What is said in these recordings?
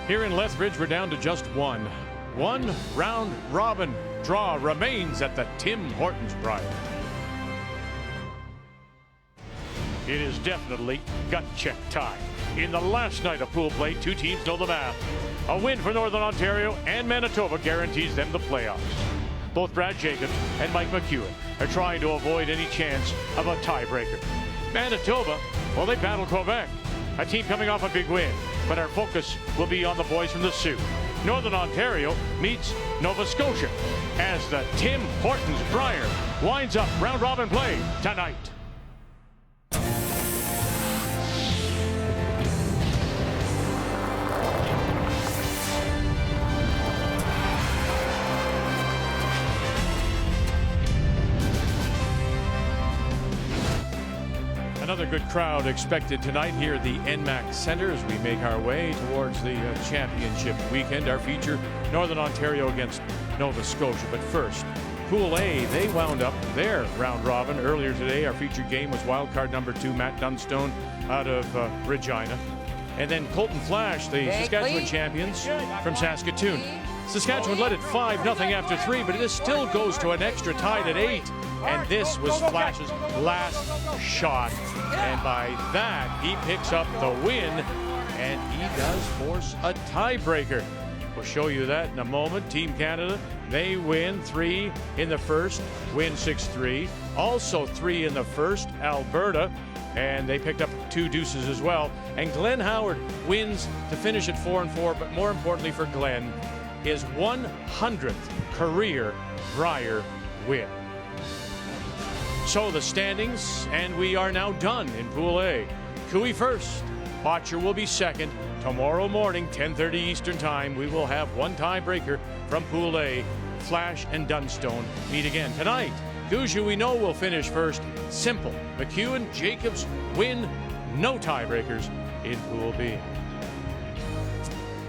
Here in Lethbridge, we're down to just one. One round robin draw remains at the Tim Hortons Brier. It is definitely gut check time. In the last night of pool play, two teams know the math. A win for Northern Ontario and Manitoba guarantees them the playoffs. Both Brad Jacobs and Mike McEwen are trying to avoid any chance of a tiebreaker. Manitoba, well, they battle Quebec, a team coming off a big win, but our focus will be on the boys from the Sioux. Northern Ontario meets Nova Scotia as the Tim Hortons Brier winds up round robin play tonight. Another good crowd expected tonight here at the NMAC Centre as we make our way towards the championship weekend. Our feature, Northern Ontario against Nova Scotia. But first, Pool A, they wound up their round robin earlier today. Our featured game was wildcard number 2, Matt Dunstone out of Regina. And then Colton Flash, the Saskatchewan champions from Saskatoon. Saskatchewan led it 5-0 after 3, but it still goes to an extra tied at 8. And this was Flash's last shot. And by that, he picks up the win, and he does force a tiebreaker. We'll show you that in a moment. Team Canada, they win 3 in the first, win 6-3. Also 3 in the first, Alberta, and they picked up 2 deuces as well. And Glenn Howard wins to finish at 4-4, but more importantly for Glenn, his 100th career Brier win. So the standings, and we are now done in Pool A. Cooey first, Botcher will be second. Tomorrow morning, 10:30 Eastern Time, we will have one tiebreaker from Pool A. Flash and Dunstone meet again tonight. Gushue, we know, will finish first. Simple. McEwen, Jacobs win. No tiebreakers in Pool B.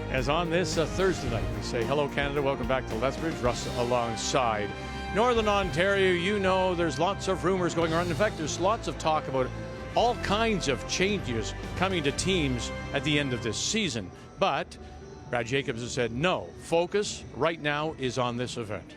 As on this Thursday night, we say hello Canada, welcome back to Lethbridge. Russ alongside. Northern Ontario, you know, there's lots of rumors going around. In fact, there's lots of talk about all kinds of changes coming to teams at the end of this season. But Brad Jacobs has said no. Focus right now is on this event.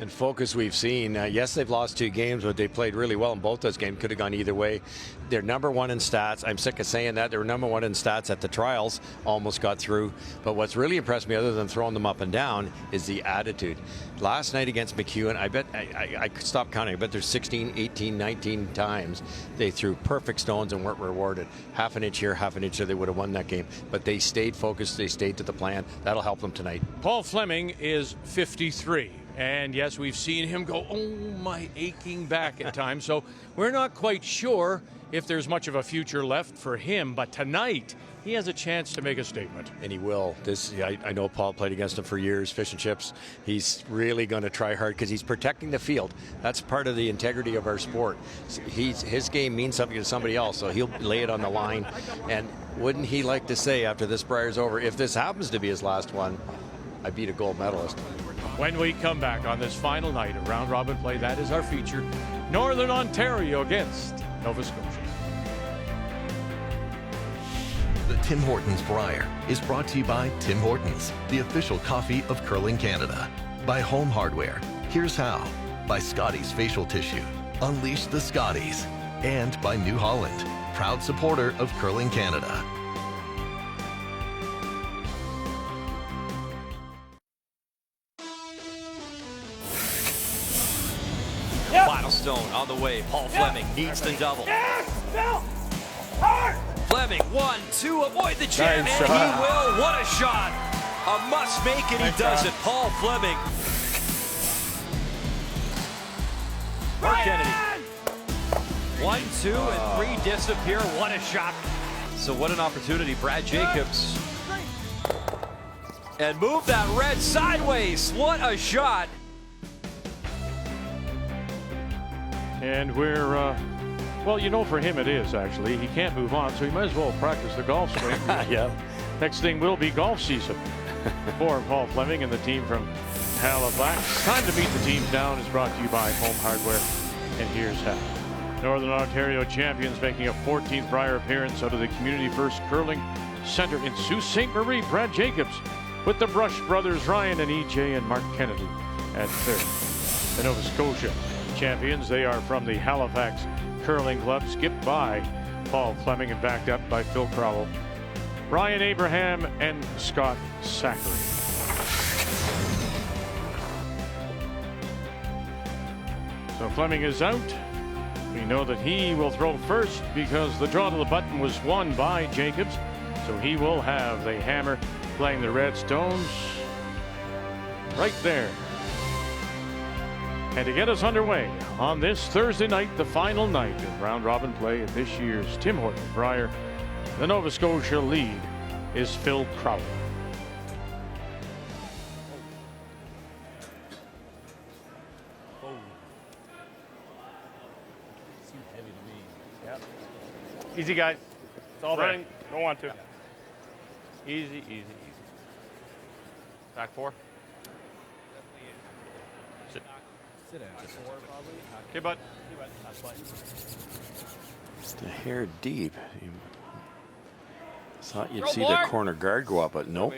And focus we've seen, yes, they've lost 2 games, but they played really well in both those games. Could have gone either way. They're number 1 in stats. I'm sick of saying that. They were number 1 in stats at the trials, almost got through. But what's really impressed me, other than throwing them up and down, is the attitude. Last night against McEwen, I bet, I could stop counting, I bet there's 16, 18, 19 times they threw perfect stones and weren't rewarded. Half an inch here, half an inch there, they would have won that game. But they stayed focused, they stayed to the plan. That'll help them tonight. Paul Flemming is 53. And yes, we've seen him go, oh, my aching back at times. So we're not quite sure if there's much of a future left for him. But tonight, he has a chance to make a statement. And he will. I know Paul played against him for years, fish and chips. He's really going to try hard because he's protecting the field. That's part of the integrity of our sport. His game means something to somebody else, so he'll lay it on the line. And wouldn't he like to say after this Brier's over, if this happens to be his last one, I beat a gold medalist. When we come back on this final night of round robin play, that is our feature, Northern Ontario against Nova Scotia. The Tim Hortons Brier is brought to you by Tim Hortons, the official coffee of Curling Canada. By Home Hardware, here's how. By Scotties Facial Tissue, unleash the Scotties. And by New Holland, proud supporter of Curling Canada. Final stone on the way. Paul Flemming needs the double. Flemming, 1-2, avoid the jam, nice and shot. he will. What a shot. A must make, and he does it. Paul Flemming. Mark Kennedy. 1, 2, and 3 disappear. What a shot. So what an opportunity. Brad Jacobs. And move that red sideways. What a shot. And we're, well, you know, for him it is, actually. He can't move on, so he might as well practice the golf swing. Yeah. Next thing will be golf season for Paul Flemming and the team from Halifax. Time to meet the teams down is brought to you by Home Hardware, and here's how. Northern Ontario champions making a 14th Brier appearance out of the Community First Curling center in Sault Ste. Marie, Brad Jacobs, with the Brush brothers Ryan and EJ and Mark Kennedy at third. The Nova Scotia champions, they are from the Halifax Curling Club, skipped by Paul Flemming and backed up by Phil Crowell, Ryan Abraham, and Scott Zachary. So Flemming is out. We know that he will throw first because the draw to the button was won by Jacobs. So he will have the hammer playing the Redstones right there. And to get us underway on this Thursday night, the final night of round robin play at this year's Tim Hortons Brier, the Nova Scotia lead is Phil Crowell. Easy, guys. It's all running. Don't want to. Easy, easy, easy. Back four. Sit. Sit down. Okay, bud. Just a hair deep. You thought you'd see the corner guard go up, but nope.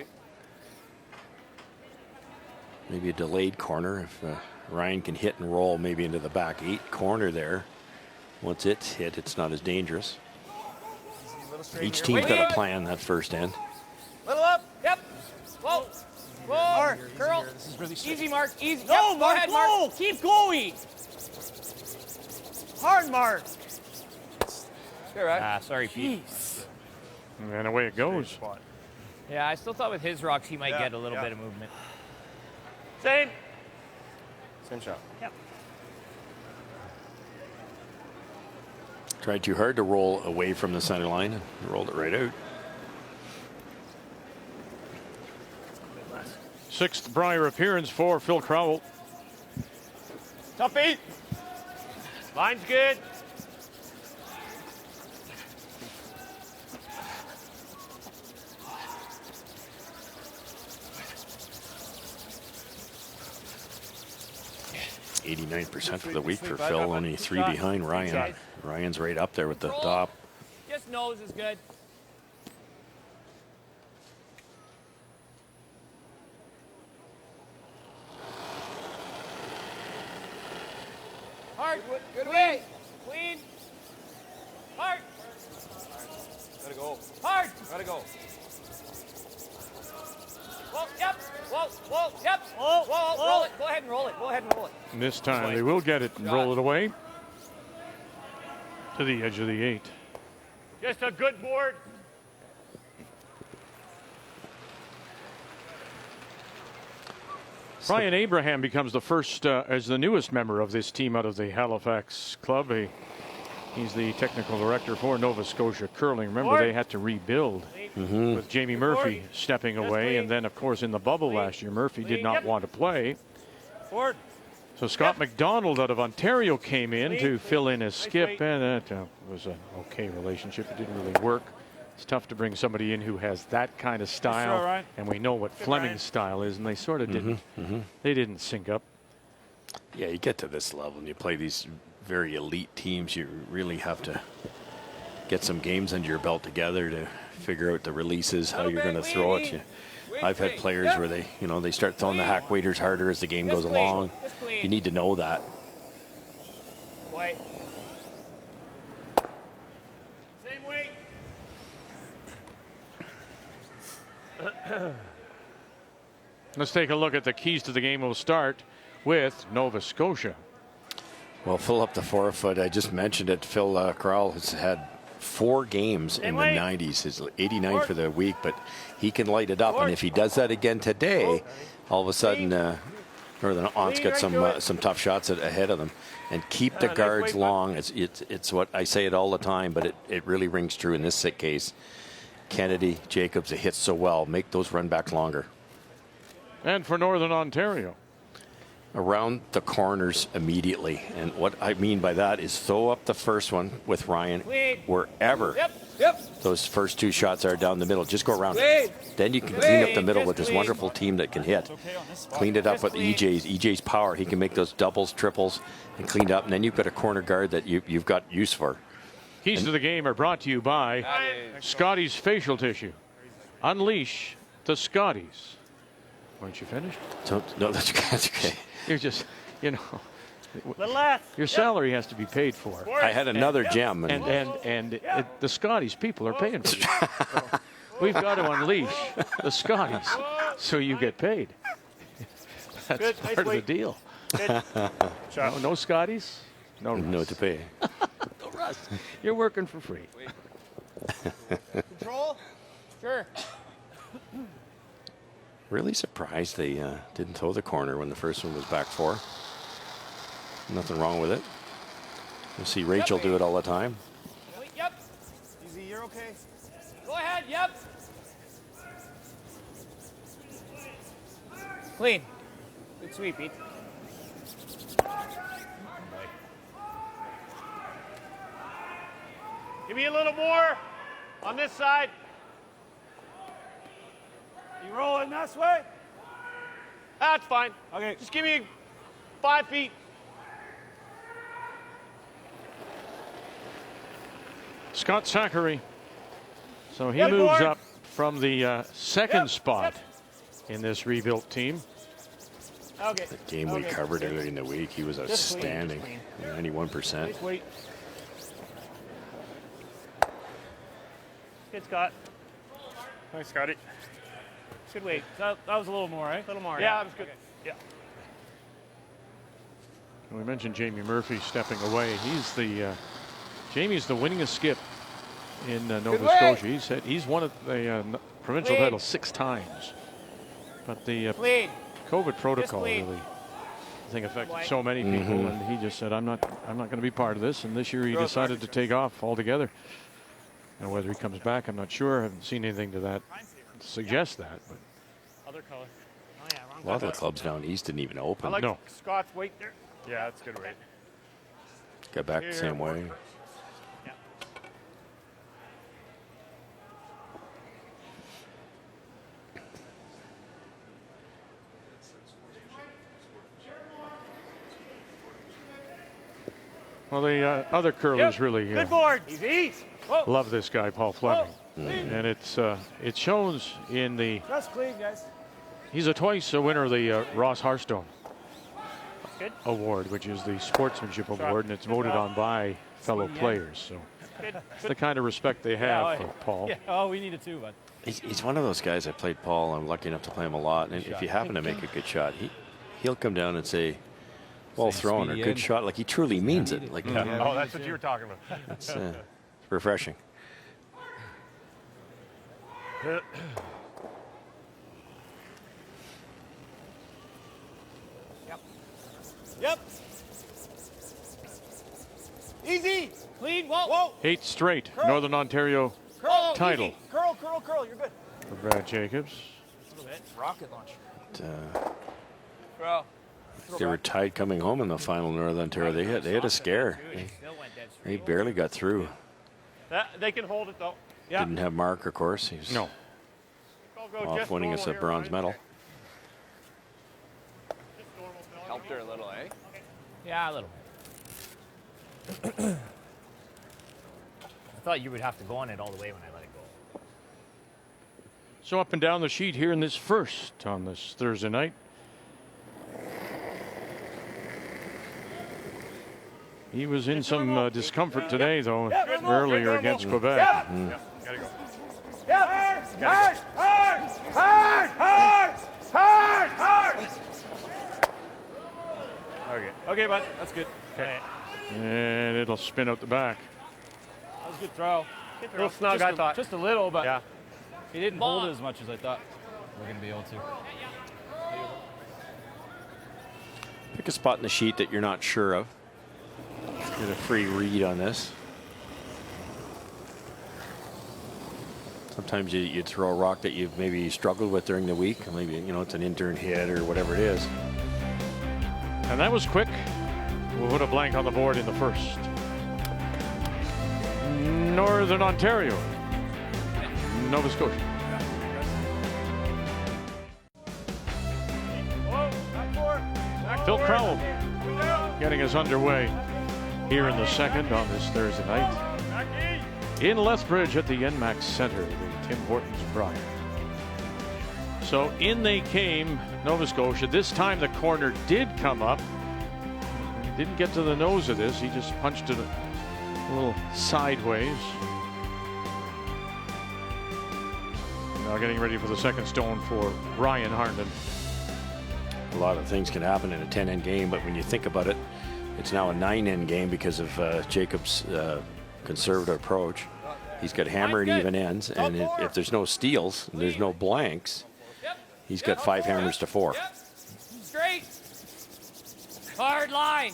Maybe a delayed corner if Ryan can hit and roll maybe into the back 8 corner there. Once it's hit, it's not as dangerous. Each team's got a plan that first end. Little up. Yep. Whoa. Whoa. Mark. Curl. This is really easy, Mark. Easy. No, yep. Go ahead, Mark. Keep going. Hard, Mark. You're right. Sorry, Pete. And away it goes. Yeah, I still thought with his rocks he might get a little bit of movement. Same shot. Yep. Tried too hard to roll away from the center line and rolled it right out. 6th Brier appearance for Phil Crowell. Top 8. Line's good. %, for the week for Phil, only 3 behind Ryan. Ryan's right up there with the top. Just nose is good. Hard. Good way. Clean. Hard. Gotta go. Hard. Gotta go. Whoa, yep. Whoa, whoa, yep. Whoa, whoa, roll it. Go ahead and roll it. Go ahead and roll it. And this time they will get it and roll it away to the edge of the 8. Just a good board. Ryan Abraham becomes the first, as the newest member of this team out of the Halifax club. He's the technical director for Nova Scotia Curling. Remember, they had to rebuild with Jamie Murphy stepping away. And then, of course, in the bubble last year, Murphy did not want to play. So Scott McDonald out of Ontario came in to fill in as skip, and that was an okay relationship. It didn't really work. It's tough to bring somebody in who has that kind of style, and we know what Flemming's style is, and they sort of didn't. They didn't sync up. Yeah, you get to this level and you play these very elite teams. You really have to get some games under your belt together to figure out the releases, how you're going to throw it. I've had players where they start throwing the hack waders harder as the game goes along. You need to know that. Same weight. Let's take a look at the keys to the game. We'll start with Nova Scotia. Well, fill up the 4-foot. I just mentioned it. Phil Crowell has had 4 games in the 90s. His 89 for the week, but he can light it up. And if he does that again today, all of a sudden, Northern Aunts got some tough shots ahead of them. And keep the guards long. It's what I say it all the time, but it really rings true in this case. Kennedy, Jacobs, it hits so well. Make those run backs longer. And for Northern Ontario, around the corners immediately. And what I mean by that is throw up the first one with Ryan wherever those first 2 shots are down the middle. Just go around it. Then you can clean up the middle with this wonderful team that can hit. Cleaned it up with EJ's power. He can make those doubles, triples, and cleaned up. And then you've got a corner guard that you've got use for. Keys to the game are brought to you by Scotty's Facial Tissue. unleash the Scotties. Weren't you finished? No, that's okay. You're just, you know, Little less. your salary has to be paid for. I had another gem. And the Scotties people are paying for you. So we've got to unleash the Scotties so you get paid. That's Good. part Nice of the weight. deal. Good. No Scotties, no No Russ. to pay. No Russ. You're working for free. Control? Sure. Really surprised they didn't throw the corner when the first one was back 4. Nothing wrong with it. You'll see Rachel do it all the time. Wait, yep. Easy, you're okay. Go ahead, yep. Clean. Good sweep, Pete. Give me a little more on this side. You rolling this way? That's fine. Okay. Just give me 5 feet. Scott Zachary. So he Good moves board. up from the second spot in this rebuilt team. Okay. The game we covered earlier in the week, he was outstanding. 91%. Nice weight. Good, Scott. Thanks, Scotty. Good weight. That was a little more, right? A little more. Yeah, that was good. Yeah. We mentioned Jamie Murphy stepping away. He's the Jamie's the winningest skip in Nova Scotia. He's won the provincial Lead. title 6 times. But the Lead. COVID protocol lead. really, I think, affected so many people, and he just said, "I'm not going to be part of this." And this year he decided to take off altogether. And whether he comes back, I'm not sure. I haven't seen anything to suggest that. But Other color. Oh, yeah, wrong A lot of the clubs down east didn't even open. I like No. Scott's weight there. Yeah, that's good weight. Got back the same way. Yeah. well, the other curlers really Good board. Easy. love this guy, Paul Flemming, and it shows in the. That's clean, guys. He's twice a winner of the Ross Harstone Good. Award, which is the sportsmanship award, and it's voted on by fellow players. So it's the kind of respect they have for Paul. Yeah. Oh, we need it too, bud. He's one of those guys. I played Paul. I'm lucky enough to play him a lot. And if you happen to make a good shot, he'll come down and say, "Well thrown" or "Good shot." Like he truly means it. Like Oh, that's what you were talking about. it's refreshing. Yep. Easy. Clean. Whoa. Whoa. 8th straight Northern Ontario Curl. title Easy. Curl, curl, curl. You're good. for Brad Jacobs. A little bit. Rocket launch. But, they were tied coming home in the final Northern Ontario. They had a scare. Still went dead They straight. barely got through. They can hold it though. Yeah. Didn't have Mark, of course. He was No. Go off just winning normal us a here, bronze Ryan. medal. Just normal, Phil. Helped her a little, eh? Yeah, a little. I thought you would have to go on it all the way when I let it go. So up and down the sheet here in this first on this Thursday night. He was in some discomfort today, though, earlier against Quebec. Gotta go. Hard, hard, hard, hard, hard, hard. Okay. Okay, bud. That's good. Okay. And it'll spin out the back. That was a good throw. A little snug, I thought. Just a little, but Yeah. he didn't hold it as much as I thought we're going to be able to. Pick a spot in the sheet that you're not sure of. Get a free read on this. Sometimes you throw a rock that you've maybe struggled with during the week. Or maybe, it's an intern hit or whatever it is. And that was quick. We'll put a blank on the board in the first. Northern Ontario. Nova Scotia. Phil Crowell getting us underway here in the second on this Thursday night in Lethbridge at the NMAX Center, the Tim Hortons Brier. So in they came, Nova Scotia. This time the corner did come up. Didn't get to the nose of this. He just punched it a little sideways. Now getting ready for the second stone for Ryan Harnden. A lot of things can happen in a 10-end game, but when you think about it, it's now a 9-end game because of Jacob's conservative approach. He's got hammer and even ends, and if there's no steals and there's no blanks, he's got 5 hammers to 4. Straight. Hard line.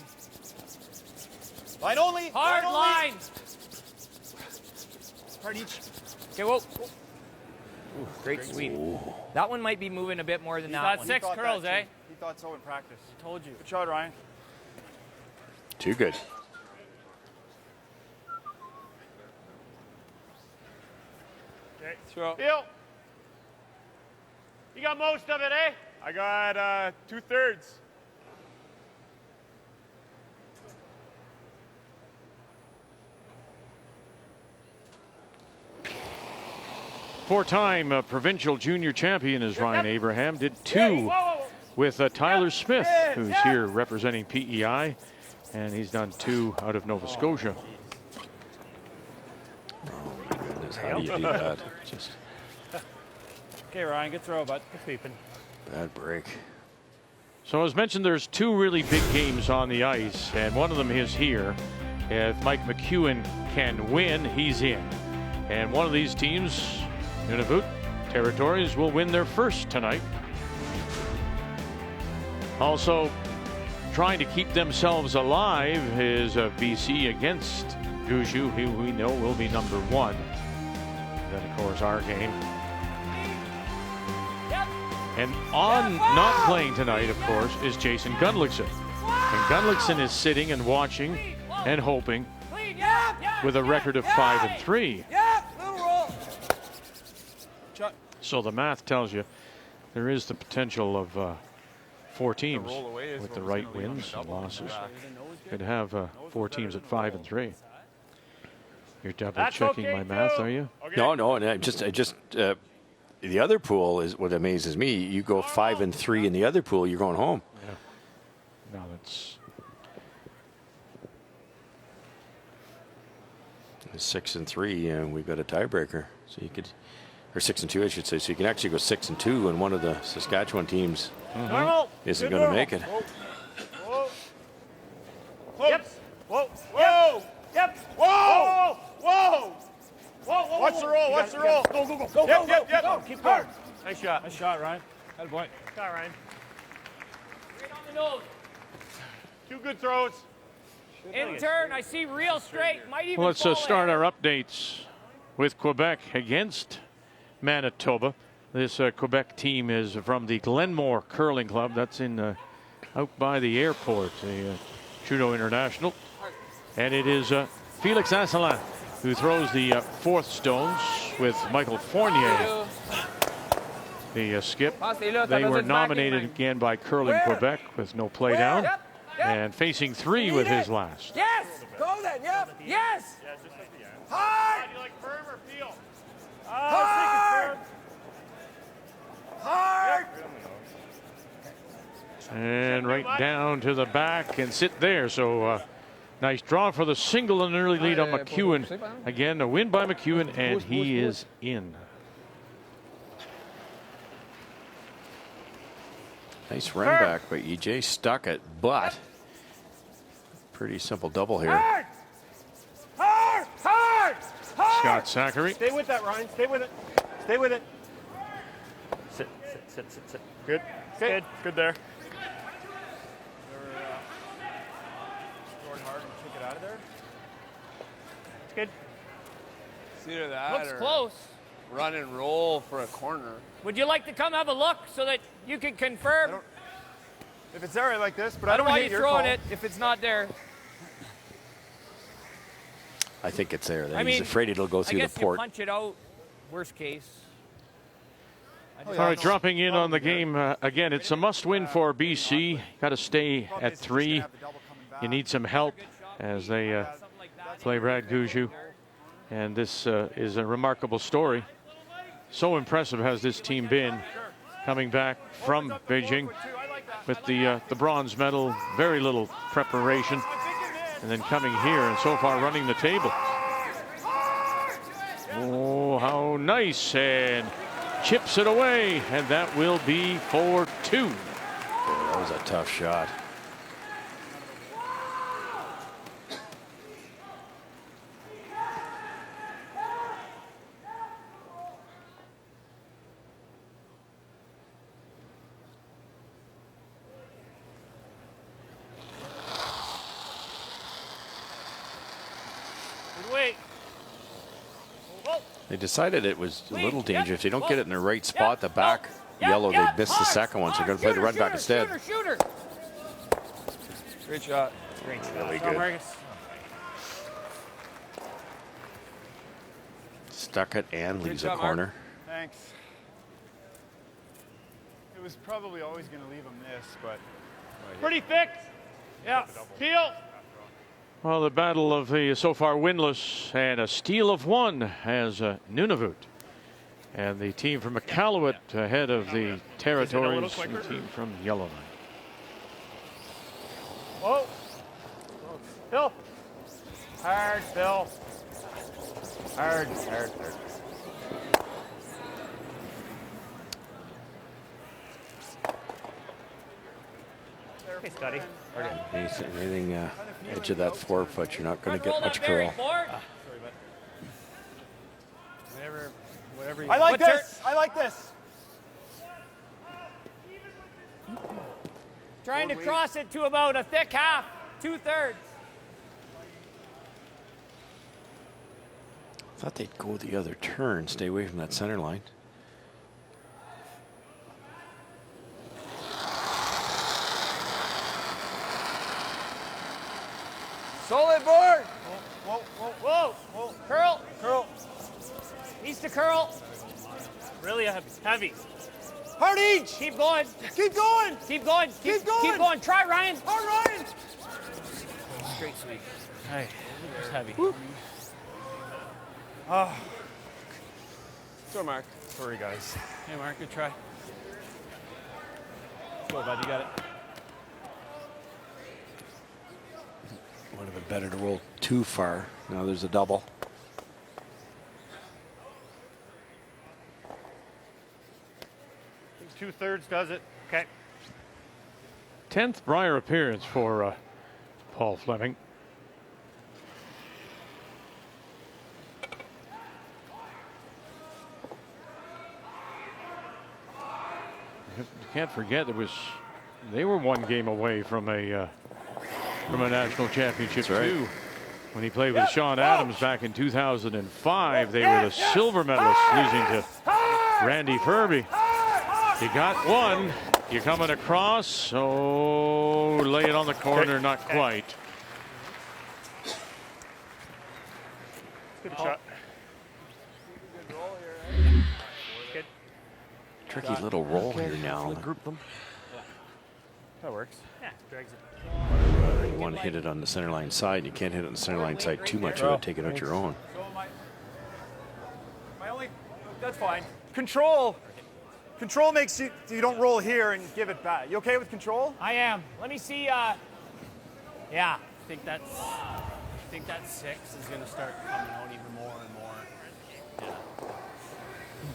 Line only. Hard line. Hard each. Okay, whoa. Ooh, great sweep. That one might be moving a bit more than that one. 6 curls, eh? He thought so in practice. I told you. Good shot, Ryan. Too good. Okay. Throw. Bill. You got most of it, eh? I got 2/3. Four-time provincial junior champion is Ryan Abraham. Did 2 with Tyler Smith, who's here representing PEI, and he's done 2 out of Nova Scotia. Goodness, how do you do that? Just Okay, Ryan, good throw, bud. Good sweeping. bad break. So as mentioned, there's 2 really big games on the ice, and one of them is here. If Mike McEwen can win, he's in. And one of these teams, Nunavut Territories, will win their first tonight. Also trying to keep themselves alive is BC against Gushue, who we know will be number 1. Then of course our game. And on not playing tonight, of course, is Jason Gunlickson. And Gunlickson is sitting and watching and hoping with a record of 5-3. So the math tells you there is the potential of 4 teams with the right wins and losses. Could have 4 teams at 5-3. You're double checking my math, are you? Okay. No, and I just the other pool is what amazes me. You go 5-3 in the other pool, you're going home. Yeah. No, that's 6-3, and we've got a tiebreaker. So you could, or 6-2, I should say. So you can actually go 6-2, and one of the Saskatchewan teams isn't going to make it. Whoa. Whoa. Yep. Whoa. Whoa. Yep. Whoa. Whoa. Whoa. Watch the roll. Watch the roll. Go, go, go. Go, Yep, go, yep, go. go. Keep going. Nice shot. Nice shot, Ryan. Good boy. Good shot, Ryan. Right on the nose. 2 good throws. In turn, I see real straight. Might even Well, let's fall start ahead. our updates with Quebec against Manitoba. This Quebec team is from the Glenmore Curling Club. That's in out by the airport, the Trudeau International. And it is Felix Asselin who throws the 4th stones with Michael Fournier, the skip. They were nominated again by Curling Quebec with no play down. And facing 3 with his last. Yes! Go then, yep! Yes! Yeah, just like the end. Hard! Do you like firm or feel? Hard! Hard! And right down to the back and sit there. So nice draw for the single and early lead on McEwen. Again, a win by McEwen, and he is in. Nice run back by EJ. Stuck it, but pretty simple double here. Hard! Hard! Hard! Hard! Scott Zachary. Stay with that, Ryan. Stay with it. Stay with it. Sit. Good. Good. Good there. Scored hard and kick it out of there. It's good. It's either that Looks or close. run and roll for a corner. Would you like to come have a look so that you can confirm? If it's there, I like this, but I I don't don't want hate you your throwing call. it if it's not there. I think it's there. I He's mean, afraid it'll go through I the guess you port. punch it out. Worst case. All right, dropping in on the game again. It's a must-win for BC. Got to stay at 3. You need some help as they play Brad Gushue. And this is a remarkable story. So impressive has this team been coming back from Beijing with the bronze medal. Very little preparation. And then coming here and so far running the table. Oh, how nice. And chips it away. And that will be for 2. That was a tough shot. They decided it was a little dangerous. If they don't get it in the right spot, the back yellow, they missed the second one, so they're going to play the run back instead. Shooter. Great shot. Great shot. Really good. Stuck it and leaves a corner. Thanks. It was probably always going to leave him this, but Pretty fixed. Yeah. Steal. Well, the battle of the so far winless and a steal of 1 has Nunavut. And the team from Iqaluit ahead of the Territories, the team from Yellowknife. Whoa. Phil. Hard, Phil. Hard. Hey, Scotty. Anything edge of that forefoot, you're not going to get much curl. Whatever. I like this. I like this. Trying to cross it to about a thick half, 2/3. I thought they'd go the other turn, stay away from that center line. Solid board. Whoa. Curl. Needs to curl. Really heavy. Hard each. Keep going. Keep going. Keep going. Keep going. Keep going. Try, Ryan. Hard Ryan. Straight sweep. Hey, it's heavy. Go, Mark. Sorry, guys. Hey, Mark, good try. Go, bud. You got it. Would have been better to roll too far. Now there's a double. I think 2/3 does it. Okay. 10th Brier appearance for Paul Flemming. You can't forget they were 1 game away from a national championship too. When he played with Sean Adams back in 2005, they were the silver medalists, losing to Randy Ferbey. You got 1. You're coming across, so lay it on the corner, not quite. Good shot. Good. Tricky little roll here now. That works. Yeah, drags it. You want to hit it on the center line side. You can't hit it on the center line side too much. You'll take it out your own. So my only, that's fine. Control makes you don't roll here and give it back. You okay with control? I am. Let me see. Yeah. I think that 6 is going to start coming out even more and more. Yeah.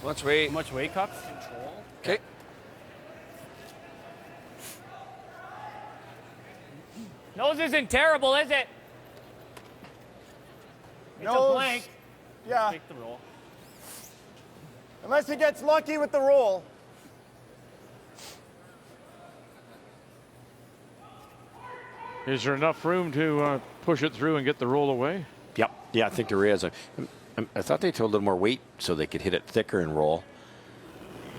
Much weight. How much weight cups? Control. Okay. Nose isn't terrible, is it? It's a blank. Yeah. Take the roll. Unless he gets lucky with the roll. Is there enough room to push it through and get the roll away? Yep. Yeah, I think there is. I thought they told a little more weight so they could hit it thicker and roll.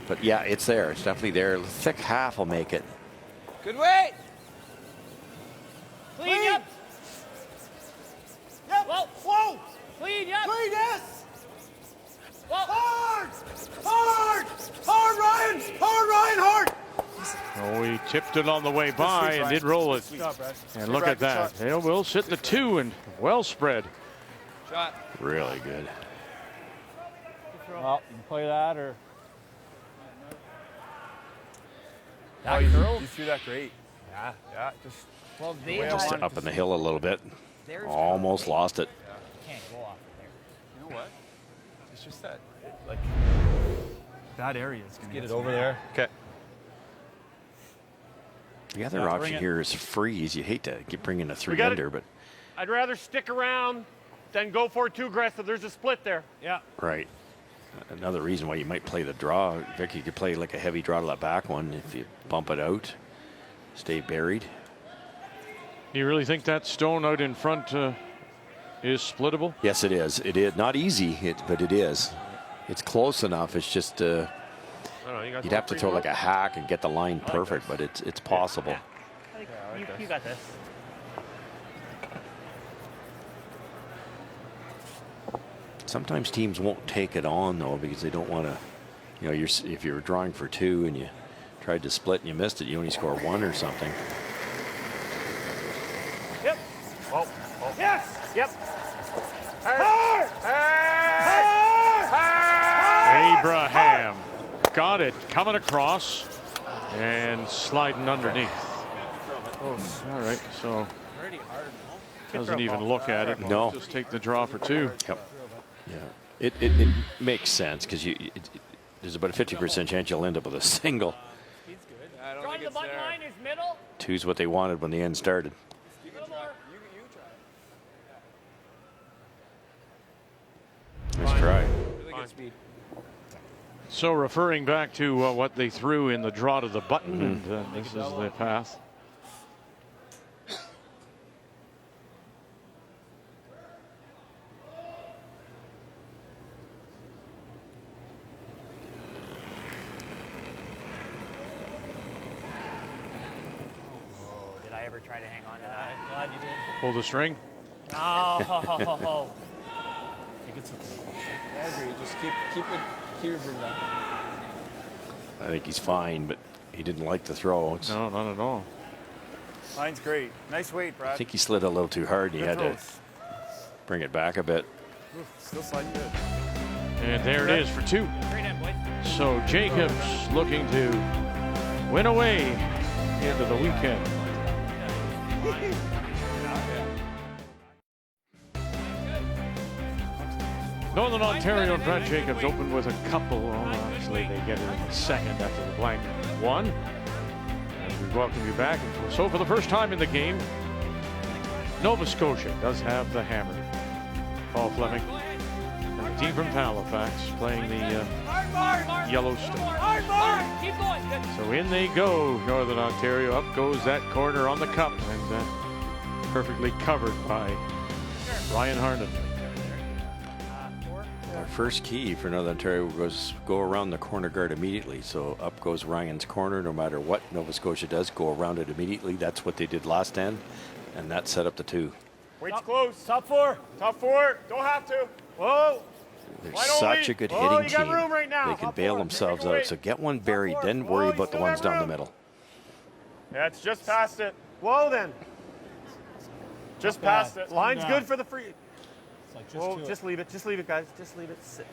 But yeah, it's there. It's definitely there. Thick half will make it. Good weight. Clean, yep. Yep. Whoa. Clean, yep. Clean, yes. Whoa. Hard, Ryan. Hard. Oh, he tipped it on the way by and did roll it. And look at that. It will sit in the 2 and well spread. Shot. Really good. Well, you can play that or. Oh, you threw that great. Yeah, just. Well, they Just up in the hill a little bit. Almost lost it. can't go off of there. You know what? It's just that, that area is going to Get it over there. Okay. The other option here is freeze. You hate to bring in a three-ender, but I'd rather stick around than go for it too aggressive. There's a split there. Yeah. right. Another reason why you might play the draw, Vic, you could play like a heavy draw to that back one if you bump it out, stay buried. Do you really think that stone out in front is splittable? Yes, it is. It is not easy, but it is. It's close enough. It's just you'd have to throw like a hack and get the line perfect, but it's possible. You got this. Sometimes teams won't take it on though because they don't want to. You know, if you're drawing for two and you tried to split and you missed it, you only score one or something. Yep. Oh. Yes. Yep. Abraham got it coming across and sliding underneath. Oh, all right. So doesn't even look at it. No. Just take the draw for two. Yep. Yeah. It makes sense because there's about a 50% chance you'll end up with a single. Drawing the button line is middle. Two's what they wanted when the end started. Nice try. Really good speed. So referring back to what they threw in the draw to the button, and this is the path. Did I ever try to hang on to that? I'm glad you did. Pull the string. Oh. I agree. Just keep it from that. I think he's fine, but he didn't like the throw. No, not at all. Line's great. Nice weight, Brad. I think he slid a little too hard. He Good had to throws. bring it back a bit. Ooh, still sliding good. And there it is for two. Great end, boys. So Jacobs looking to win away into the weekend. Northern Ontario and Brad Jacobs opened with a couple. Obviously, they get it in the second after the blank one. As we welcome you back. So for the first time in the game, Nova Scotia does have the hammer. Paul Flemming, and the team from Halifax playing the Yellowstone. Keep going. Good. So in they go, Northern Ontario. Up goes that corner on the cup, and perfectly covered by Ryan Harnden. Our first key for Northern Ontario was go around the corner guard immediately. So up goes Ryan's corner. No matter what Nova Scotia does, go around it immediately. That's what they did last end, and that set up the two. Weight's close. Top four. Top four. Don't have to. Whoa. They're Why don't such we? a good Oh, hitting you got team. room right now. They can Top bail four. themselves Take away. out. So get one buried, four. then Oh, worry you about the still ones got down the room. middle. Yeah, it's just past it. Whoa, then. Just past it. Line's good for the free. Whoa, just leave it. Just leave it, guys. Just leave it. Sit.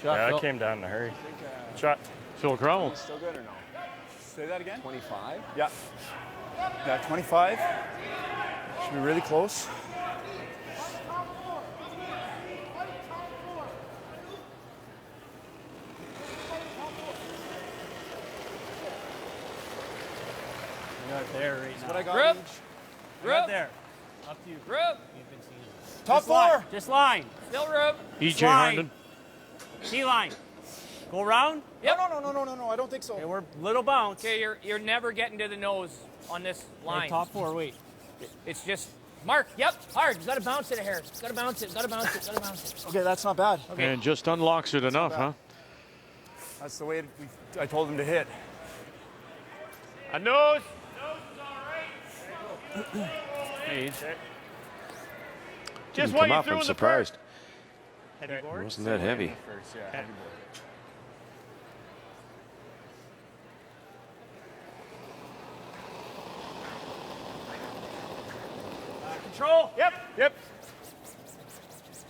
Yeah, I came down in a hurry. Shot. Phil Crowell. Still good or no? Say that again? 25. Yeah. Yeah, 25. Should be really close. You're out there right now. What I got. Group. Right there. Up to you. Group. You've been seeing it. Top Just line. four. Just line. Still group. EJ Slide. Harnden. T-line. Go around. Yep. No, I don't think so. Okay, we're little bounce. Okay, you're never getting to the nose on this Right, line. top four, wait. It's just Mark. Yep. Hard. You got to bounce it a hair. Got to bounce it. Got to bounce it. Got to bounce it. Okay, that's not bad. Okay. And just unlocks it enough, huh? That's the way I told him to hit. A nose. Page. Just Didn't what come you up. threw I'm in the surprised. Heavy It board. wasn't that heavy. First, yeah, heavy board. Control. Yep.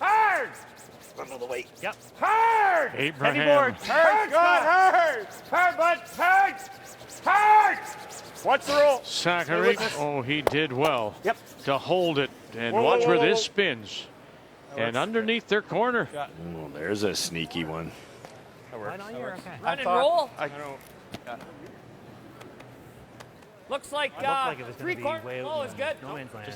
Hard. Under the weight. Yep. Hard! Abraham. Heavy board. Hard, Scott, hard! Hard, bud, hard! Hard! Watch the roll. Zachary, oh, he did well Yep. to hold it. And Whoa, watch whoa, where whoa, this whoa. spins. And underneath their corner. Oh, there's a sneaky one. Right on, you're okay. I Run and thought- roll. I know. Looks like, Looked like it was gonna 3 be quarters. way out Oh, in it's good. no man's land.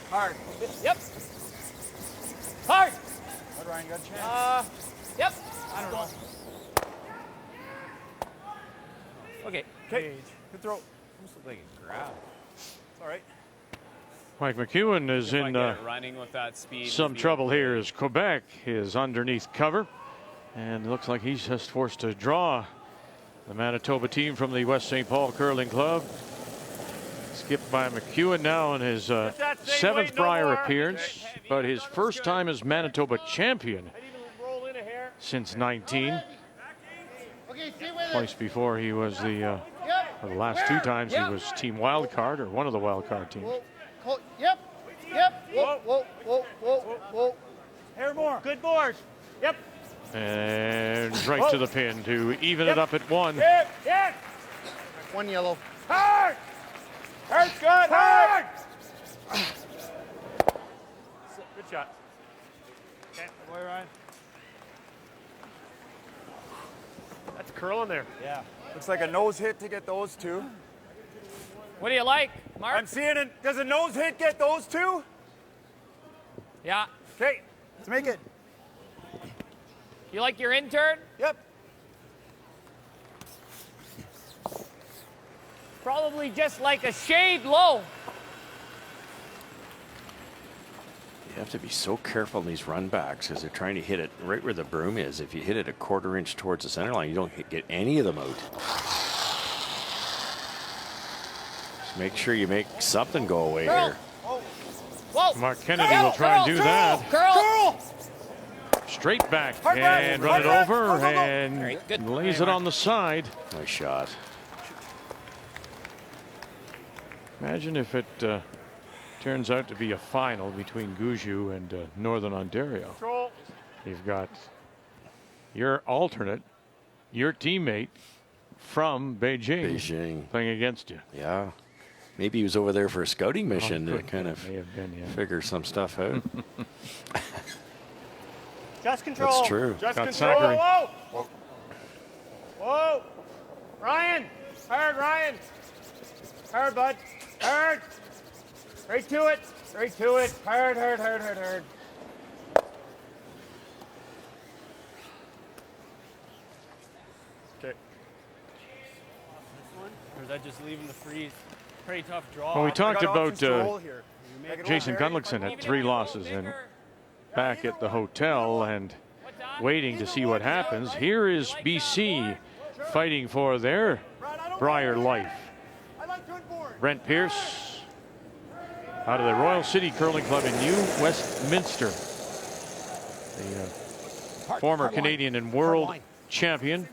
Hard. Yep. Hard. Hard, Ryan. Got a chance. Yep. I don't know. Okay. Okay. Good throw. Almost looked like a grab. It's all right. Mike McEwen is If I in get it running with that speed. some trouble here as Quebec is underneath cover. And it looks like he's just forced to draw the Manitoba team from the West St. Paul Curling Club. Skipped by McEwen now in his that same 7th weight, no Brier more. appearance, but his first time as Manitoba champion I'd even roll in a hair. since 19. Twice before he was the last 2 times he was team wildcard or one of the wildcard teams. Yep. Whoa, whoa, whoa, whoa, whoa. Hair more. Good board. Yep. And right to the pin to even it up at 1. Hit. Hit. One yellow. Hard. Hard, Scott. Hard. Good shot. Okay. Boy, Ryan. That's curling there. Yeah. Looks like a nose hit to get those 2. What do you like, Mark? I'm seeing it. Does a nose hit get those 2? Yeah. Okay. Let's make it. You like your intern? Yep. Probably just like a shade low. You have to be so careful in these run backs because they're trying to hit it right where the broom is. If you hit it a 1/4 inch towards the center line, you don't get any of them out. Just make sure you make something go away Curl. here. Whoa. Mark Kennedy will try and do that. Curl. Straight back Hard back. and run it Hard back. over Go, go, go. and Great. Good. lays it on the side. Nice shot. Imagine if it turns out to be a final between Guju and Northern Ontario. Control. You've got your alternate, your teammate from Beijing, Beijing. playing against you. Yeah. Maybe he was over there for a scouting mission to kind of May have been, yeah. figure some stuff out. Just control. That's true. Just Got control. Zachary. Whoa. Whoa. Ryan. Hard, Ryan. Hard, bud. Hard. Right to it. Right to it. Hard, hard, hard, hard, hard. Okay. Or is that just leaving the freeze? Pretty tough draw. Well, we I talked got about options to roll here. Make it Jason roll, Barry. Gunlickson had 3 losses and back at the hotel and waiting to see what happens. Here is BC fighting for their Brier life. I like good board. Brent Pierce out of the Royal City Curling Club in New Westminster. The former Canadian and world champion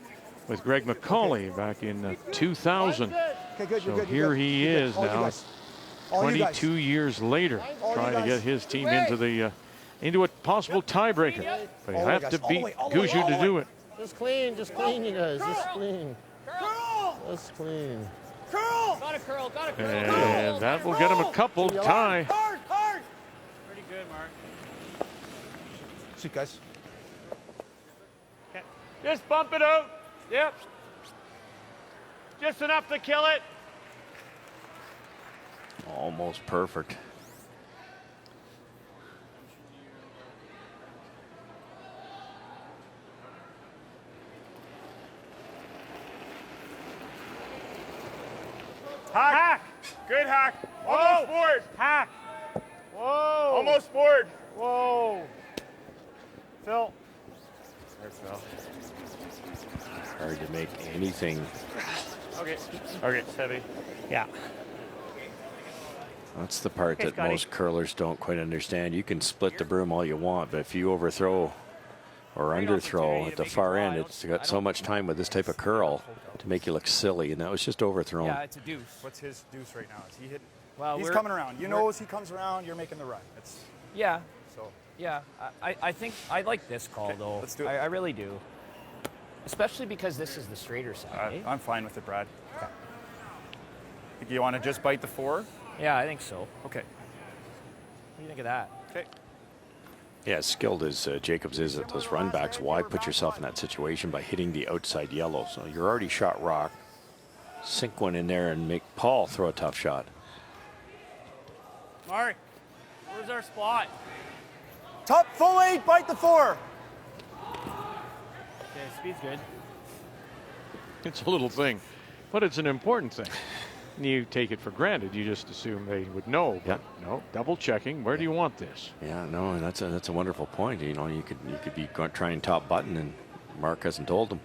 with Greg McCauley back in 2000. Okay, good, So good, here he is All you now, guys. All you guys. 22 years later, All you trying to guys. get his team into the into a possible tiebreaker. But you All the have guys. to All the beat way, all the way, Guju all to the do way. it. Just clean, you guys. Just clean. Just clean. Got a curl. Got a curl. And that will get him a couple tie. Hard, hard. Pretty good, Mark. See, guys. Just bump it out. Yep. Just enough to kill it. Almost perfect. Hack. Good hack. Almost board. Hack. Whoa. Almost board. Whoa. Phil. There's Phil. Hard to make anything. Okay. Okay, it's heavy. Yeah. That's the part Okay, that Scotty. most curlers don't quite understand. You can split the broom all you want, but if you overthrow or underthrow at the far end. It's got so much time with this type of curl to make you look silly, and that was just overthrown. Yeah, it's a deuce. What's his deuce right now? Is he hitting? Well, he's coming around. You know, as he comes around, you're making the run. It's Yeah. so. Yeah, I think I like this call though. Let's do it. I really do. Especially because this is the straighter side. I'm fine with it, Brad. Okay. Think you want to just bite the 4? Yeah, I think so. Okay. What do you think of that? Okay. Yeah, as skilled as Jacobs is at those run backs, why put yourself in that situation by hitting the outside yellow? So you're already shot rock. Sink one in there and make Paul throw a tough shot. Mark, where's our spot? Top full 8, bite the 4. Okay, speed's good. It's a little thing, but it's an important thing. You take it for granted. You just assume they would know. But no, double checking. Where do you want this? Yeah, no, and that's a wonderful point. You know, you could be trying top button, and Mark hasn't told him.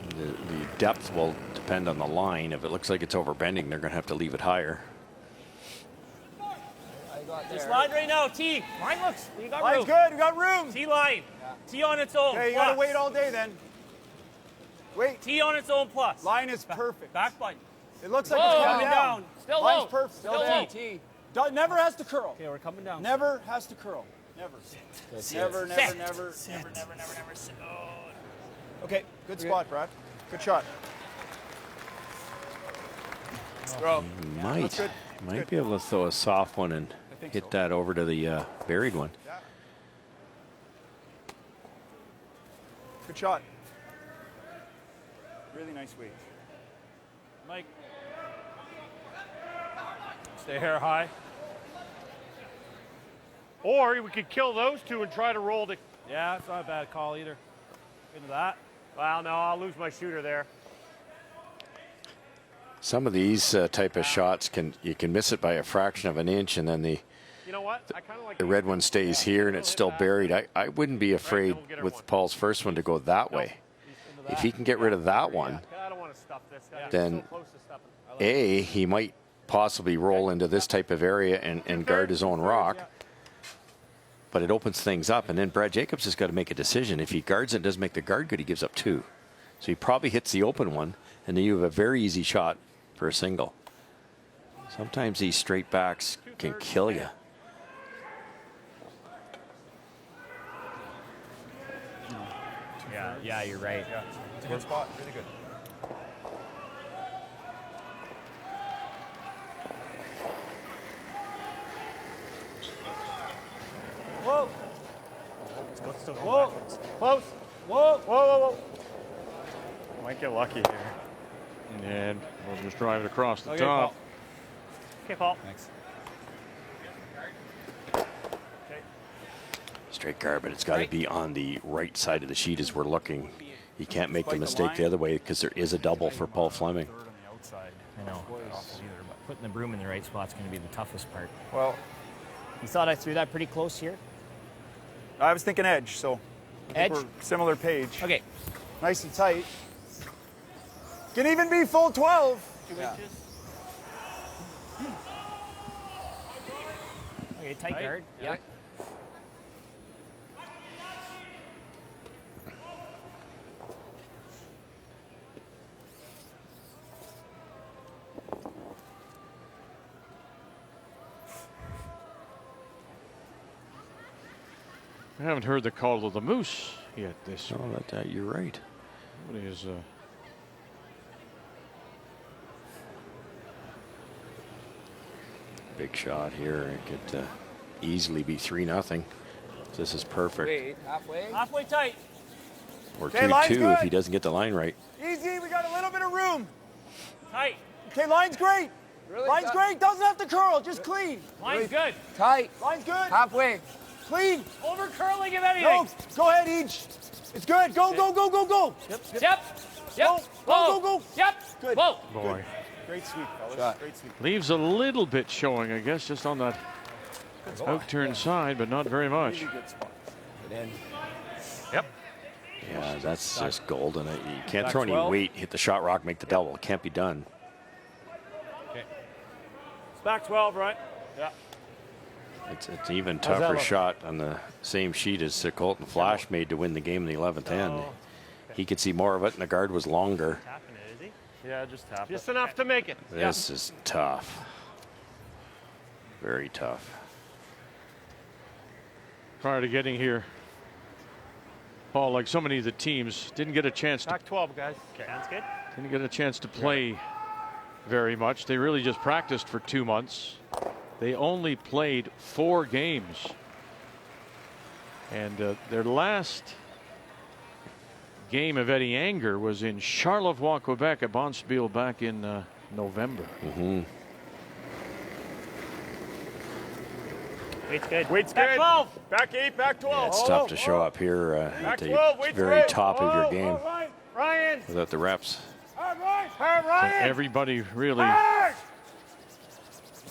The depth will depend on the line. If it looks like it's overbending, they're going to have to leave it higher. This line right now, T. Line looks. You got Line's room. good. We got room. T line. T on its own. Okay, you got to wait all day then. Wait. T on its own plus. Line is perfect. Back button. It looks like Whoa, it's coming down. Still Line's low. perfect. Still low. T. Never has to curl. Okay, we're coming down. Never has to curl. Never. Never, never, never. Okay, good spot, Brad. Good shot. Throw. Might be able to throw a soft one and hit that over to the buried one. Yeah. Good shot. Really nice weight. Mike. Stay hair high. Or we could kill those two and try to roll the. Yeah, it's not a bad call either. Into that. Well, no, I'll lose my shooter there. Some of these type of shots you can miss it by a fraction of an inch, and then the You know what? I kind of like the red one stays here and it's still buried. I wouldn't be afraid with Paul's first one to go that way. If he can get rid of that one, I don't want to stuff this guy. then So close to stuffing. he might possibly roll into this type of area and guard his own rock. But it opens things up, and then Brad Jacobs has got to make a decision. If he guards it and doesn't make the guard good, he gives up 2. So he probably hits the open one, and then you have a very easy shot for a single. Sometimes these straight backs can kill you. Yeah, you're right. Yeah, it's a good spot. Really good. Whoa. Whoa. Close. Whoa. Whoa, whoa, whoa. Might get lucky here. And we'll just drive it across the Okay, top. Paul. Okay, Paul. Thanks. Straight guard, but it's got to be on the right side of the sheet as we're looking. You can't make the mistake the other way because there is a double for Paul Flemming. I know. Putting the broom in the right spot is going to be the toughest part. Well, You thought I threw that pretty close here? I was thinking edge, so I think Edge? we're similar page. Okay. Nice and tight. Can even be full 12. 2 inches. Okay, tight guard. Yeah. I haven't heard the call of the moose yet. This Oh, you're right. what is Big shot here. It could easily be 3-0. This is perfect. Wait, halfway? Halfway tight. Or Okay, line's 2-2 if good. he doesn't get the line right. Easy, we got a little bit of room. Tight. Okay, line's great. Line's great, doesn't have to curl, just clean. Line's good. Tight. Line's good. Halfway. Clean. Over curling if anything. No, go ahead, Each. It's good. Go, go, go, go, go. Yep. Go, Whoa. go, go. Yep. Good. Whoa. boy. Great sweep, fellas. Great sweep. Leaves a little bit showing, I guess, just on that out-turn side, but not very much. Really good spot. Yep. Yeah, that's just golden. You can't Back throw any 12. weight, hit the shot rock, make the double. It can't be done. It's back 12, right? Yeah. It's an even tougher shot on the same sheet as Colton Flash made to win the game in the 11th end. He could see more of it, and the guard was longer. Tapping it, is he? Yeah, just tap it. Just enough to make it. This is tough. Very tough. Prior to getting here, Paul, like so many of the teams, didn't get a chance to Back 12, guys. Sounds good. didn't get a chance to play very much. They really just practiced for 2 months. They only played 4 games. And their last game of any anger was in Charlevoix, Quebec at Bonspiel back in November. Weight's good. Weight's Back good. 12. Back 8, back 12. It's tough to show up here at the 12, weight's very good. top of your game Ryan. without the reps. Hard, Ryan. Hard, Ryan. Everybody really Hard.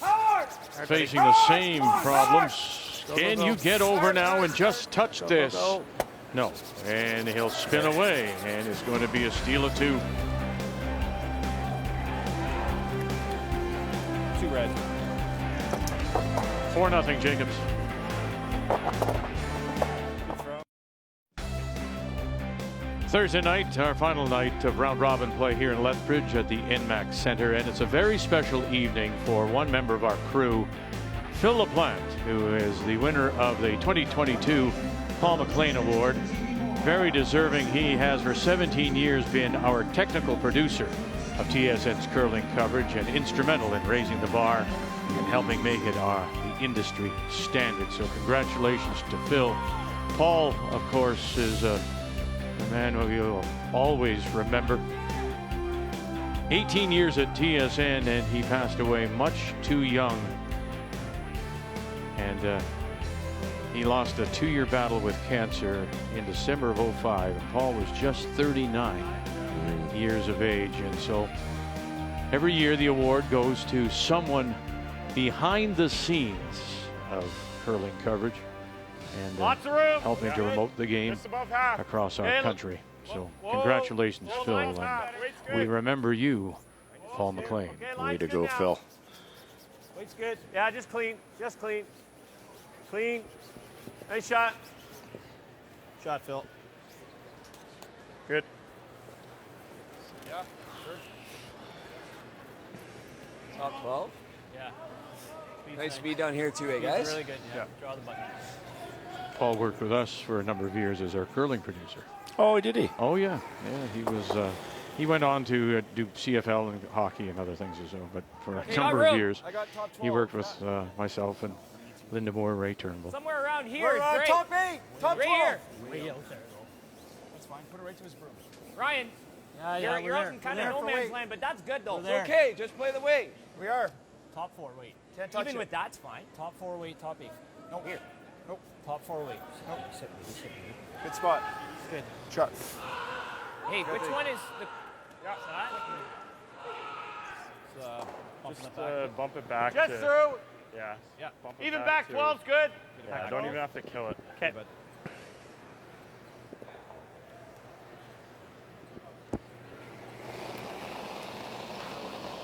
Hard. facing the same problems. Can you get over now and just touch this? No. And he'll spin away, and it's going to be a steal of 2. 2 red. 4-0 Jacobs. Thursday night, our final night of round robin play here in Lethbridge at the NMAC Center, and it's a very special evening for one member of our crew, Phil LaPlante, who is the winner of the 2022 Paul McLean Award. Very deserving. He has for 17 years been our technical producer of TSN's curling coverage and instrumental in raising the bar and helping make it the industry standard. So congratulations to Phil. Paul, of course, is a man who you'll always remember. 18 years at TSN, and he passed away much too young. And he lost a 2-year battle with cancer in December of '05. And Paul was just 39 years of age. And so every year the award goes to someone behind the scenes of curling coverage and Lots of room. helping to promote the game Just above half. across our Hey, country. So whoa, congratulations, whoa, Phil. line's And high. Weight's good. we remember you, Paul McLean. Okay, Way line's to good go, now. Phil. Weight's good. Yeah, just clean. Just clean. Clean. Nice shot. Shot, Phil. Good. Top 12. Yeah. Nice to be down here too, Speed's guys. really good. Yeah. Draw the button. Paul worked with us for a number of years as our curling producer. Oh, did he? Oh yeah, he was. He went on to do CFL and hockey and other things as well. But for a number of years, I got top 12. he worked with myself and Linda Moore, Ray Turnbull. Somewhere around here is We're great. top 8. Top 12. Right here. Way out there, though. That's fine. Put it right to his broom. Ryan, you're out in kind of no man's land, but that's good though. We're there. Okay, just play the weight. We are. Top 4 weight. Can't touch Even it. with that's fine. Top 4 weight, top 8. No, here. Nope. Top 4 weight. Nope. Sit me, sit me. Good spot. Good. Shot. Hey, which one is the? Just bump it back. Just through. Yeah. Bump it Even back to- 12's good. Yeah, don't even have to kill it. Okay.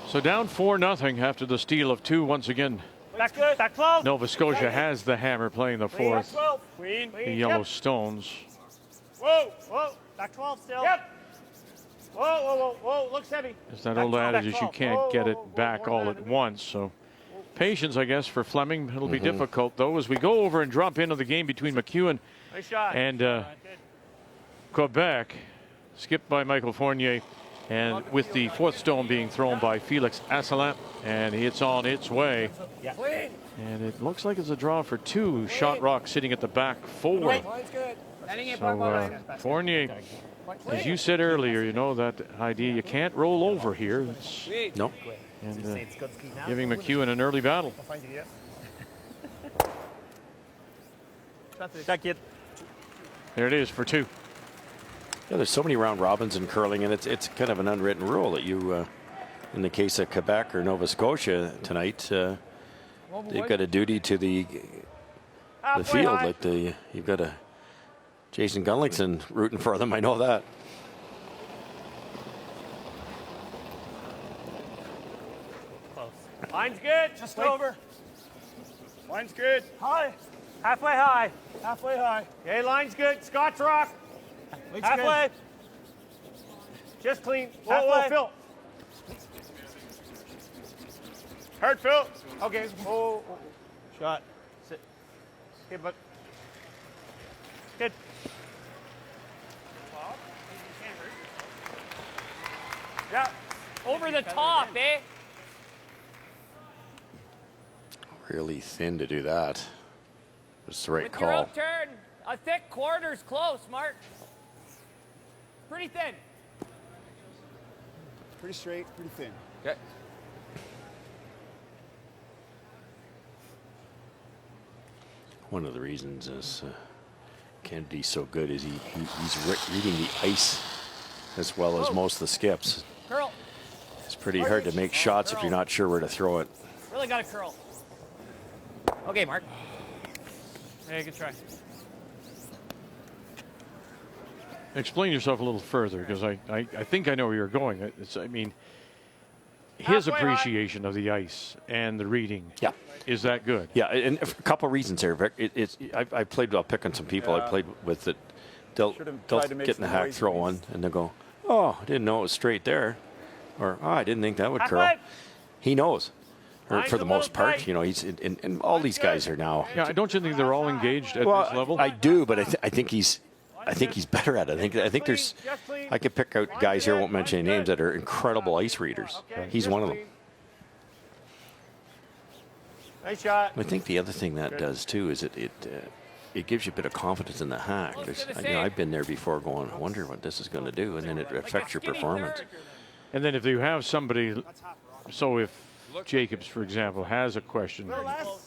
So down 4-0 after the steal of 2 once again. Back good. Back 12. Nova Scotia has the hammer playing the Clean. Back 4th. 12. Clean. The Yellow Stones. Whoa. Whoa. Back 12 still. Yep. Whoa. Whoa. Whoa. Whoa. Looks heavy. It's that Back old 12, adage back is you 12. can't Whoa, get whoa, it whoa, back whoa, all whoa, at whoa. once. So patience, I guess, for Flemming. It'll be difficult, though, as we go over and drop into the game between McEwen Nice shot. and Good. Quebec, skipped by Michael Fournier, and with the 4th stone being thrown by Felix Asselin, and it's on its way. Clean. And it looks like it's a draw for 2. Shot Rock sitting at the back 4. Mine's good. So Fournier, as you said earlier, you know that idea, you can't roll over here. It's, No. and giving McEwen an early battle. That kid. There it is for 2. Yeah, there's so many round robins in curling, and it's kind of an unwritten rule that you, in the case of Quebec or Nova Scotia tonight, they've got a duty to the Halfway field. high. Like you've got a Jason Gunlickson rooting for them. I know that. Line's good. Just Wait. over. Line's good. High. Halfway high. Halfway high. Okay, line's good. Scotch rock. Halfway. Just clean. Whoa, Phil. Hard, Phil. Okay. Whoa. Shot. Sit. Okay, but. Good. Yeah. Over the top, eh? Oh, really thin to do that. It's the right With your call. upturn, a thick quarter's close, Mark. Pretty thin. Pretty straight, pretty thin. Okay. One of the reasons is Kennedy's so good is he's reading the ice as well as most of the skips. Curl. It's pretty hard to make shots if you're not sure where to throw it. Really got to curl. Okay, Mark. Hey, good try. Explain yourself a little further, because I think I know where you're going. I mean, his appreciation of the ice and the reading. Yeah. Is that good? Yeah, and a couple of reasons here, Vic. I played while picking some people I played with that they'll tried to make get in the some hack, noise, throw please. one, and they'll go, oh, I didn't know it was straight there. Or, oh, I didn't think that would curl. Halfway. He knows. Or Line's for the a most little part, tight. you know, he's and all these guys are now. Yeah, don't you think they're all engaged at Well, this level? I do, but I think he's better at it. I think there's. I could pick out guys here. I won't mention any names that are incredible ice readers. He's one of them. Nice shot. I think the other thing that does too is it gives you a bit of confidence in the hack. I've been there before, going, I wonder what this is going to do, and then it affects your performance. And then if you have somebody, so if Jacobs, for example, has a question,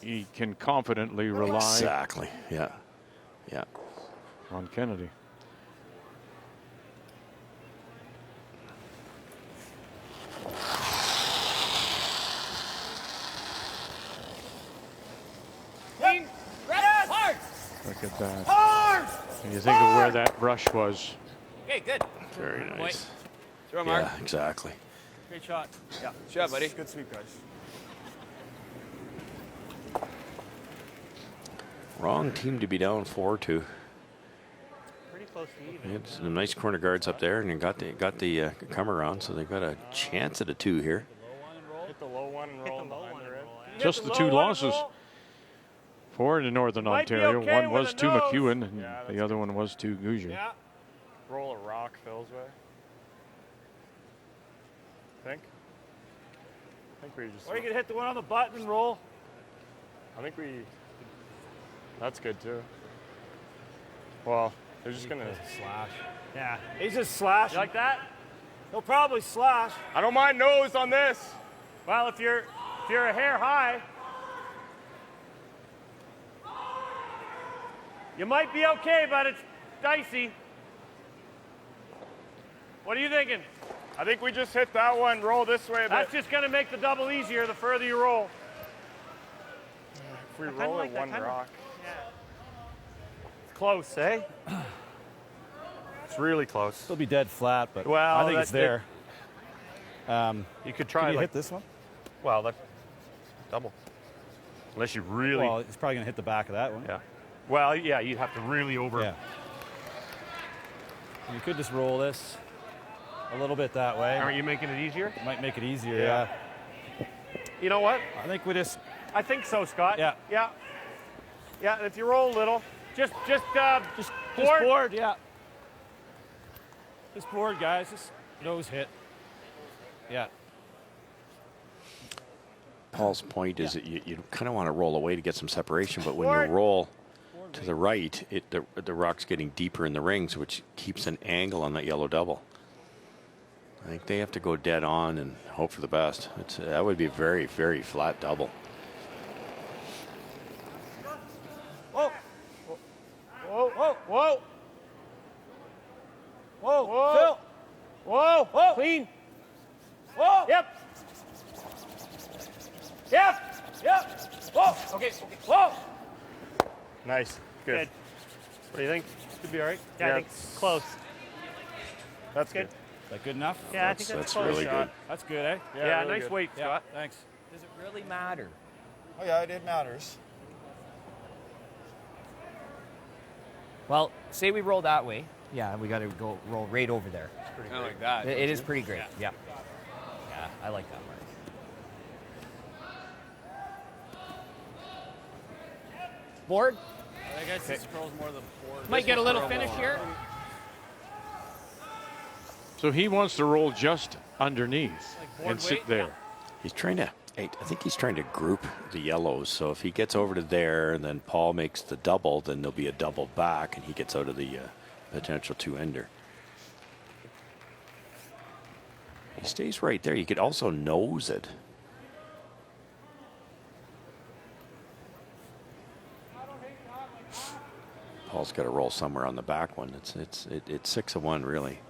he can confidently rely Exactly. Yeah. Yeah. on Kennedy. Clean. Rest hard. Look at that. Hard. And you think of where that brush was. Okay, good. Very nice. Throw, Mark. Yeah, exactly. Great shot. Yeah. Shot, buddy. Good sweep, guys. Wrong team to be down 4-2. Pretty close to even. It's some nice corner guards up there, and you got the come around, so they've got a chance at a 2 here. Hit the low one and roll behind the red. Just the 2 losses for the Northern Might be Ontario. okay One with was a to nose. McEwen, and Yeah, the other one was to Gouger. Yeah. Roll a rock Phil's way. I think we just. Or you could hit the one on the button and roll. I think we. That's good too. Well, they're just gonna slash. Yeah, he's just slash. You like that? He'll probably slash. I don't mind nose on this. Well, if you're a hair high, you might be okay, but it's dicey. What are you thinking? I think we just hit that one, roll this way a bit. That's just going to make the double easier the further you roll. If we roll it one rock. Yeah. It's close, eh? It's really close. It'll be dead flat, but Well, I think it's there. You could try Can you like hit this one? well, that's double. Unless you really Well, it's probably going to hit the back of that one. yeah. Well, yeah, you'd have to really over. Yeah. You could just roll this a little bit that way. Aren't you making it easier? It might make it easier, Yeah. yeah. You know what? I think we just I think so, Scott. Yeah. Yeah. Yeah. If you roll a little, just board, yeah. Just board, guys. Just nose hit. Yeah. Paul's point is that you kind of want to roll away to get some separation, but when Forward. you roll to the right, the rock's getting deeper in the rings, which keeps an angle on that yellow double. I think they have to go dead on and hope for the best. That would be a very, very flat double. Whoa. Whoa. Whoa. Whoa. Whoa. Whoa. Phil. Whoa. Whoa. Clean. Whoa. Yep. Yep. Yep. Whoa. Okay. Whoa. Nice. Good. What do you think? Should be all right. Yeah, I think it's close. That's good. Is that good enough? Yeah, I think that's close. really good. That's good, eh? Yeah, really nice good. weight, Yeah, Scott. thanks. Does it really matter? Oh yeah, it matters. Well, say we roll that way. Yeah, we got to go roll right over there. I like that. It is pretty great. Yeah. Yeah, I like that, Mark. Board. I guess this scrolls more the board. Might get a little finish here. So he wants to roll just underneath board and sit weight? there. He's trying to, I think he's trying to group the yellows. So if he gets over to there and then Paul makes the double, then there'll be a double back and he gets out of the potential two-ender. He stays right there. You could also nose it. Paul's got to roll somewhere on the back one. It's 6-1 really.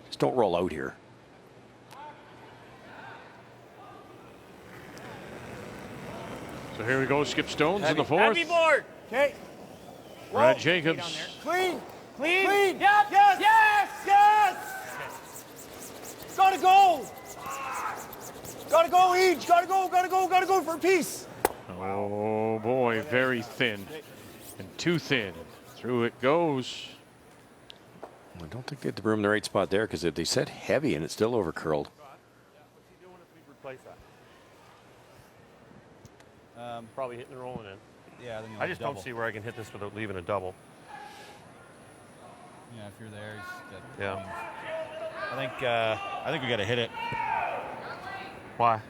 Just don't roll out here. So here we go, Skip Stones in the fourth. Heavy board. Okay. Brad Jacobs. Clean. Clean. Clean. Yep. Yes. Yes. Yes. Gotta go. Gotta go, Each. Gotta go. Gotta go. Gotta go for a piece. Oh boy, very thin and too thin. Through it goes. I don't think they had the broom in the right spot there because they said heavy and it's still over curled. Probably hitting and rolling in. Yeah, then I just don't see where I can hit this without leaving a double. Yeah, if you're there, he's got. Yeah. I think we got to hit it. Why?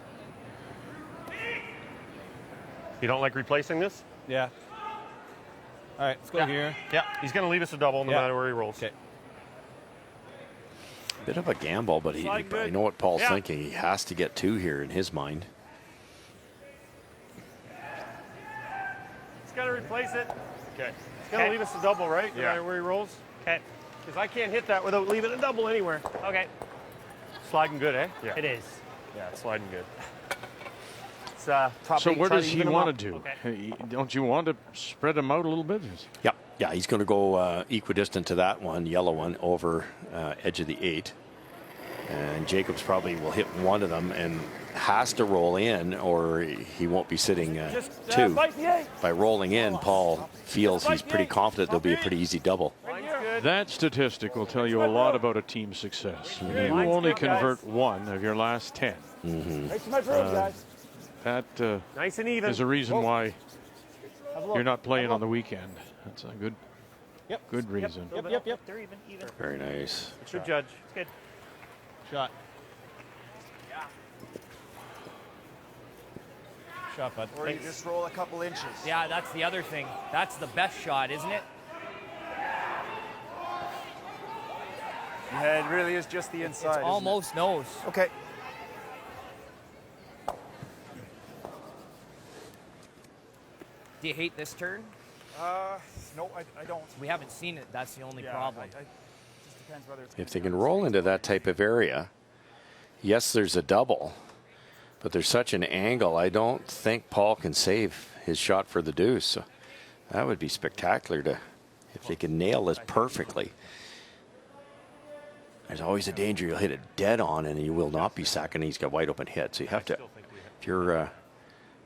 You don't like replacing this? Yeah. All right, let's go here. Yeah, he's going to leave us a double no matter where he rolls. Okay. Bit of a gamble, but I know what Paul's thinking. He has to get two here in his mind. He's got to replace it. Okay. He's going to leave us a double, right? No matter where he rolls? Okay. Because I can't hit that without leaving a double anywhere. Okay. Sliding good, eh? Yeah. It is. Yeah, it's sliding good. It's, top So eight, what try does he even 'em want up. to do? Okay. Don't you want to spread him out a little bit? Yeah, he's going to go equidistant to that one, yellow one, over edge of the 8. And Jacobs probably will hit one of them and has to roll in or he won't be sitting two. By rolling in, Paul feels he's pretty confident there'll be a pretty easy double. That statistic will tell you a lot about a team's success. When you only convert one of your last 10. Thanks for my broom, guys. That Nice and even. is a reason why you're not playing on the weekend. That's a good reason. Yep. They're even. Very nice. Good judge. It's good. Shot. Shot, bud. Or you just roll a couple inches. Yeah, that's the other thing. That's the best shot, isn't it? Yeah, it really is just the inside. It's almost nose. Okay. Do you hate this turn? No, I don't. We haven't seen it. That's the only problem. Just depends whether it's If they can roll into that type of area, yes, there's a double, but there's such an angle. I don't think Paul can save his shot for the deuce. So that would be spectacular if they can nail this perfectly. There's always a danger you'll hit it dead on and you will not be sacking. He's got wide open hit. So you have to, if you're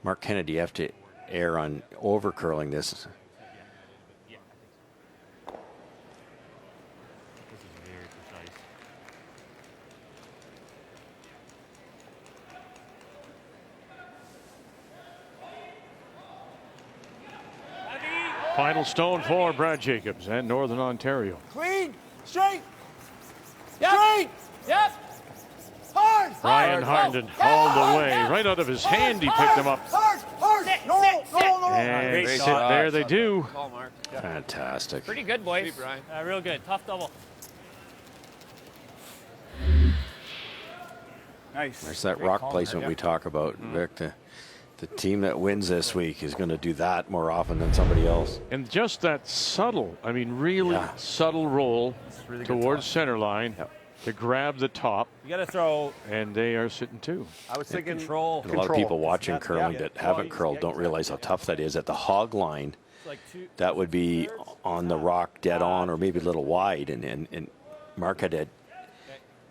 Mark Kennedy, you have to err on over curling this. Final stone for Brad Jacobs and Northern Ontario. clean, straight, Yep. straight, Yep. hard, Ryan Harnden hauled away. Right out of his hand, he picked him up. hard, hard. No, no. And Great sit shot. there they do. Call, Mark. Fantastic. Pretty good, boys. Real good. Tough double. Nice. There's that rock placement we talk about, Vic. The team that wins this week is going to do that more often than somebody else. And just that subtle, really subtle roll towards center line to grab the top. You got to throw. And they are sitting two. I was thinking Control. And a lot of people watching curling that haven't curled don't realize how tough that is. At the hog line, that would be on the rock dead on or maybe a little wide. And Mark had to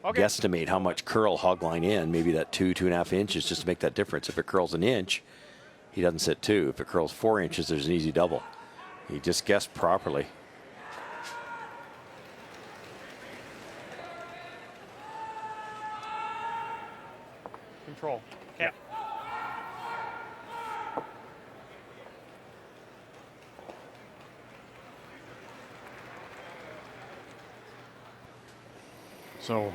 guesstimate how much curl hog line in, maybe that 2.5 inches just to make that difference. If it curls an inch, he doesn't sit two. If it curls 4 inches, there's an easy double. He just guessed properly. Control. Okay. So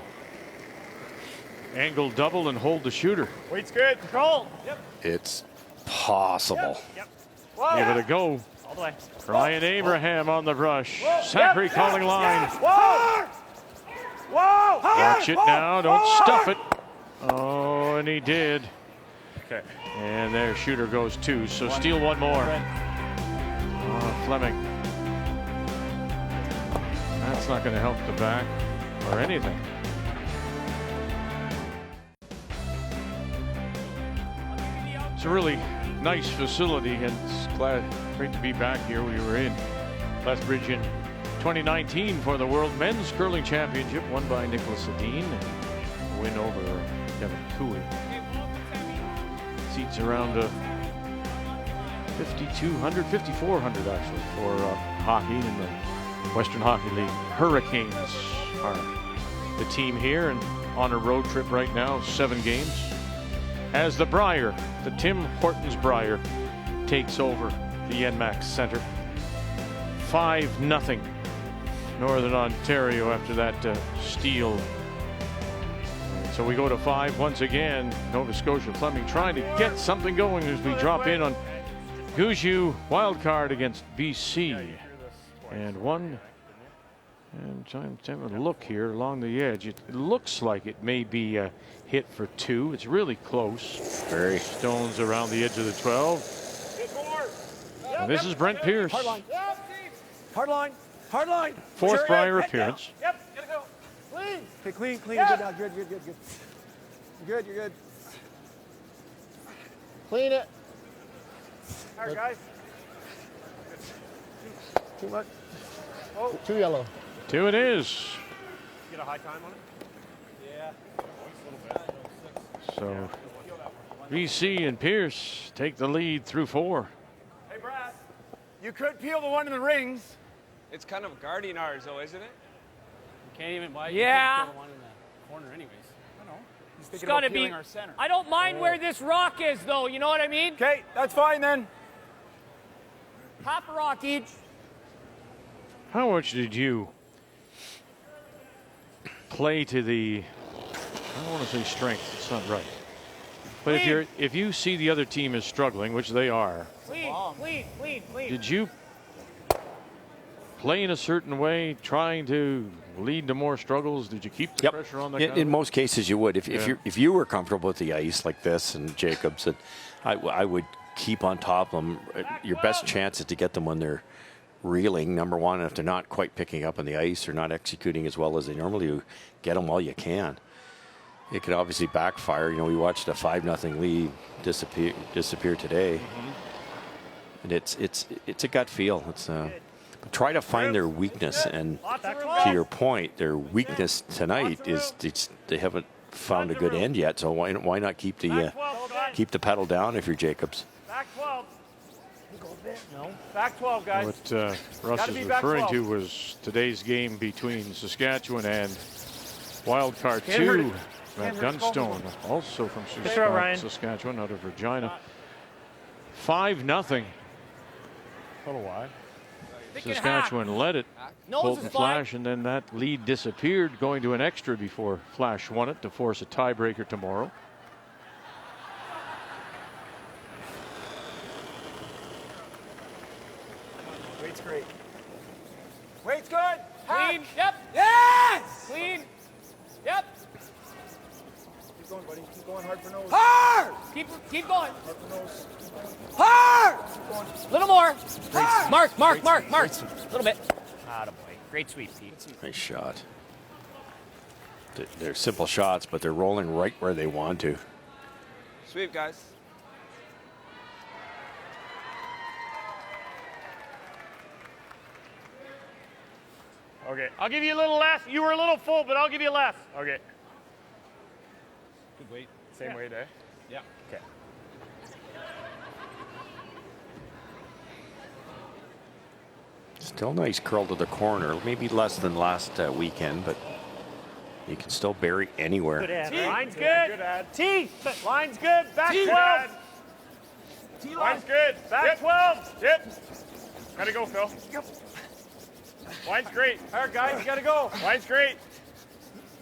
angle double and hold the shooter. Weight's good. Control. Yep. It's possible. Yep. Give it a go. All the way. Ryan Abraham on the rush. Zachary calling line. Whoa! Whoa! Watch it now. Don't stuff it. Oh, and he did. Okay. And their shooter goes 2. So steal one more. Flemming. That's not going to help the back or anything. It's a really nice facility, and it's great to be back here. We were in Lethbridge in 2019 for the World Men's Curling Championship, won by Nicholas Sedin, and a win over Kevin Cooley. Seats around 5,200, 5,400 actually for hockey in the Western Hockey League. Hurricanes are the team here and on a road trip right now, 7 games. As the Brier, the Tim Hortons Brier, takes over the NMAX Center. 5-0 Northern Ontario after that steal. So we go to 5 once again. Nova Scotia Flemming trying to get something going as we drop in on Gouju wild card against BC. And one, and trying to have a look here along the edge. It looks like it may be a hit for 2. It's really close. Very. Stones around the edge of the 12. And this is Brent Pierce. Hard line. Hard line. Hard line. 4th Brier appearance. Yep. Gotta go. Clean. Okay, clean, clean. Good now. Good, good, good, good. You're good, you're good. Clean it. All right, guys. Too much. Oh. Too yellow. 2 it is. Get a high time on it? Yeah. So BC and Pierce take the lead through 4. Hey, Brad. You could peel the one in the rings. It's kind of guarding ours, though, isn't it? You can't even buy. Yeah. You can't put one in the corner, anyways. I know. He's It's thinking got about to be. peeling our center. I don't mind where this rock is, though. You know what I mean? Okay, that's fine then. Half a rock each. How much did you play to the, I don't want to say strength, it's not right. But if you see the other team is struggling, which they are, Clean, clean, clean, clean. did you play in a certain way, trying to lead to more struggles? Did you keep the pressure on the guy? In most cases you would. If you were comfortable with the ice like this and Jacobs, and I would keep on top of them. Your best chance is to get them when they're reeling, number one. And if they're not quite picking up on the ice or not executing as well as they normally do, get them while you can. It could obviously backfire. You know, we watched a 5-0 lead disappear today. And it's a gut feel. It's but try to find their weakness, and to your point, their weakness tonight is they haven't found a good end yet. So why not keep the pedal down if you're Jacobs? Back 12. No. Back 12, guys. What Russ is referring to was today's game between Saskatchewan and Wildcard 2. Matt Gunstone, also from Saskatchewan, out of Regina. 5-0. Total wide. Saskatchewan led it. Pulled the Flash, and then that lead disappeared, going to an extra before Flash won it to force a tiebreaker tomorrow. Wait's great. Wait's good. Clean. Yep. Yes. Clean. Yep. Keep going, buddy. Keep going hard for nose. Hard. Keep going. Hard for nose. Hard. Keep going. Little more. Mark. A little bit. Attaboy. Great sweep, Pete. Nice shot. They're simple shots, but they're rolling right where they want to. Sweep, guys. Okay, I'll give you a little less. You were a little full, but I'll give you less. Okay. Good weight. Same weight, eh? Yeah. Okay. Still nice curl to the corner. Maybe less than last weekend, but You can still bury anywhere. Good ad. T. Line's good. Good ad. T. Line's good. Back T. 12. T. Line's good. Back Yep. 12. Yep. Gotta go, Phil. Yep. Line's great. All right, guys, you gotta go. Line's great.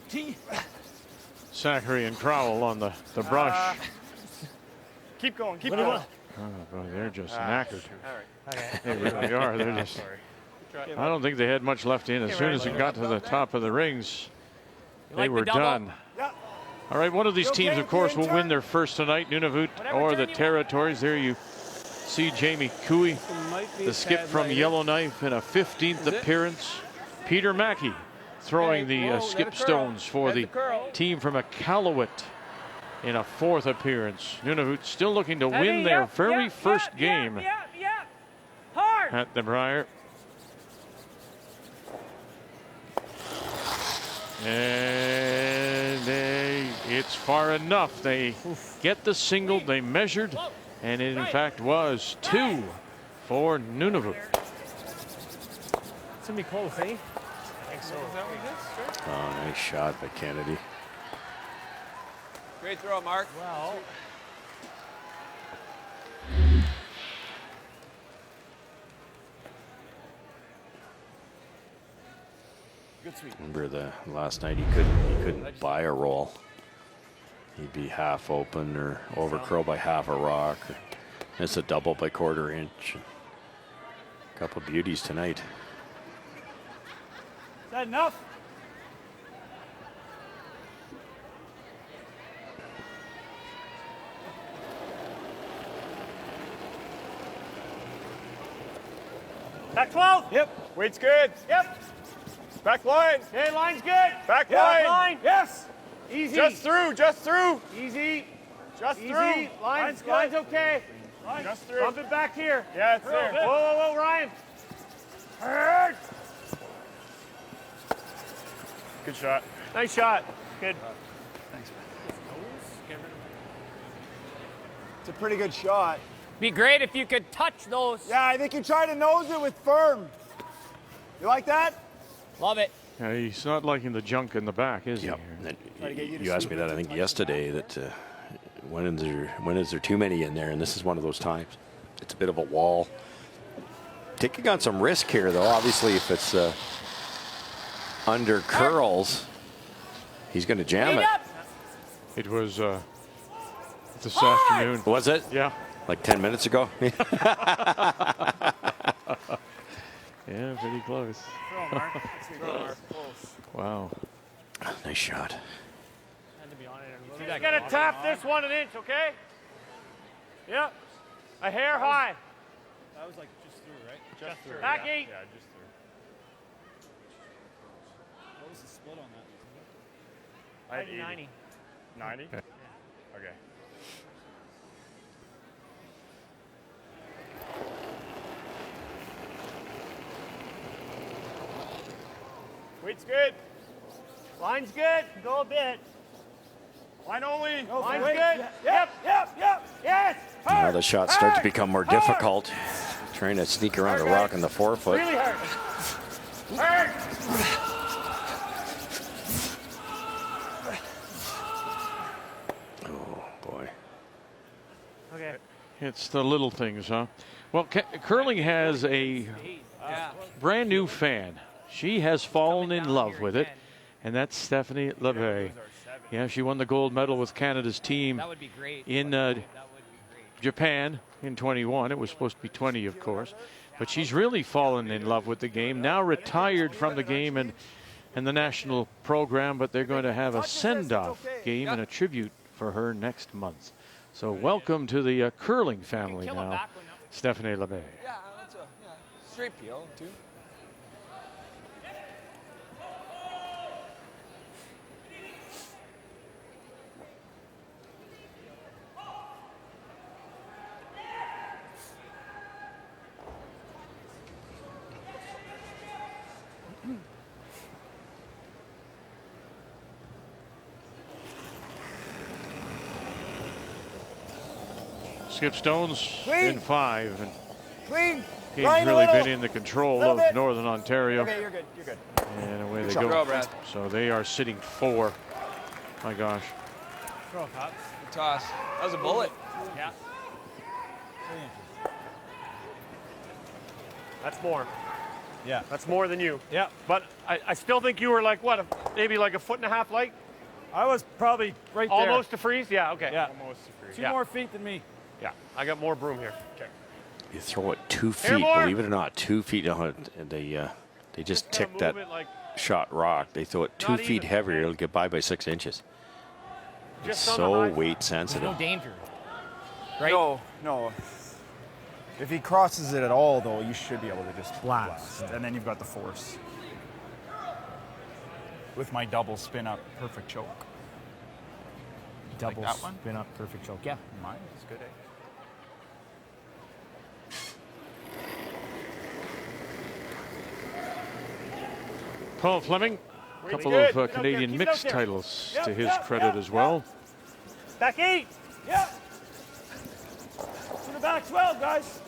T. Zachary and Crowell on the brush. Keep going. Keep going. Oh, boy, they're just knackered. All right. They really are. They're just. I don't think they had much left in. As soon as it got to the top of the rings, they were done. All right, one of these teams, of course, will win their first tonight, Nunavut or the Territories. There you see Jamie Cooey, the skip from Yellowknife, in a 15th appearance. Peter Mackey throwing the skip stones for the team from Iqaluit in a 4th appearance. Nunavut still looking to win their very first game at the Brier. And it's far enough. They get the single. They measured, and it in fact was 2 for Nunavut. It's gonna be close, eh? I think so. Is that what it is? Oh, nice shot by Kennedy. Great throw, Mark. Well. Remember the last night he couldn't buy a roll. He'd be half open or over curl by half a rock. It's a double by 1/4 inch. A couple beauties tonight. Is that enough? Back 12. Yep. Weight's good. Yep. Back line. Okay, line's good. Back Back line. line. Yes. Easy. Just through. Just through. Easy. Just Easy. through. Line's good. okay. Just through. Bump it back here. Yeah, it's there. Whoa, whoa, whoa, Ryan. Hurt. Good shot. Nice shot. Good. Thanks, man. It's a pretty good shot. Be great if you could touch those. Yeah, I think you try to nose it with firm. You like that? Love it. Yeah, he's not liking the junk in the back, is Yep. he? You asked me that, I think, yesterday, that when is there too many in there, and this is one of those times. It's a bit of a wall. Taking on some risk here, though. Obviously, if it's under curls, he's going to jam it. It was this afternoon. Was it? Yeah. Like 10 minutes ago? Yeah, pretty close. Wow. Nice shot. You gotta tap this 1 inch, okay? Yep. A hair high. That was like just through, right? Just through. Back yeah. 8. Yeah, just through. What was the split on that? I had 80. 90. 90? Okay. Okay. Weight's good. Line's good. Go a bit. Line only. Line's good. Yep. Yes. Now the shots start to become more difficult. Trying to sneak around the rock in the 4-foot. Really hard. Hard. Oh, boy. Okay. It's the little things, huh? Well, curling has a brand new fan. She has fallen in love with it, and that's Stephanie LeVay. Yeah, she won the gold medal with Canada's team in Japan in 21. It was supposed to be 20, of course. But she's really fallen in love with the game, now retired from the game and the national program, but they're going to have a send-off game and a tribute for her next month. So welcome to the curling family now, Stephanie LeVay. Yeah, that's a straight peel, too. Skip Stones in 5. And Clean. he's really been in the control of Northern Ontario. Okay, you're good. You're good. And away they shot. go. Throw, Brad. So they are sitting 4. My gosh. Throw, Cops. Good toss. That was a bullet. Yeah. That's more. Yeah. That's more than you. Yeah. But I still think you were like, what, maybe like a foot and a half light? I was probably right there. Almost to freeze? Yeah, okay. Yeah. Almost to freeze. 2 Yeah. more feet than me. Yeah, I got more broom here. Okay. You throw it 2 feet, Airborne. believe it or not, 2 feet. They just ticked that shot rock. They throw it 2 Not feet even. heavier. It'll get by 6 inches. It's Just on the so high. weight There's sensitive. no danger. Right? No. If he crosses it at all, though, you should be able to just blast. And then you've got the force. With my double spin up, perfect choke. Double that one? spin up, perfect choke. Yeah. Mine is good, eh? Paul Flemming, a couple good. of Keep it out Canadian there. Keep it out mixed there. titles Yep, to his yep, credit yep, as well. Back 8. Yep. To the back 12, guys.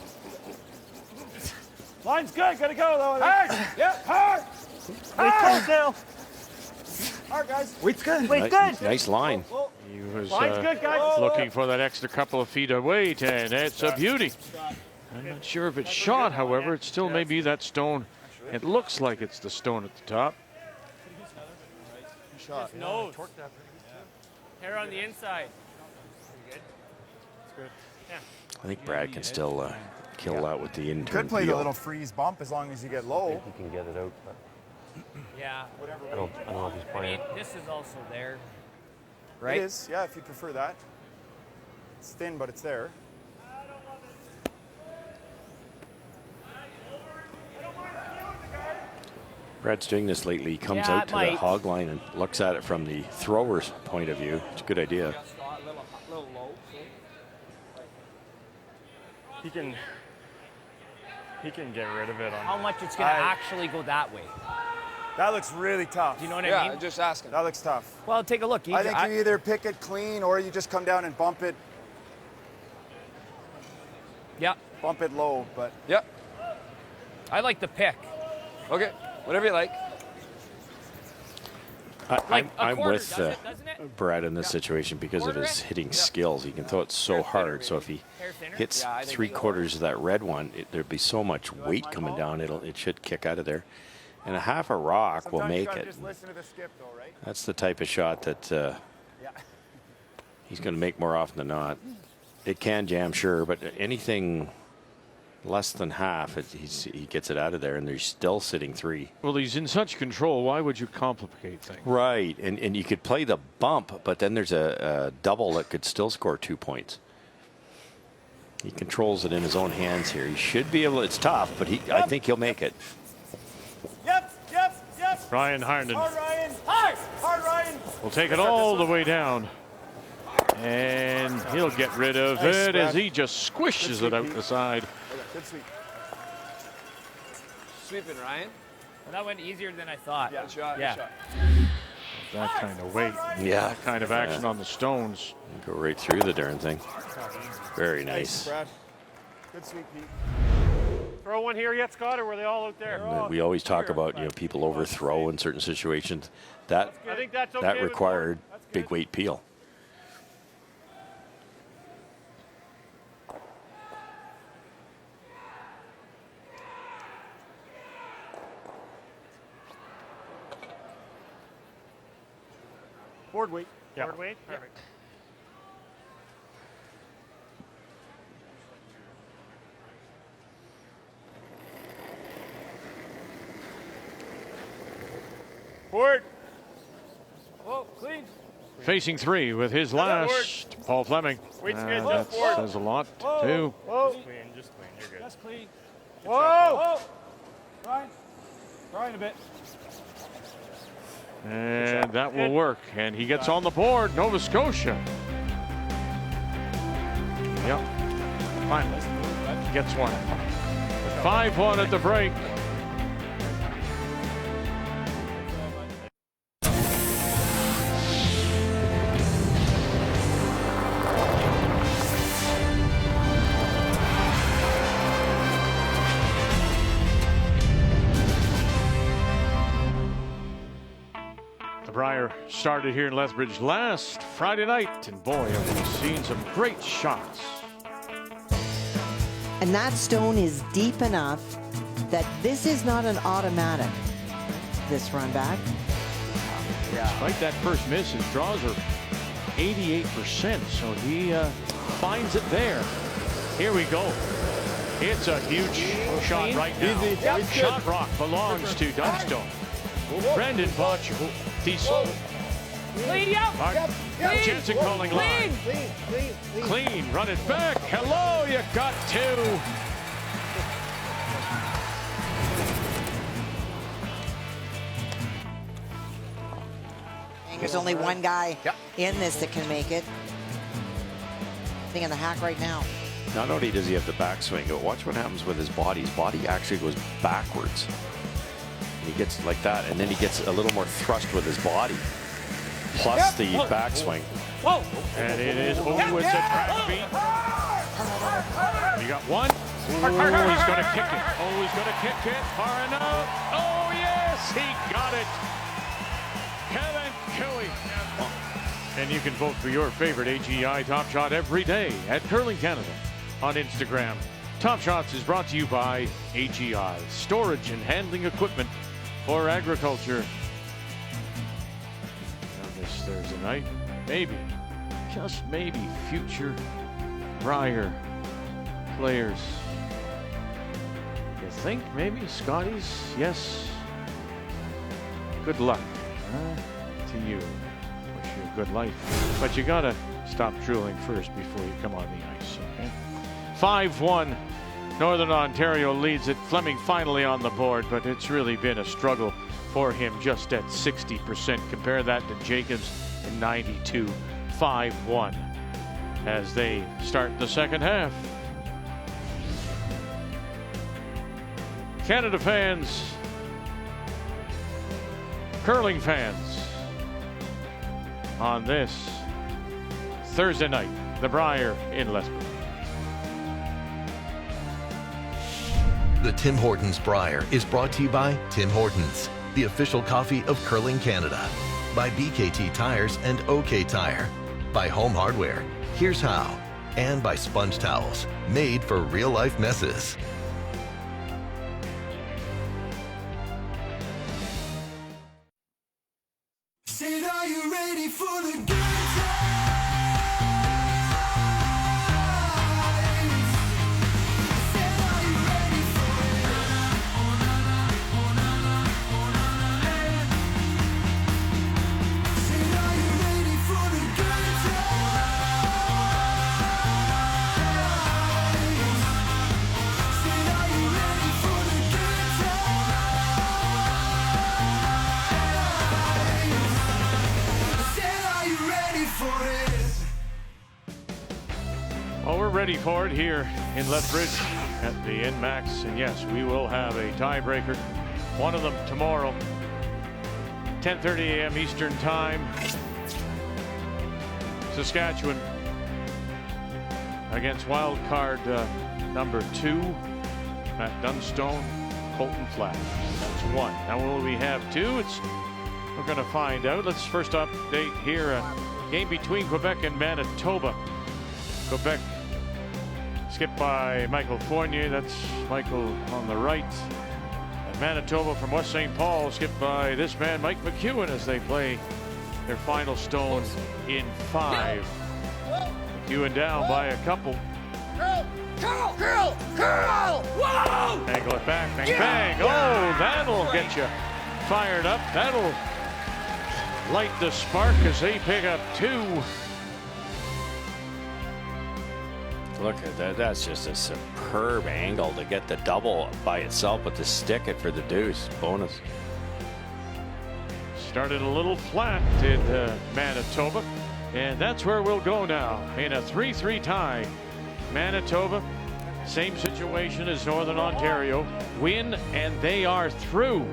Line's good. Gotta go, though. Hard. Yep, hard. Hard. Down. Hard, guys. Weight's good. Wait, good. Nice line. He was Line's good, guys. looking for that extra couple of feet of weight, and it's a beauty. I'm not sure if it's shot, however. It still may be that stone. It looks like it's the stone at the top. Just nose. Hair on the inside. I think Brad can still kill that with the You intern could play the peel. little freeze bump as long as you get low. He can get it out, but Yeah. I don't know if he's I playing. mean, this is also there. It Right? is, yeah, if you prefer that. It's thin, but it's there. Brad's doing this lately. He comes Yeah, out it to might. the hog line and looks at it from the thrower's point of view. It's a good idea. He can get rid of it on. How much it's going to actually go that way? That looks really tough. Do you know what I mean? just asking. That looks tough. Well, take a look. I think you either pick it clean or you just come down and bump it Yeah. low. But Yep. I like the pick. Okay. Whatever you like. Like a I'm quarter, with doesn't it? Brad in this situation because of his hitting skills. He can throw it so hard. So if he Hair thinner? hits Yeah, I think 3/4 of that red one, there'd be so much weight coming down. It should kick out of there. And a half a rock will sometimes you make gotta it. just listen to the skip, though, right? That's the type of shot that he's going to make more often than not. It can jam, sure, but anything less than half, he gets it out of there, and they're still sitting 3. Well, he's in such control. Why would you complicate things? Right, and you could play the bump, but then there's a double that could still score 2 points. He controls it in his own hands here. He should be able. It's tough, but I think he'll make it. Yep. Ryan Harnden Hard, Ryan. Hard, Ryan. will take it all the way down. And he'll get rid of Nice, it as Brad. he just squishes it out the side. Good sweep. Sweeping, Ryan. Well, that went easier than I thought. Good shot. Yeah. Good shot. That kind of weight, Yeah, that kind of action on the stones. go right through the darn thing. Very nice. Brad. Good sweep, Pete. Throw one here yet, Scott, or were they all out there? And we always talk about people overthrow in certain situations. That I think that's okay. that with required Gordon. That's good. big weight peel. Board weight. Board weight. Perfect. Board. Oh, clean. Facing 3 with his last, Paul Flemming. Weight's And good. that Forward. says a lot, too. Whoa. Just clean. You're good. That's clean. Whoa. Ryan. Ryan a bit. And that will work. And he gets on the board, Nova Scotia. Yep. Finally gets one. 5-1 at the break. Brier started here in Lethbridge last Friday night, and boy, have we seen some great shots. And that stone is deep enough that this is not an automatic, this run back. Despite that first miss, his draws are 88%, so he finds it there. Here we go. It's a huge shot right now. Shot rock belongs to Dunstone. Brendan Botcher. Clean, Jensen calling line. Clean, run it back. Hello, you got two. There's only one guy in this that can make it. Thing in the hack right now. Not only does he have the backswing, but watch what happens with his body. His body actually goes backwards. He gets like that, and then he gets a little more thrust with his body, plus the backswing. Whoa! And it is, oh, it's a track beat. You got one. Oh, he's going to kick it. Oh, he's going to kick it far enough. Oh, yes, he got it. Kevin Cooey. And you can vote for your favorite AGI Top Shot every day at Curling Canada on Instagram. Top Shots is brought to you by AGI, storage and handling equipment for agriculture. On this Thursday night, maybe, just maybe, future Brier players. You think maybe Scotty's? Yes. Good luck to you. Wish you a good life. But you gotta stop drooling first before you come on the ice, okay? 5-1. Northern Ontario leads it. Flemming finally on the board, but it's really been a struggle for him just at 60%. Compare that to Jacobs in 92. 5-1 as they start the second half. Canada fans, curling fans, on this Thursday night, the Brier in Lethbridge. The Tim Hortons Brier is brought to you by Tim Hortons, the official coffee of Curling Canada, by BKT Tires and OK Tire, by Home Hardware, Here's How, and by Sponge Towels, made for real-life messes. Said, are you ready for the good times? Said, are you ready for it? Said, are you ready for the good times? Said, are you ready for the good times? Well, we're ready for it here in Lethbridge at the NMAX. And yes, we will have a tiebreaker. One of them tomorrow, 10:30 a.m. Eastern Time. Saskatchewan against wild card number 2 at Dunstone, Colton Flash. That's 1. Now will we have 2? We're going to find out. Let's first update here. A game between Quebec and Manitoba. Quebec skipped by Michael Fournier. That's Michael on the right. And Manitoba from West St. Paul skipped by this man, Mike McEwen, as they play their final stone in 5. McEwen down by a couple. Curl! Whoa! Angle it back, bang, bang. Oh, that'll get you fired up. That'll light the spark as they pick up 2. Look at that. That's just a superb angle to get the double by itself, but to stick it for the deuce. Bonus. Started a little flat in Manitoba, and that's where we'll go now in a 3-3 tie. Manitoba, same situation as Northern Ontario. Win and they are through.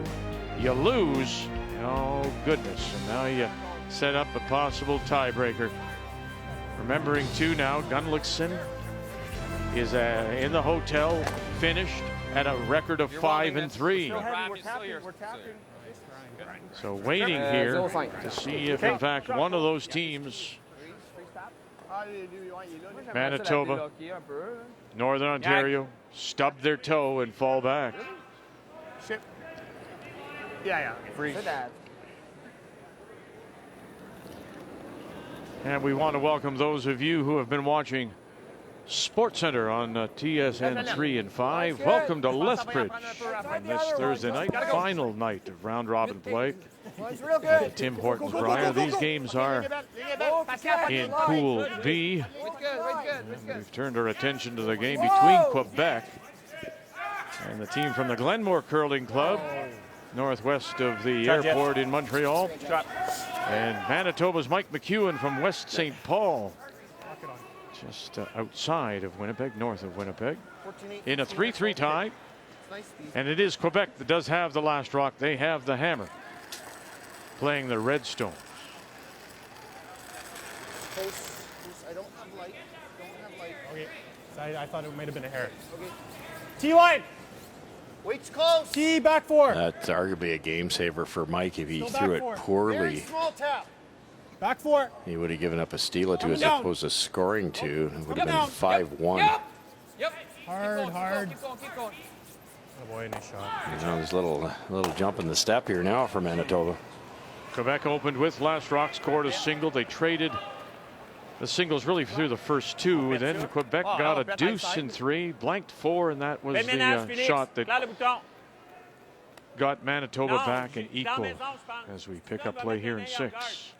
You lose, oh goodness, and now you set up a possible tiebreaker. Remembering too now, Gunlickson is in the hotel, finished at a record of 5-3. We're tapping. So waiting here to see if, in fact, one of those teams, Manitoba, Northern Ontario, stub their toe and fall back. Ship. Yeah. Freeze. And we want to welcome those of you who have been watching SportsCenter on TSN 3 and 5. Welcome to Lethbridge on this Thursday night, final night of round robin play at Tim Hortons Brier. These games are in Pool B. And we've turned our attention to the game between Quebec and the team from the Glenmore Curling Club, northwest of the airport in Montreal. And Manitoba's Mike McEwen from West St. Paul, just outside of Winnipeg, north of Winnipeg, in a 3-3 tie. And it is Quebec that does have the last rock. They have the hammer, playing the Redstones. I don't have light. Okay. I thought it might have been a hair. Okay. T-line. Wait's close. T back 4. That's arguably a game saver for Mike if he Still threw back it four. poorly. Very small tap. Back 4. He would have given up a steal or two as down. opposed to scoring two. It would have been down. 5-1. Yep. Hard. Keep going. Oh boy, nice shot. You know, there's a little jump in the step here now for Manitoba. Quebec opened with last rock, scored a single. They traded the singles really through the first two. Then Quebec got a deuce in 3, blanked 4, and that was the shot that got Manitoba back and equal as we pick up play here in 6.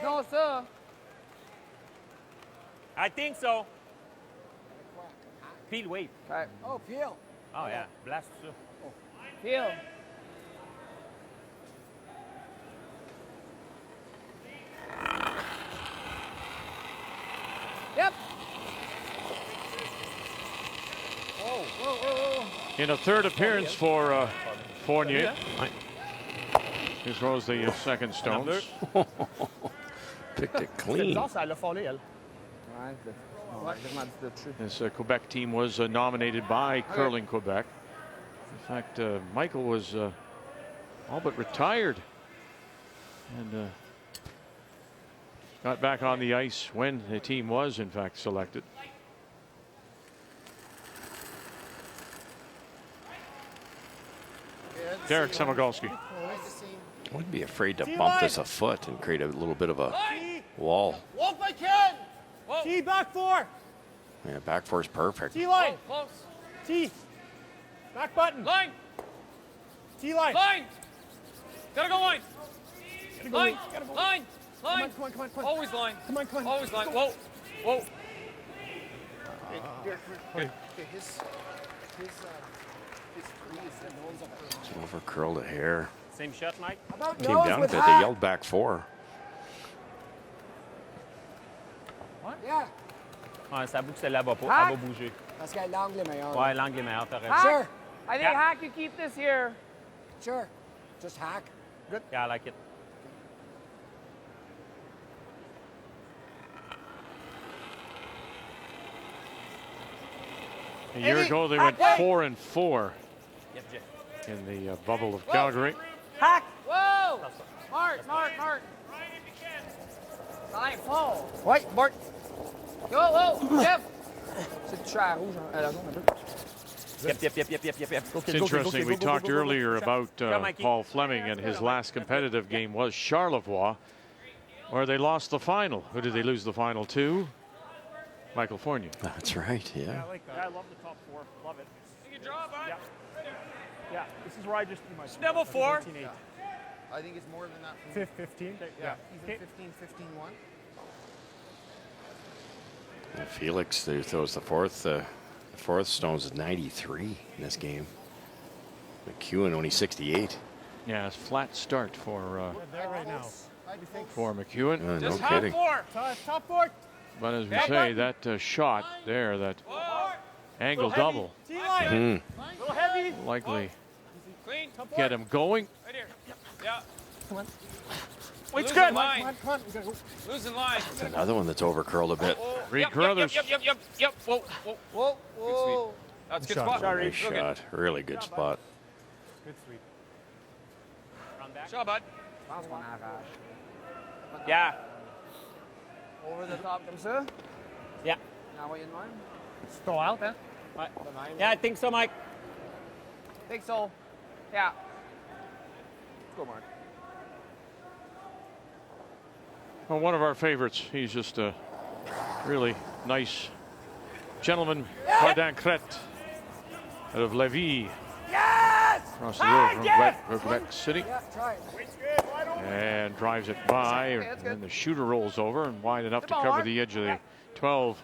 No, sir. I think so. Peel, wait. Oh, Peel. Oh, yeah. Blast, sir. Peel. Yep. In a third appearance for Fournier. He throws the second stones. Picked it clean. This Quebec team was nominated by Curling Quebec. In fact, Michael was all but retired and got back on the ice when the team was, in fact, selected. Derek Samagalski. I wouldn't be afraid to bump this a foot and create a little bit of a wall. Walk by Ken. T back 4. Yeah, back four is perfect. T line. Close. T. Back button. Line. T line. Line. Gotta go line. Line. Gotta go. Line. Line. Come on. Always line. Come on. Always line. Whoa. His three is the ones up there. It's over curled a hair. Same shot, Mike. Came down a bit. They yelled back 4. Yeah. Ouais, ça bouge, c'est là-bas pas. Hack. Elle va bouger. Parce que l'angle est meilleur. Ouais, l'angle est meilleur, t'as raison. Hack. Sure. I think Hack, you keep this here. Sure. Just hack. Good. Yeah, I like it. A year ago, they went 4 and 4 Yep, Jeff. in the bubble of Calgary. Hack. Whoa. Mark. Line. Paul. Ouais, Bart. Go. Jeff. C'est du chair rouge. À la zone un peu. Yep. It's interesting. We talked earlier about Paul Flemming, and his last competitive game was Charlevoix, where they lost the final. Who did they lose the final to? Michael Fournier. That's right, yeah. I like that. I love the top 4. Love it. Good job, bud. Yeah, this is where I just do my Double 4. 15-8. I think it's more than that. For me. 15. Yeah. Okay. Even 15-1. And Felix there throws the fourth stones at 93 in this game. McEwen only 68. Yeah, it's flat start for There right now. McEwen. No kidding. Top 4. But as we say, that shot there, that angle double, T-line. Little heavy. likely Clean. get him going. Right here. Yeah. Come on. Losing good. line. Come on. We gotta go. Losing line. Another one that's over curled a bit. Reed Yep. Carruthers. Whoa. Whoa. That's a good Shot. spot. Sorry. Nice shot. Really good spot. Good sweep. Run back. Shot, bud. Yeah. Over the top comme ça. Yeah. Envoyer de même. Go out, then. Ouais, de même. Yeah, I think so, Mike. Think so. Yeah. Go, Mark. Well, one of our favorites. He's just a really nice gentleman. Cardin Crete out of Lévis. Yes! Across the road from Quebec City. Yeah, try it. And drives it by. And the shooter rolls over and wide enough to cover the edge of the 12.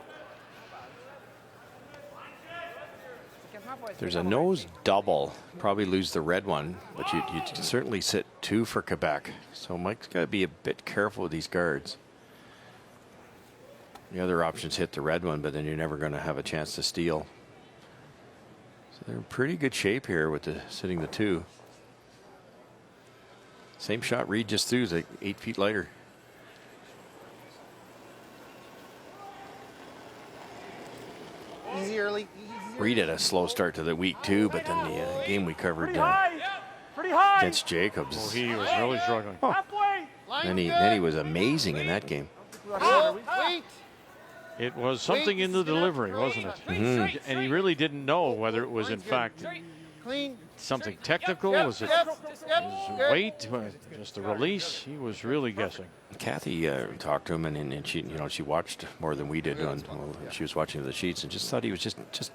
There's a nose double. Probably lose the red one, but you certainly sit 2 for Quebec. So Mike's got to be a bit careful with these guards. The other options hit the red one, but then you're never going to have a chance to steal. So they're in pretty good shape here with the sitting the 2. Same shot Reed just threw, is like 8 feet lighter. Easy early. Reed had a slow start to the week too, but then the game we covered Pretty high. against Jacobs. Oh, he was really struggling. Halfway. Then he was amazing in that game. Wait. It was something in the delivery, wasn't it? Mhm. And he really didn't know whether it was in fact Clean. something technical. Was it weight? Just the release? He was really guessing. Kathy talked to him, and she, she watched more than we did. She was watching the sheets and just thought he was just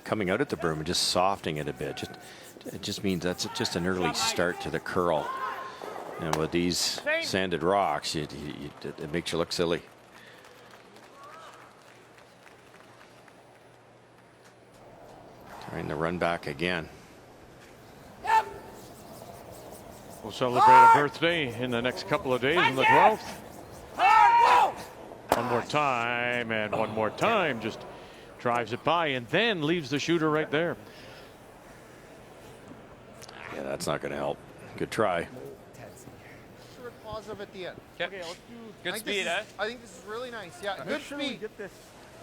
coming out at the broom and just softening it a bit. It just means that's just an early start to the curl. And with these sanded rocks, it makes you look silly. Trying to run back again. We'll celebrate a birthday in the next couple of days on the 12th. One more time and one more time. Just drives it by and then leaves the shooter right there. Yeah, that's not going to help. Good try. Short positive at the end. Okay, let's do Good speed, eh? I think this is really nice. Yeah, Make good sure we speed. get this.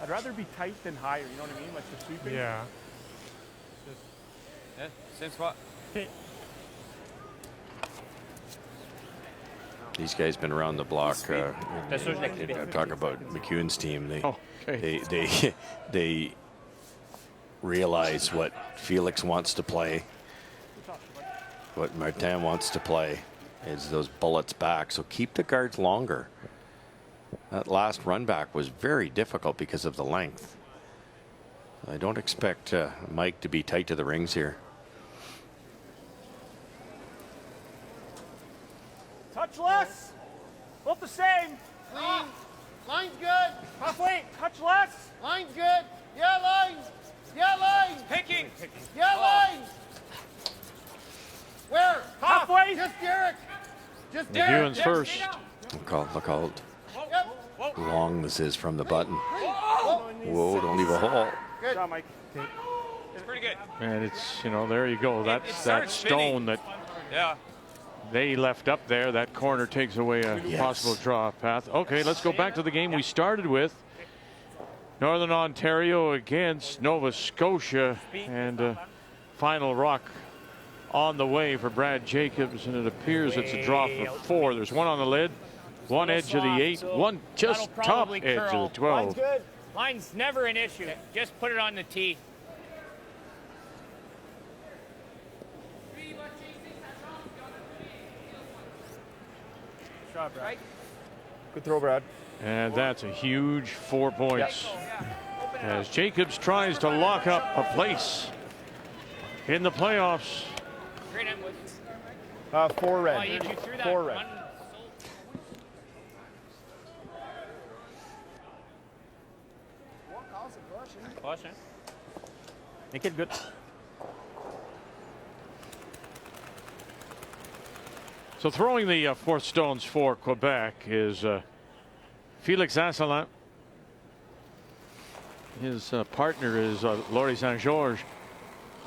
I'd rather be tight than higher. You know what I mean? Like the sweeping. Yeah. Yeah, same spot. These guys been around the block. Talk about McEwen's team. They realize what Felix wants to play, what Martin wants to play, is those bullets back. So keep the guards longer. That last run back was very difficult because of the length. I don't expect Mike to be tight to the rings here. Touch less. Both the same. Clean. Line's good. Halfway. Touch less. Line's good. Yeah, lines. Yeah, lines. Picking. Yeah, lines. Where? Halfway. Just Derek. Just Derek. McEwen's first. Look how Yep. long this is from the button. Whoa, don't leave a hole. Good. Job, Mike. It's pretty good. And it's, there you go. That's that starts stone that Yeah. they left up there. That corner takes away a possible draw path. Okay, let's go back to the game we started with. Northern Ontario against Nova Scotia, and final rock on the way for Brad Jacobs, and it appears it's a draw for 4. There's one on the lid, one edge of the 8, one just top edge of the 12. Line's good. Line's never an issue. Just put it on the tee. Shot, Brad. Good throw, Brad. And that's a huge 4 points. As Jacobs tries to lock up a place in the playoffs. 4 red. Oh, you threw that 4 red. one. Caution. Make it good. So throwing the 4 stones for Quebec is Felix Asselin. His partner is Laurie St. George,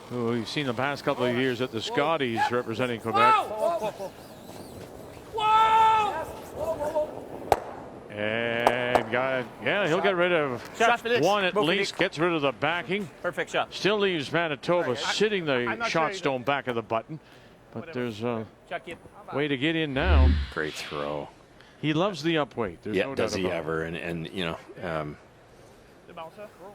who we've seen the past couple of years at the Scotties representing Quebec. And he'll get rid of one at least, gets rid of the backing. Perfect shot. Still leaves Manitoba sitting the shot stone back of the button. But there's a way to get in now. Great throw. He loves the up weight. There's Yeah, no does doubt he about ever? And you know,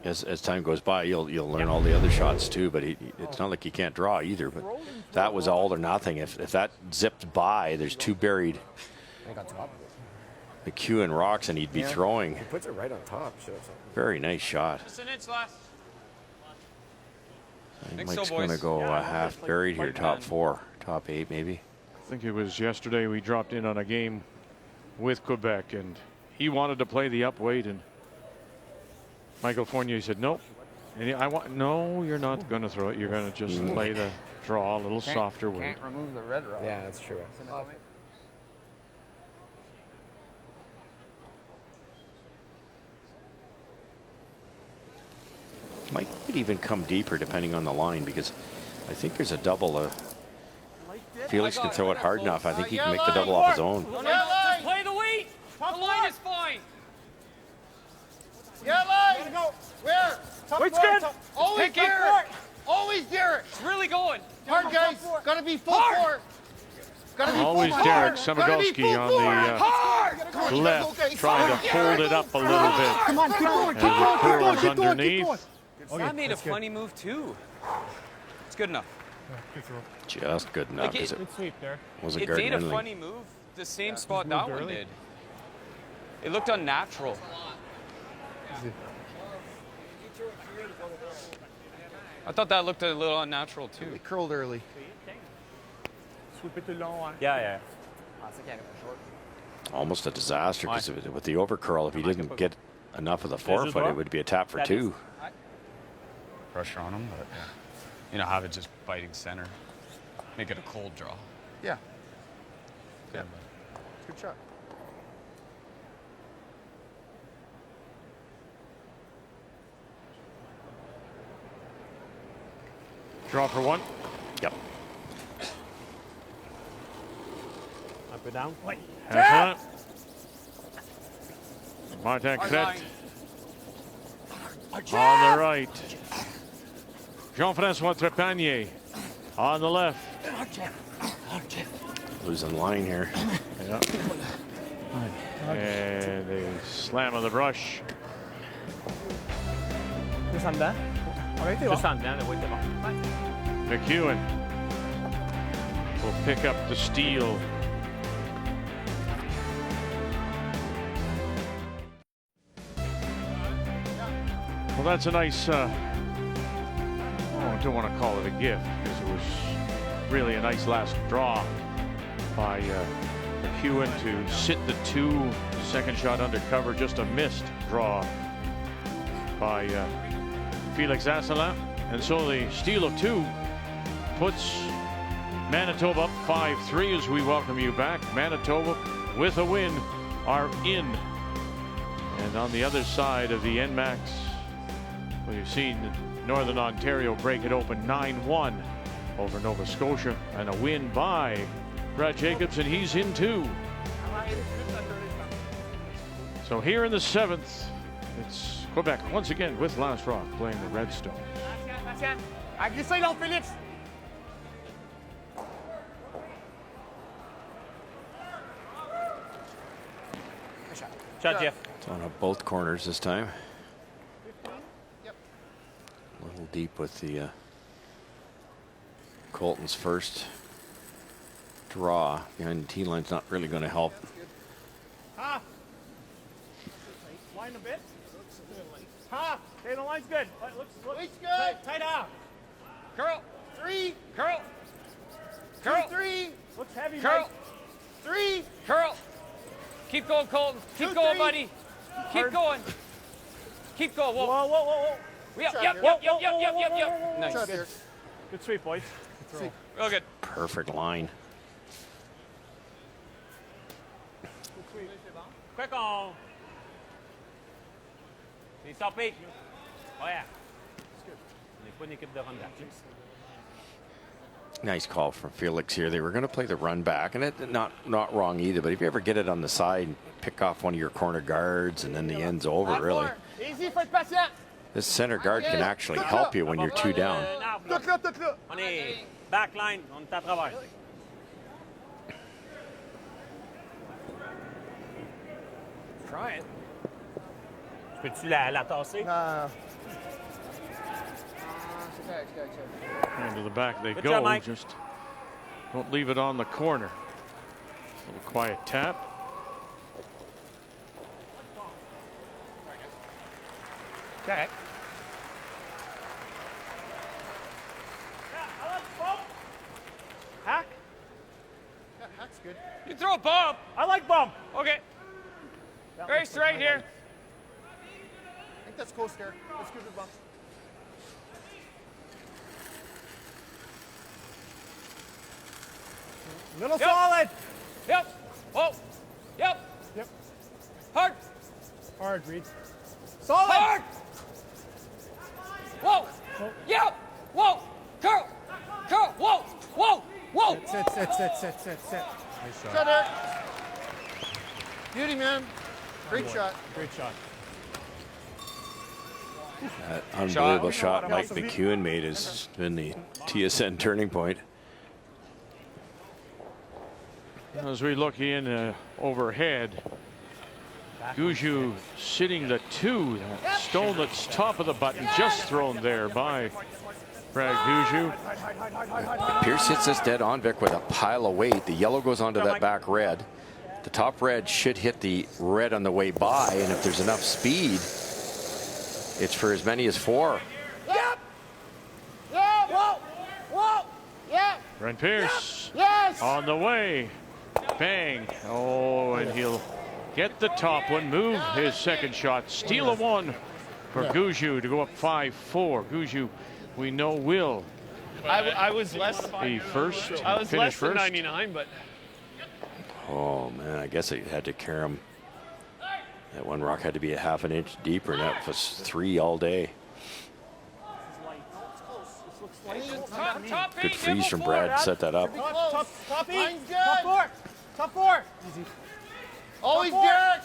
as time goes by, you'll learn all the other shots too. But it's not like he can't draw either. But that was all or nothing. If that zipped by, there's two buried McEwen rocks, and he'd be throwing. He puts it right on top. Very nice shot. Just an inch less. Mike's going to go half buried here, top 4, top 8 maybe. I think it was yesterday we dropped in on a game with Quebec, and he wanted to play the up weight, and Michael Fournier said nope. And no, you're not going to throw it. You're going to just play the draw a little softer weight. Can't remove the red rock. Yeah, that's true. Mike could even come deeper depending on the line, because I think there's a double. Felix can throw it hard enough. I think he can make the double off his own. Just play the weight. The line is fine. Yeah, line. Go. Where? Wait's good. Always Derek. Always Derek. It's really going. Hard, guys. Gotta be full forward. Always Derek Samagowski on the left, trying to hold it up a little bit. Come on, keep going, keep going, curls underneath. I made a funny move too. It's good enough. Just good enough. Like Wasn't it made a funny move, the same spot that one did. It looked unnatural. I thought that looked a little unnatural too. It curled early. Yeah. Almost a disaster, because with the overcurl, if he didn't get enough of the forefoot, it would be a tap for 2. Pressure on him, but you know, have it just biting center. Make it a cold draw. Yeah. Good shot. Draw for 1. Yep. Up and down. Half Martin Crête on the right. Jean-Francois Trepanier on the left. Losing line here. Yeah. And a slam of the brush. McEwen will pick up the steal. Well, that's a nice, I don't want to call it a gift, because it was really a nice last draw by McEwen to sit the 2. Second shot under cover, just a missed draw by Felix Asselin. And so the steal of 2 puts Manitoba up 5-3 as we welcome you back. Manitoba, with a win, are in. And on the other side of the NMAX, we've seen Northern Ontario break it open 9-1 over Nova Scotia, and a win by Brad Jacobs, and he's in 2. So here in the 7th, it's Quebec once again with Last Rock playing the Redstones. Shot, Jeff. It's on both corners this time. A little deep with the Colton's first draw behind the T-line's not really going to help. Line a bit. Okay, the line's good. Looks good. Tight out. Curl. 3. Curl. Curl. 3. Looks heavy. Curl. 3. Curl. Keep going, Colton. Keep going, buddy. Keep going. Keep going. Whoa. Yep. Nice. Good sweep, boys. Real good. Perfect line. Quick on. C'est stoppé. Oh yeah. On n'est pas une équipe de run back. Nice call from Felix here. They were going to play the run back, and it not wrong either. But if you ever get it on the side, pick off one of your corner guards, and then the end's over. Really, Easy, faut être patient. this center guard can actually help you when you're 2 down. On est back line, on est à travers. trying. Peux-tu la tasser? Into the back they Good go. job, Mike. Just don't leave it on the corner. Little quiet tap. Okay. Hack? Yeah, hack's good. You throw a bump. I like bump. Okay. That Very looks straight like here. I think that's close there. Let's give it a bump. Middle solid. Yep. Whoa. Yep. Yep. Hard. Hard, Reed. Solid. Hard. Whoa. Yep. Whoa. Curl. Curl. Whoa. Whoa. Whoa. Sit. Nice shot. Shut it. Beauty, man. Great shot. Great shot. That unbelievable shot Mike McEwen made has been the TSN turning point. As we look in overhead, Gushue sitting the 2. That stone that's top of the button, just thrown there by Brad Gushue. Pierce hits this dead on, Vic, with a pile of weight. The yellow goes onto that back red. The top red should hit the red on the way by, and if there's enough speed, it's for as many as 4. Yep. Yeah. Whoa. Whoa. Yeah. Brent Pierce Yes. on the way. Bang. Oh, and he'll get the top one, move his second shot, steal a 1 for Gushue to go up 5-4. Gushue, we know, will I was less. be first. I was finish less than first. 99, but. Oh, man, I guess I had to carry him. That one rock had to be a half an inch deeper, and that was 3 all day. Good freeze from Brad to set that up. Top 8. Mine's good. Top 4. Top 4. Easy. Always Derek.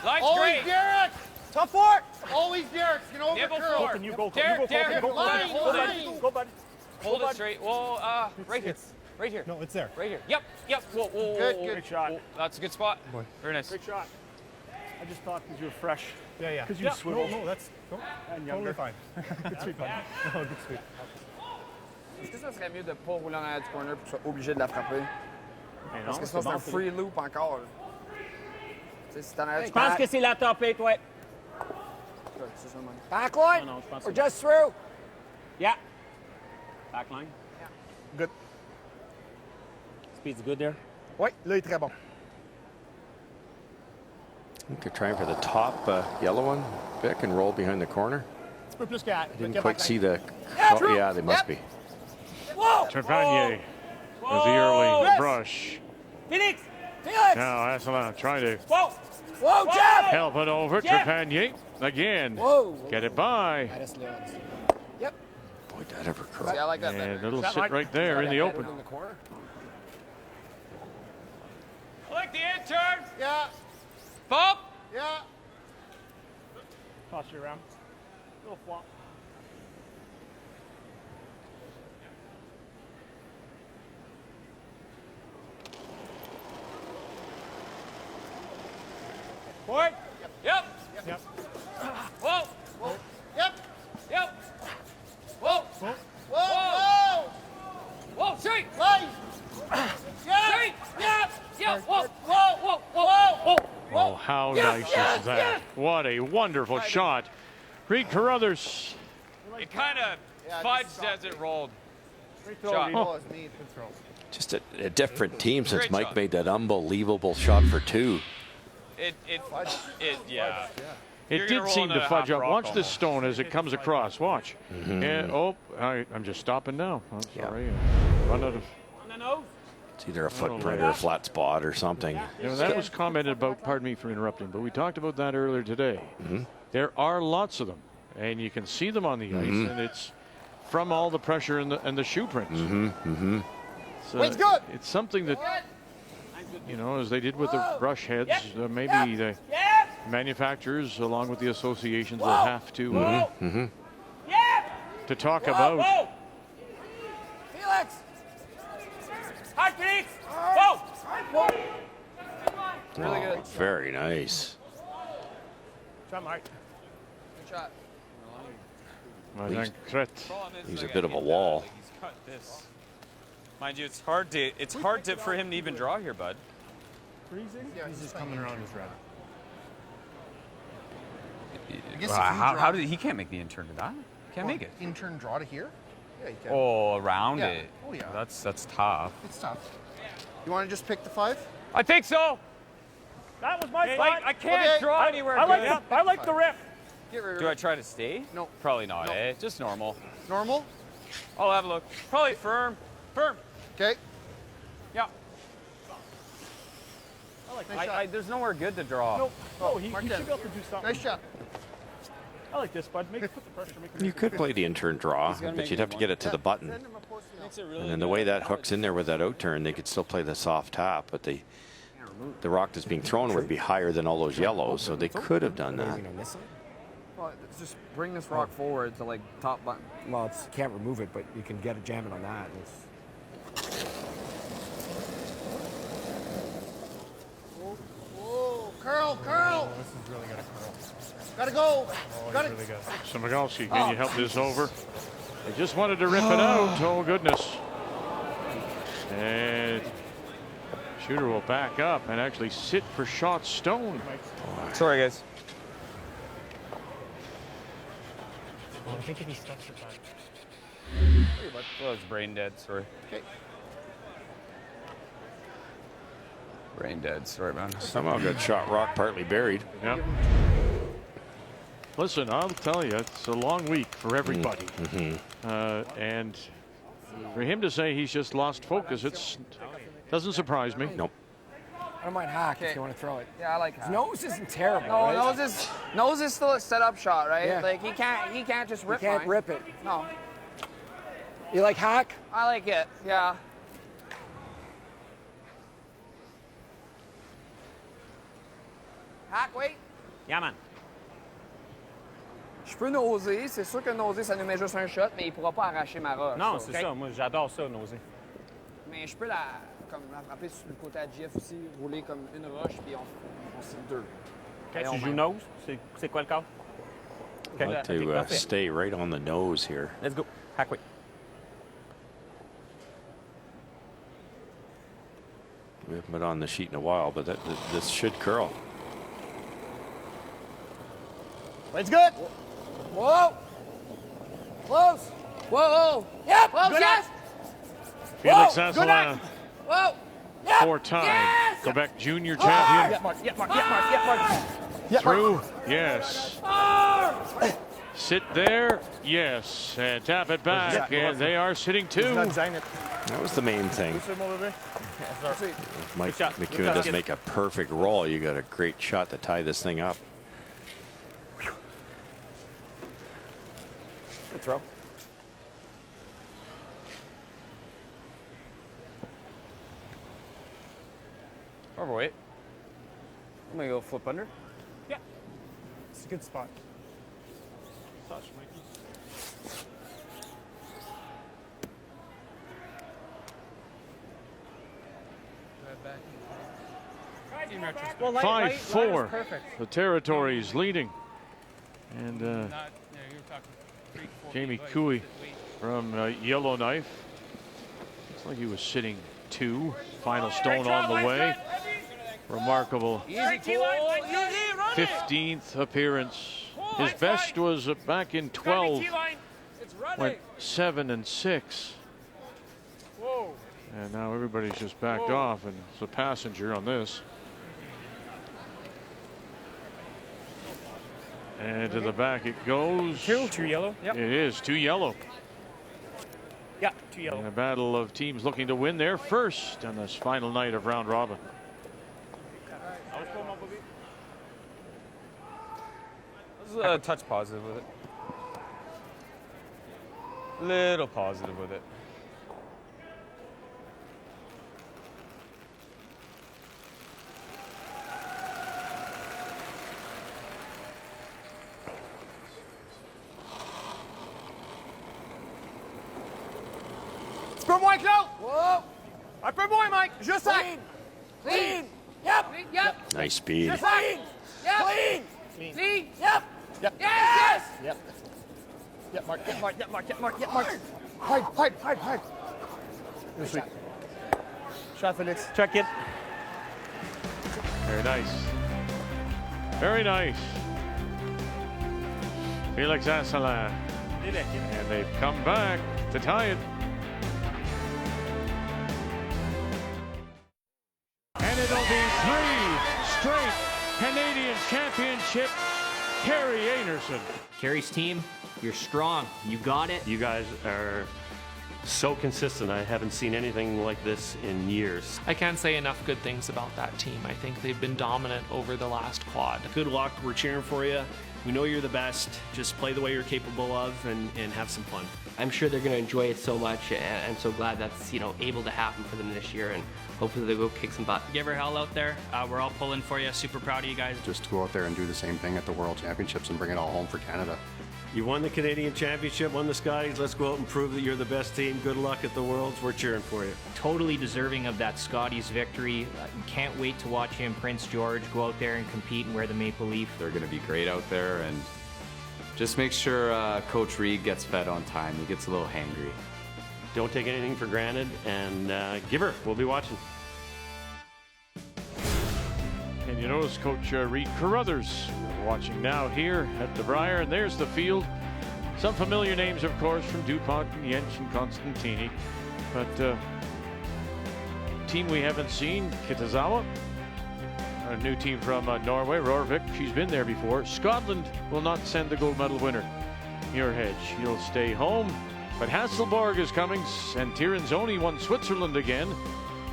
Line's Always great. Derek. Top 4. Always Derek. You know, Nibble curl. forward. Open, you go. Derek, You go, Derek, go, line, go, line. buddy. Go, buddy. Hold Go, it bud. straight. Well, right here. Right here. No, it's there. Right here. Yep. Yep. Whoa. Whoa. Good, whoa, good. Great shot. whoa. That's a good spot. Boy. Very nice. Great shot. I just thought because you were fresh. Yeah. Because you swiveled. No, that's totally fine. Good sweep, buddy. Oh, good sweep. Est-ce que ça serait mieux de ne pas rouler en arrière du corner pour être obligé de la frapper? Parce que sinon, c'est un free loop encore. Tu sais, si t'en arrière Je pense que c'est la top 8, ouais. c'est ça, man. Backline. Non, je pense Or que just through. Yeah. Backline. Good. Speed's good there. Oui, là, il est très bon. I think they're trying for the top yellow one, Vic, and roll behind the corner. Un peu plus qu'à. Didn't quite see the. Oh, yeah, they must be. Whoa. Trepanier with the early brush. Felix. Felix. Now Asselin trying to Whoa. Whoa, Jeff. help it over. Jeff. Trepanier again. Whoa. Get it by. Yep. Boy, that ever curl. See, I like that And better. it'll sit right there in the open. In the corner. I like the end turn. Yeah. Bump. Yeah. Toss you around. Little flop. Forward. Yep. Yep. Whoa. Yep. Yep. Whoa. Whoa. Whoa. Whoa. Straight. Line. Straight. Yep. Yep. Whoa. Whoa. Whoa. Whoa. Whoa. Oh, how nice is that? What a wonderful shot. Reed Carruthers. It kind of fudged as it rolled. Shot. Oh. Just a different team since Great Mike shot. made that unbelievable shot for 2. Yeah. It You're did gonna seem roll to in a fudge half up. rock Watch this almost. stone as it comes across. Watch. And, I'm just stopping now. I'm sorry. Run out of. On the nose. It's either a footprint or a flat spot or something. You know, that was commented about, pardon me for interrupting, but we talked about that earlier today. There are lots of them, and you can see them on the ice, and it's from all the pressure and the shoe prints. So Wind's good. it's something that, you know, as they did with the brush heads, maybe the manufacturers, along with the associations, will have to to talk about. Whoa. Felix. Hard Felix. Whoa. Really good. very nice. Shot, Mark. Good shot. He's a bit of a wall. He's cut this. Mind you, it's hard for him to even draw here, bud. Freezing? Yeah, he's just coming around his red. How did he can't make the in-turn to that? Can't make it. In-turn draw to here? Yeah, you can. Oh, around Yeah. it. Oh, yeah. That's tough. It's tough. You want to just pick the 5? I think so. That was my spot. I can't draw anywhere. I like the rip. Do I try to stay? No. Probably not, eh? Just normal. Normal? I'll have a look. Probably firm. Firm. Okay. Yeah. Nice shot. There's nowhere good to draw. No, he Mark should that. be able to do something. Nice shot. I like this, bud. Put the pressure. Make him You could play the in-turn draw, but you'd have to get it to the button. And then the way that hooks in there with that out-turn, they could still play the soft tap, but the rock that's being thrown would be higher than all those yellows, so they could have done that. Well, just bring this rock forward to like top button. Well, you can't remove it, but you can get a jamming on that. Whoa, curl, curl. This is really gonna curl. Gotta go. Oh, Gotta. he's really good. So Migalski, can you help this over? They just wanted to rip it out. Oh, goodness. And shooter will back up and actually sit for shot stone. Sorry, guys. I think if he steps it back. Well, it's brain dead, sorry. Okay. Brain dead, sorry, man. Somehow got shot rock partly buried. Yep. Listen, I'll tell you, it's a long week for everybody. And for him to say he's just lost focus, it doesn't surprise me. Nope. I don't mind hack if you want to throw it. Yeah, I like His hack. nose isn't terrible. No, right? nose is still a setup shot, right? Yeah. Like he can't just rip. You can't mine. rip it. No, You like hack? I like it. Yeah. Hack, wait. Yeah, man. Je peux nauser. C'est sûr que nauser, ça nous met juste un shot, mais il pourra pas arracher ma roche. Non, c'est ça. Moi, j'adore ça, nauser. Mais je peux la frapper sur le côté à Jeff aussi, rouler comme une roche, puis on cible 2. Quand tu joues nose, c'est quoi le cas? I'd like to stay right on the nose here. Let's go. Hack, wait. We haven't been on the sheet in a while, but this should curl. It's good. Whoa! Close! Whoa! Yep! Close, Good yes! Felix Whoa, Asselin, Whoa! Yep! four-time Yes! Quebec junior champion. Yep, Mark. Yep, Mark. Yep, Mark. Yep, Mark. Yep, Through, yes. Sit there, yes. And tap it back, and they are sitting two. That was the main thing. Mike McEwen doesn't make a perfect roll. You got a great shot to tie this thing up. Good throw. Overweight. I'm gonna go flip under. Yeah. It's a good spot. Touch, Mikey. 5-4. The Territories leading. And Jamie Cooey from Yellowknife. Looks like he was sitting 2. Final stone on the way. Remarkable 15th appearance. His best was back in 12. Went 7 and 6. And now everybody's just backed off, and it's a passenger on this. And to the back it goes. Two yellow. Yep. It is 2 yellow. Yeah, 2 yellow. And a battle of teams looking to win their first on this final night of round robin. This is a touch positive with it. Little positive with it. Un peu moins, Claude! Wow! Un peu moins, Mike! Juste ça! Clean! Yep. Yep. Nice speed. Clean. Yep. Clean. Clean. Yep. Yep. Yes. Yep. Yep, Mark. Yep, Mark. Yep, Mark. Yep, Mark. Yep, Mark. Hide. Good sweep. Shot, Felix. Check it. Very nice. Very nice. Felix Asselin. And they've come back to tie it. And it'll be 3 straight Canadian Championship. Kerry Anderson. Kerry's team, you're strong. You got it. You guys are so consistent. I haven't seen anything like this in years. I can't say enough good things about that team. I think they've been dominant over the last quad. Good luck. We're cheering for you. We know you're the best. Just play the way you're capable of and have some fun. I'm sure they're going to enjoy it so much, and I'm so glad that's able to happen for them this year, and hopefully they'll go kick some butt. Give her hell out there. We're all pulling for you. Super proud of you guys. Just go out there and do the same thing at the World Championships and bring it all home for Canada. You won the Canadian Championship, won the Scotties. Let's go out and prove that you're the best team. Good luck at the Worlds. We're cheering for you. Totally deserving of that Scotties victory. Can't wait to watch him, Prince George, go out there and compete and wear the maple leaf. They're going to be great out there, and just make sure Coach Reed gets fed on time. He gets a little hangry. Don't take anything for granted, and give her. We'll be watching. And you notice Coach Reed Carruthers watching now here at the Brier, and there's the field. Some familiar names, of course, from DuPont and Jensch and Constantini, but team we haven't seen, Kitazawa, a new team from Norway, Rorvik. She's been there before. Scotland will not send the gold medal winner, Muirhead. He'll stay home, but Hasselborg is coming, and Tirinzoni won Switzerland again.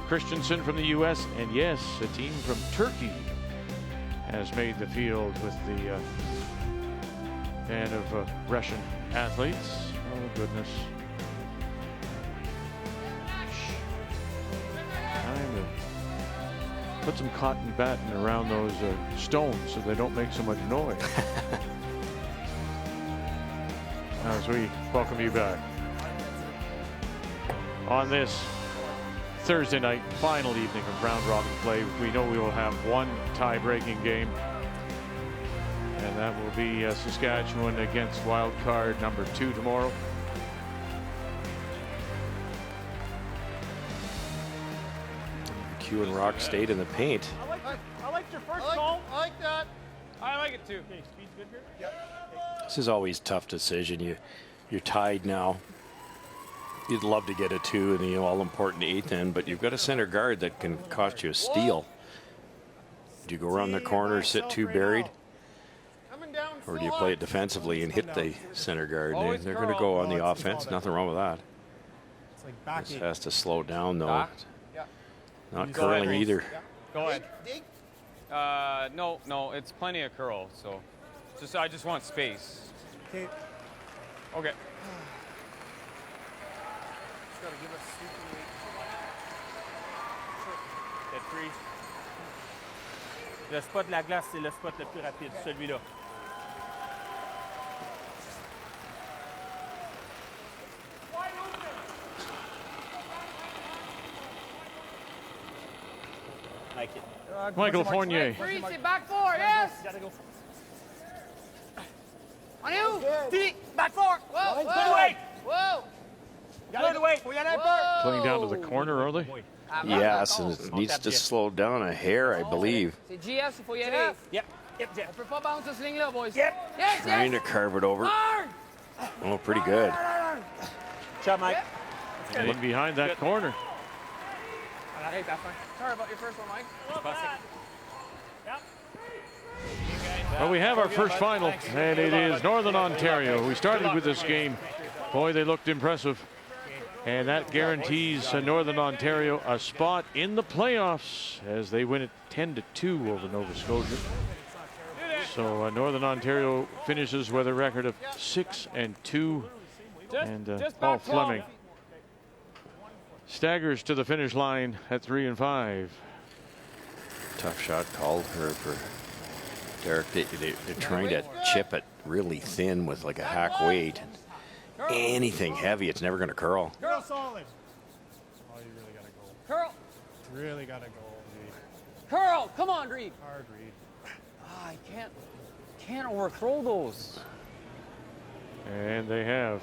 Christensen from the U.S., and yes, a team from Turkey has made the field with the band of Russian athletes. Oh, goodness. Time to put some cotton batting around those stones so they don't make so much noise. As we welcome you back on this Thursday night, final evening of round robin play. We know we will have one tie-breaking game, and that will be Saskatchewan against wild card number 2 tomorrow. Q and Rock stayed in the paint. I liked your first call. I like that. I like it too. Okay, speed's good here. Yep. This is always a tough decision. You're tied now. You'd love to get a 2 in the all-important 8th end, but you've got a center guard that can cost you a steal. Do you go around the corner, sit 2 buried? Or do you play it defensively and hit the center guard? They're going to go on the offense. Nothing wrong with that. This has to slow down, though. Not curling either. Go ahead. No, it's plenty of curl. So, I just want space. Okay. Okay. Le spot de la glace, c'est le spot le plus rapide, celui-là. Like it. Michael Fournier. Three, c'est back 4, yes! On est où? Back 4! Whoa, Good weight! Whoa! Good weight! Faut y aller un peu! Playing down to the corner early. Yes, and it needs to slow down a hair, I believe. C'est GF, il faut y aller. Yep, Jeff. On peut pas bounce cette ligne-là, boys. Yep. Yes, Trying to carve it over. Oh, pretty good. Shot, Mike. Getting behind that corner. Sorry about your first one, Mike. Well, we have our first final, and it is Northern Ontario. We started with this game. Boy, they looked impressive. And that guarantees Northern Ontario a spot in the playoffs as they win it 10-2 over Nova Scotia. So Northern Ontario finishes with a record of 6-2. And Paul Flemming staggers to the finish line at 3-5. Tough shot called for Derek. They're trying to chip it really thin with like a hack weight. Anything heavy, it's never going to curl. Curl solid. Oh, you really got to go. Curl. Really got to go. Curl! Come on, Reed. Hard, Reed. I can't overthrow those. And they have.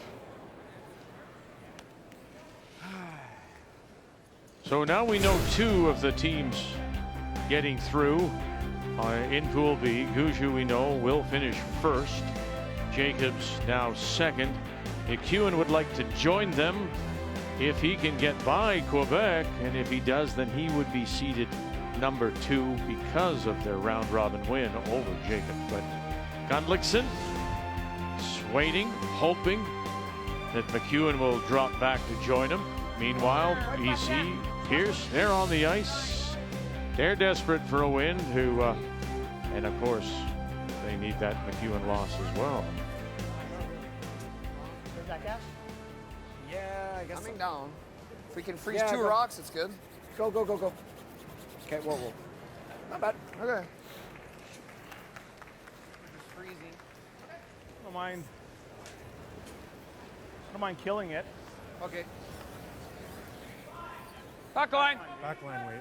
So now we know 2 of the teams getting through in Pool B. Gushue, we know, will finish first. Jacobs now second. McEwen would like to join them if he can get by Quebec, and if he does, then he would be seeded number 2 because of their round robin win over Jacobs. But Gundlickson waiting, hoping that McEwen will drop back to join him. Meanwhile, BC, Pierce, they're on the ice. They're desperate for a win and of course, they need that McEwen loss as well. Where's that gas? Yeah, I guess. Coming down. If we can freeze Yeah, 2 go. rocks, it's good. Go, go, go, go. Okay, whoa, whoa. Not bad. Okay. Just freezing. Don't mind. Don't mind killing it. Okay. Back line. Back line, wait.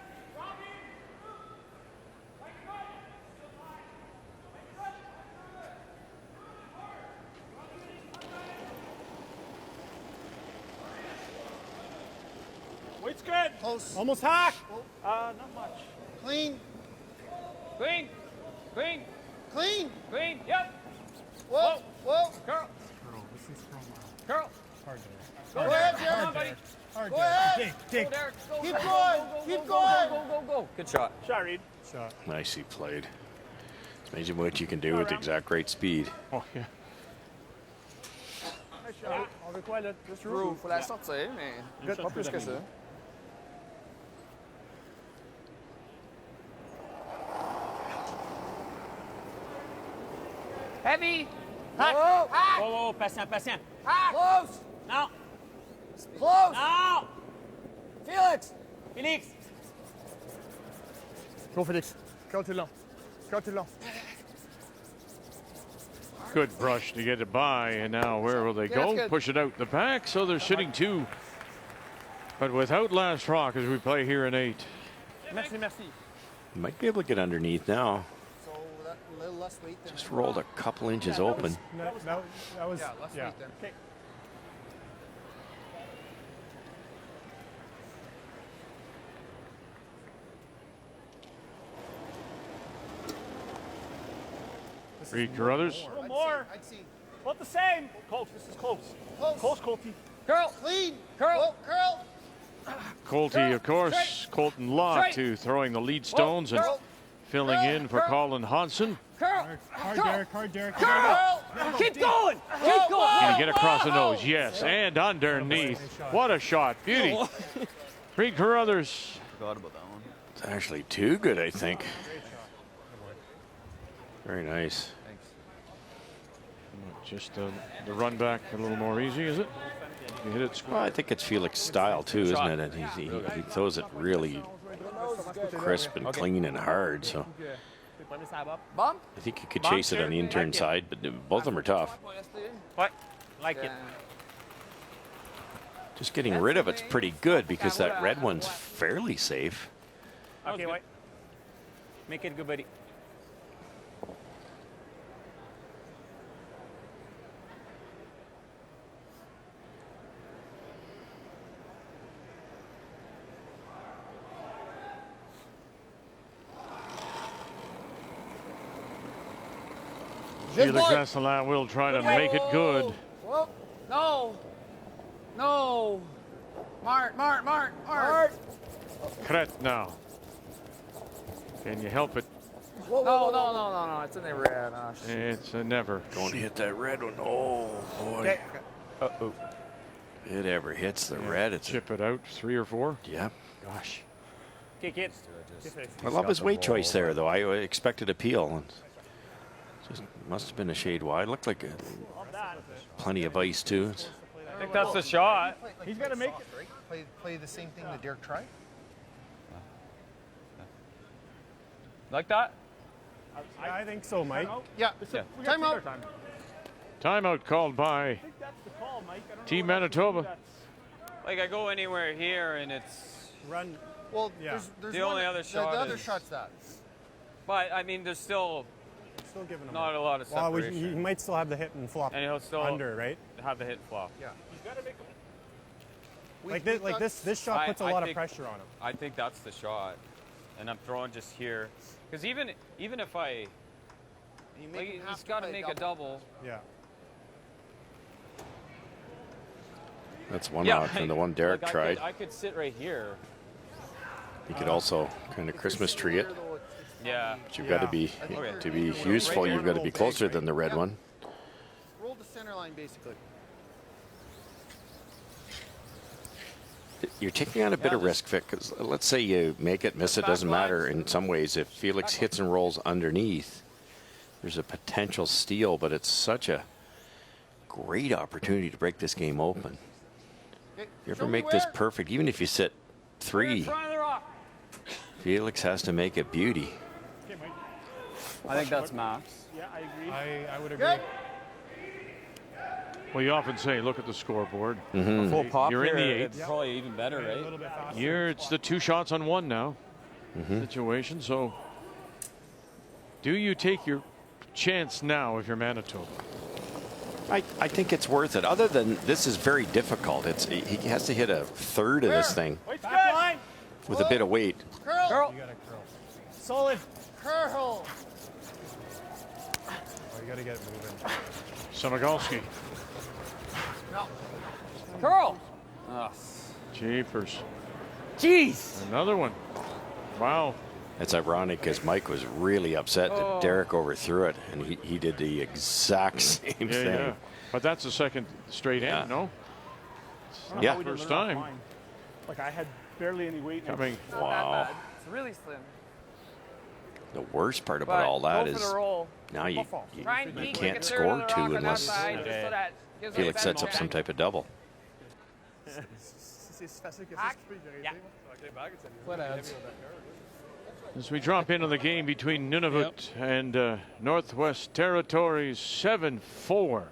Wait's good. Close. Almost hack. Not much. Clean. Clean. Clean. Clean. Clean. Yep. Whoa. Whoa. Curl. This is Curl. hard. Go ahead, Come on, Derek. buddy. Hard. Go ahead. Dig. Go, Derek. Go, Keep go, going. go, go, Keep go, going. Go, go, go. Good shot. Shot, Reed. Shot. Nicely played. It's amazing what you can do with exact great speed. Oh, yeah. Nice shot. On the toilette. Just True. Faut la sortir, mais pas plus que ça. Heavy. Hack. Whoa. Hack. Whoa, whoa, patient, patient. Hack. Close. Non. Close. Non. Felix. Félix. Go, Félix. Curl tout le long. Curl tout le long. Good brush to get it by, and now where will they go? Push it out the back, so they're sitting 2. But without last rock as we play here in 8. Merci, merci. Might be able to get underneath now. So that little less weight than Just rolled a couple inches open. That was yeah, less weight then. Okay. Reed Carruthers. A little more. I'd see. About the same. Close. This is close. Close. Close, Colty. Curl. Clean. Curl. Whoa, curl. Colty, of course. Colton Locke to throwing the lead stones and filling in for Colin Hodson. Curl. Hard, Derek. Hard, Derek. Curl. Keep going. Keep going. Can he get across the nose? Yes, and underneath. What a shot. Beauty. Reed Carruthers. Forgot about that one. It's actually too good, I think. Very nice. Just the run back a little more easy, is it? You hit it. Well, I think it's Felix' style too, isn't it? And he throws it really crisp and clean and hard. So Bump. I think you could chase it on the intern side, but both of them are tough. What? Like it. Just getting rid of it's pretty good because that red one's fairly safe. Okay, wait. Make it good, buddy. Felix Vasselin will try to make it good. Whoa. No. No. Mart. Kret now. Can you help it? No. It's in the red. Oh, shit. It's a never. Going to hit that red one. Oh, boy. Uh-oh. It ever hits the red, it's chip it out, 3 or 4. Yeah. Gosh. Okay, kids. I love his weight choice there, though. I expected a peel. And just must have been a shade wide. Looked like plenty of ice, too. I think that's the shot. He's got to make it. Play the same thing that Derek tried. Like that? I think so, Mike. Yeah. Time out. Timeout called by Team Manitoba. Like I go anywhere here and it's Run. Well, Yeah. there's The one, only other shot The other is- shot's that. But I mean, there's still Giving him not a lot of Well, separation. he might still have the hit and flop and he'll still under, right? have the hit flop. Yeah. He's got to make this shot puts a lot of pressure on him. I think that's the shot, and I'm throwing just here, because even if I, he's got to make a double. Yeah. That's one option, the one Derek tried. I could sit right here. You could also kind of Christmas tree it. Yeah. But you've got to be useful. You've got to be closer than the red one. Roll the center line, basically. You're taking on a bit of risk, Vic, because let's say you make it, miss it, doesn't matter. In some ways, if Felix hits and rolls underneath, there's a potential steal, but it's such a great opportunity to break this game open. You ever make this perfect, even if you sit 3, Felix has to make it beauty. I think that's max. Yeah, I agree. I would agree. Well, you often say, look at the scoreboard. Mm-hmm. A full pop You're in the here, 8th. It's probably even better, right? A little bit faster. It's the 2 shots on 1 now situation. So, do you take your chance now if you're Manitoba? I think it's worth it. Other than this is very difficult. He has to hit a third of this thing with a bit of weight. Curl. You got to curl. Solid. Curl. Oh, you got to get it moving. Samagalski. No. Curl. Jeepers. Jeez. Another one. Wow. It's ironic because Mike was really upset that Derek overthrew it, and he did the exact same thing. Yeah. But that's the second straight end, no? Yeah. First time. Like I had barely any weight. Coming. Wow. It's really slim. The worst part about all that is now you Ryan, can't score 2 unless Felix sets up some type of double. As we drop into the game between Nunavut and Northwest Territories, 7-4.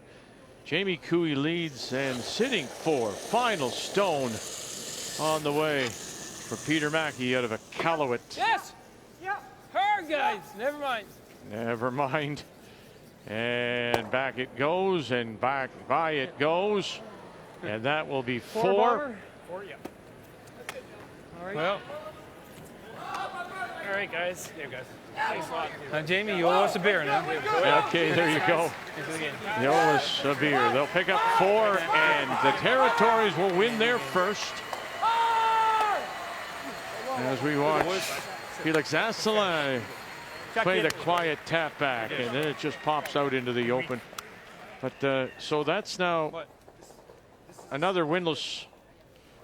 Jamie Cooey leads, and sitting 4. Final stone on the way for Peter Mackey out of Iqaluit. Yes. Yeah. Her guys. Never mind. Never mind. And back it goes, and back by it goes. And that will be 4. 4, yeah. All right. Well. All right, guys. Yeah, guys. Thanks a lot. Jamie, you owe us a beer now. Okay, there you go. You owe us a beer. They'll pick up 4, and the Territories will win their first. As we watch Felix Asselin play the quiet tap back, and then it just pops out into the open. But so that's now another winless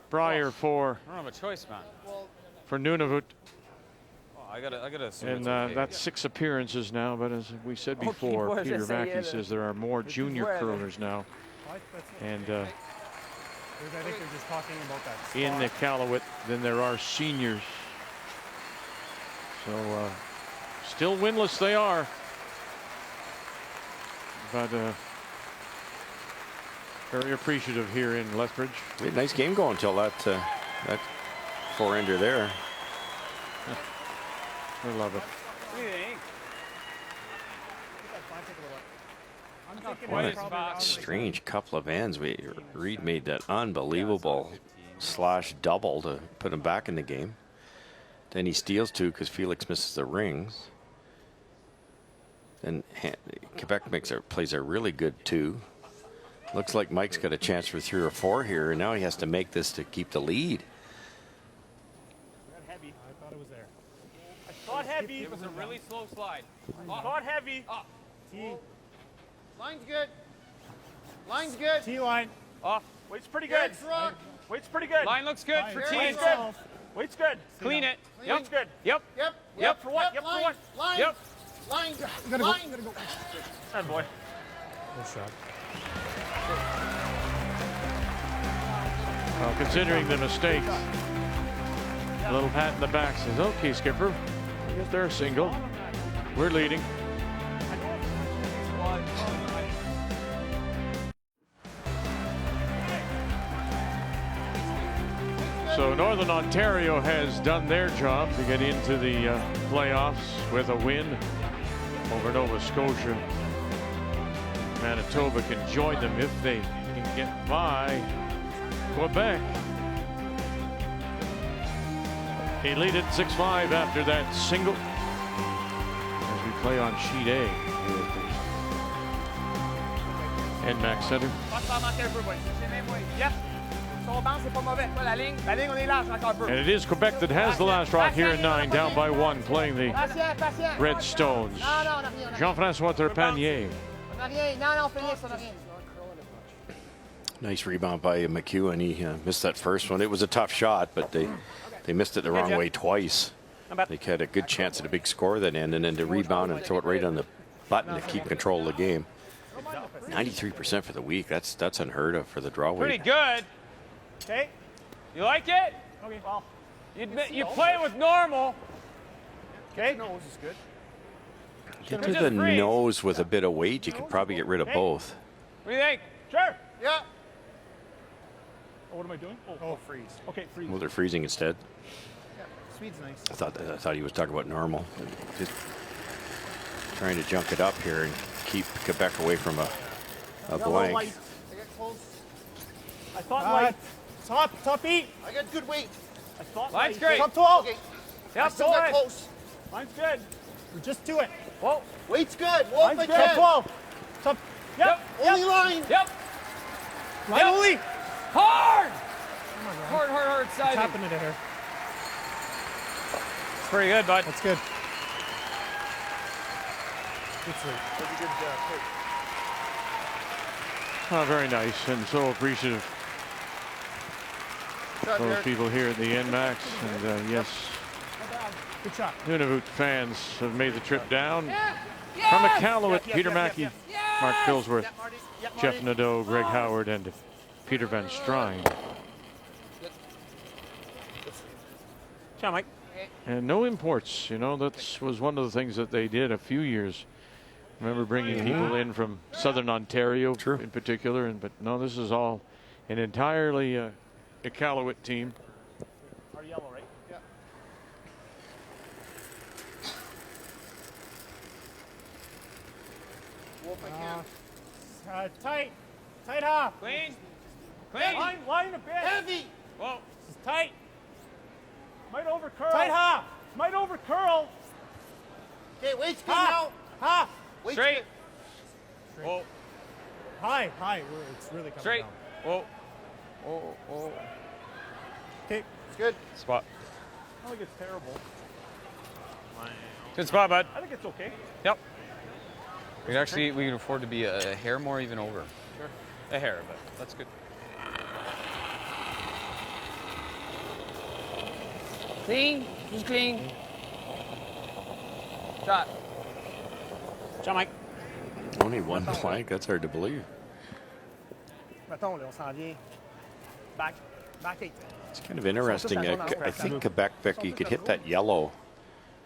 Brier for I don't have a choice, man. Nunavut. I gotta assume And it's okay. that's 6 appearances now, but as we said before, Peter Mackey says there are more junior curlers now. And I think they're just talking about that spot. in the Iqaluit than there are seniors. So still winless they are. But very appreciative here in Lethbridge. We had a nice game going until that 4-ender there. I love it. What a strange couple of ends. Reed made that unbelievable slash double to put him back in the game. Then he steals 2 because Felix misses the rings. Then Quebec plays a really good 2. Looks like Mike's got a chance for 3 or 4 here, and now he has to make this to keep the lead. Heavy. I thought it was there. I thought heavy. It was a really slow slide. I thought heavy. T. Line's good. Line's good. T line. Off. Weight's pretty good. Rock. Weight's pretty good. Line looks good for team. Weight's good. Weight's good. Clean it. Weight's good. Yep. Yep. For what? Yep. For what? Line. Yep. Line. Gotta Line. go. Gotta go. Good boy. Good shot. Well, considering the mistakes, a little pat in the back says, okay, skipper, I guess they're a single. We're leading. So Northern Ontario has done their job to get into the playoffs with a win over Nova Scotia. Manitoba can join them if they can get by Quebec. He lead it 6-5 after that single as we play on sheet A here at the NMAX Center. Yep. Son banc, c'est pas mauvais. Pas la ligne. La ligne, on est large encore un peu. And it is Quebec that has the last rock here in 9, down by 1, playing the Red Stones. Jean-François Trepanier. On n'a rien. Non, non, Félix, on n'a rien. Nice rebound by McEwen. He missed that first one. It was a tough shot, but they missed it the wrong way twice. They had a good chance at a big score that end, and then to rebound and throw it right on the button to keep control of the game. 93% for the week. That's unheard of for the draw weight. Pretty good. Okay. You like it? Okay. Well, you play with normal. Okay. Nose is good. Get to the nose with a bit of weight, you could probably get rid of both. What do you think? Sure. Yeah. Oh, what am I doing? Oh, freeze. Okay, freeze. Well, they're freezing instead. Yeah. Sweet's nice. I thought he was talking about normal. Just trying to junk it up here and keep Quebec away from a blank. I get close. I thought light. Top 8. I got good weight. I thought Line's light. great. Top 12. Okay. Yep, I still got close. Line's good. We're just to it. Whoa. Weight's good. Whoa, if I Line's good. can. Top 12. Top. Yep. Only line. Yep. Line only. Hard. Hard What's side. happening to her? It's pretty good, bud. That's good. Good sleep. That's a good pick. Oh, very nice, and so appreciative Shot, for Derek. people here at the NMAX. And yes, Good shot. Nunavut fans have made the trip down from Iqaluit. Peter Mackey, Mark Pillsworth, Jeff Nadeau, Greg Howard, and Peter Van Strijn. Ciao, Mike. And no imports. You know, that was one of the things that they did a few years. Remember bringing people in from Southern Ontario in particular, but no, this is all an entirely Iqaluit team. Are yellow, right? Yeah. Wolf, I can. Tight. Tight half. Clean. Line a bit. Heavy. Whoa. This is tight. Might over curl. Tight half. Might over curl. Okay, weight's good Half. now. Half. Weight's Straight. good. Whoa. High. It's really coming Straight. down. Whoa. Okay. It's good. Spot. I don't think it's terrible. Good spot, bud. I think it's okay. Yep. We can afford to be a hair more even over. Sure. A hair, but that's good. Clean. Who's clean? Shot. Ciao, Mike. Only one blank. That's hard to believe. Mettons, là, on s'en vient. Back 8. It's kind of interesting. I think Quebec, Becky, you could hit that yellow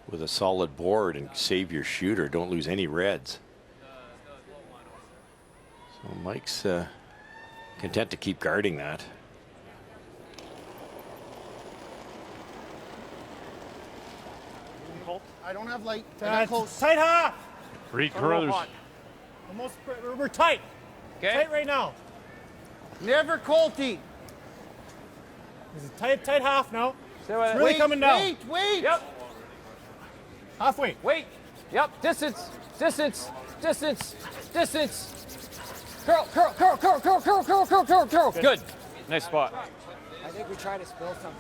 with a solid board and save your shooter. Don't lose any reds. So Mike's content to keep guarding that. I don't have light. I got close. Tight half. Reed Carruthers. Almost. We're tight. Okay. Tight right now. Never colty. This is tight half now. It's Wait, really coming down. Wait. Yep. Halfway. Wait. Yep. Distance. Curl. Good. Nice spot. I think we tried to spill something.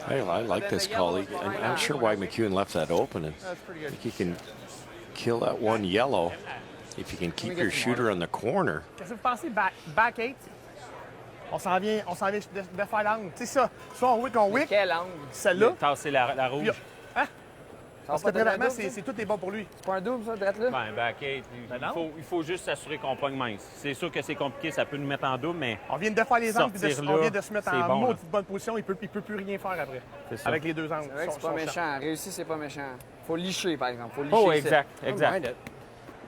I like this call. I'm not sure why McEwen left that open. And That's pretty I good. think you can kill that one yellow if you can keep your shooter on the corner. Qu'est-ce que vous pensez? Back 8. On s'en vient de faire l'angle. Tu sais ça, soit on wick, Quel angle? celle-là. Tasser la rouge. Hein? Parce que présentement, c'est tout est bon pour lui. C'est pas un double, ça, d'être là? Ben, back 8. Il faut juste s'assurer qu'on pogne mince. C'est sûr que c'est compliqué, ça peut nous mettre en double, mais. On vient de faire les angles, sortir on là, vient de se mettre c'est en bon, maudite bonne position. Il peut plus rien faire après. C'est ça. Avec les deux angles. C'est vrai que c'est pas méchant. Réussir, c'est pas méchant. Faut licher, par exemple. Faut licher. Oh, ça. exact.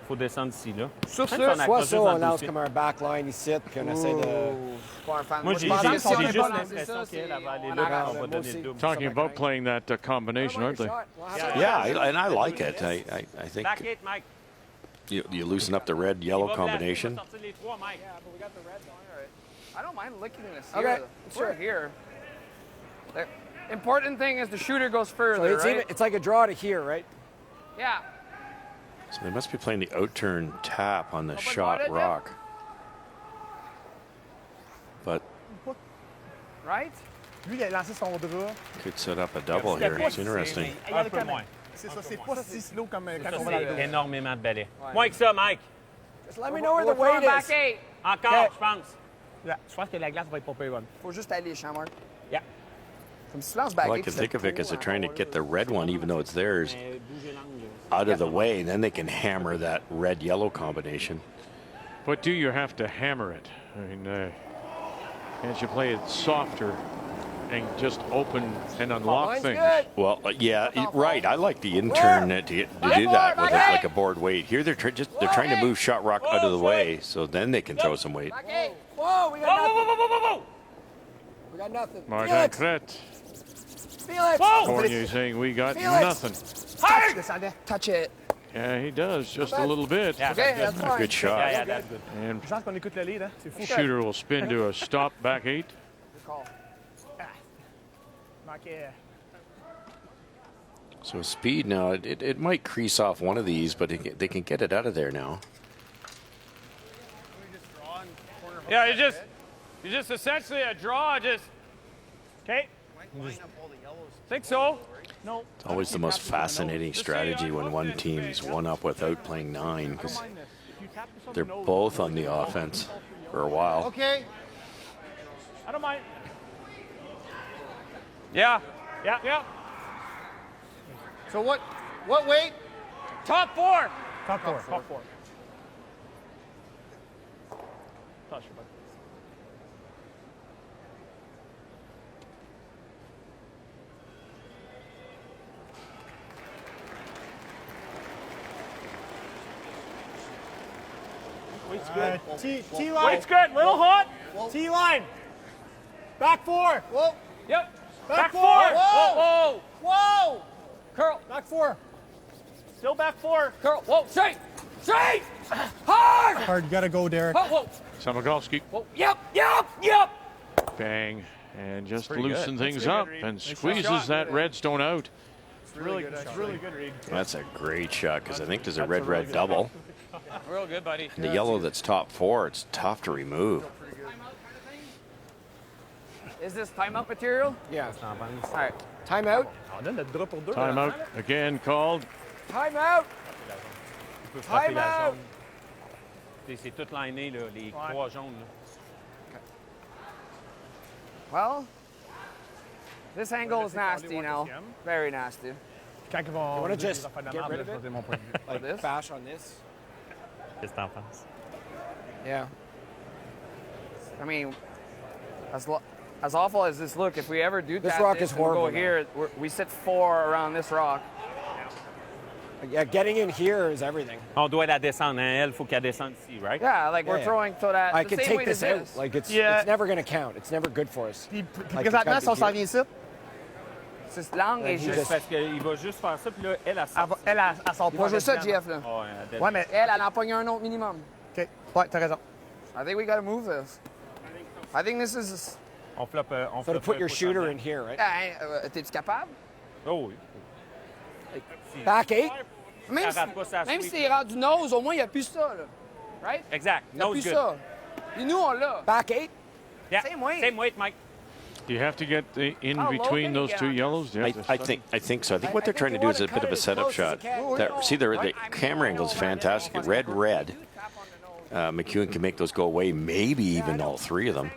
Faut descendre ici, là. Sur Même ça, si on accroche Soit ça, juste dans on le lance dossier. comme un backline ici, puis on essaie de pas un fan. Moi, je pense que si on n'est pas lancé l'impression ça, qu'elle va aller on là, arrête. on va donner le double. Talking about playing that combination, aren't they? Yeah, and I like it. I think Back 8, Mike. you loosen up the red-yellow combination. Yeah, but we got the red one. All right. I don't mind licking this Okay, here. We're here. The important thing is the shooter goes further, So it's, right? even, it's like a draw to here, right? Yeah. So they must be playing the out-turn tap on the Open shot wide, rock. But Right? Lui, il a lancé son drap. could set up a double here. It's interesting. Un peu moins. C'est ça, c'est pas si slow comme quand Ça, on va dans le c'est dos. énormément de balais. Ouais. Moins que ça, Mike. Just let me know where the We're throwing weight back is. 8. Encore, Okay. je pense. Je pense que la glace va être pas pire bonne. Faut juste aller, Chamar. Yeah. Comme si tu lances I back like 8. to think of it as they're trying to get the red one, even though it's theirs, Mais bougez l'angle. out of the way, and then they can hammer that red-yellow combination. But do you have to hammer it? I mean, can't you play it softer and just open and unlock Mine's things? good. Well, yeah, right. I like the in-turn to do that with like a board weight. Here they're trying to move shot rock out of the way, so then they can throw some weight. Back 8. Whoa, we got nothing. Whoa! We got nothing. Martin Felix, Kret, Felix. Fournier saying we got Felix. nothing. Descendait. Touch it. Yeah, he does, just a little bit. Yeah, Okay, that's fine. Good shot. Yeah, that's good. And Je pense qu'on écoute le lead, hein. C'est fou. shooter will spin to a stop back 8. Good call. Manquait. So speed now, it might crease off one of these, but they can get it out of there now. Yeah, you just essentially a draw. Just Okay. think so. No. It's always the most fascinating strategy when one team's one up without playing 9, because they're both on the offense for a while. Okay. I don't mind. Yeah. Yeah. So what weight? Top 4. Top 4. Top 4. Touch your button. Weight's good. T line. Weight's good. Little hot. T line. Back 4. Whoa. Yep. Back 4. Whoa. Whoa. Curl. Back 4. Still back 4. Curl. Whoa. Straight. Straight. Hard. Hard. You gotta go, Derek. Whoa. Samagalski, Whoa. Yep. bang, and just pretty loosen good. things That's up pretty good, and Reed. squeezes shot. that redstone out. It's really good, Reed. That's a great shot, because I think there's a That's a really red-red good double. Real good, buddy. And the yellow that's top 4, it's tough to remove. Is this timeout material? Yeah. All right. Timeout. On donne notre drap pour 2. Timeout again called. Timeout. Tu peux frapper la Time out. zone. C'est tout liné, là, les 3 jaunes. Là. Well, this angle is nasty now. Very nasty. Quand ils vont You wanna dire just des affaires de get merde, rid là, of je vais it? dire mon point de vue. Like this? Bash on this. Qu'est-ce que t'en penses? Yeah. I mean, as awful as this look, if we ever do This tap rock this is and we go horrible now. here, we sit 4 around this rock. Yeah, getting in here is everything. On doit la descendre, hein? Elle, faut qu'elle descende ici, right? Yeah, like we're Yeah. throwing so that I the can same take weight this as out. this. Like it's Yeah. never going to count. It's never good for us. Puis Like, it's présentement, gotta si on be s'en here. vient ici, Cette langue est He juste. just- Parce qu'il va juste faire ça, puis là, elle elle sort On va jouer ça, GF, là. Oh, Ouais, mais Elle en pogne un autre minimum. OK. Ouais, t'as raison. I think we gotta move this. I think this is. On floppe. On So to floppe put un your pouce shooter en in here, right? T'es-tu capable? Oh oui. Back 8? Même Ça rate pas sa si sweep. c'est rendu nose, au moins, il n'y a plus ça, là. Right? Exact. Il n'y a Nose plus good. ça. Et nous, on l'a. Back 8? Yeah. Same weight. Same weight, Mike. Do you have to get in How low between can you those get two on yellows? Do you have to I study? think so. I think what they're trying to do is a bit of a setup shot. See, the camera angle is fantastic. Red. McEwen can make those go away, maybe even all 3 of them.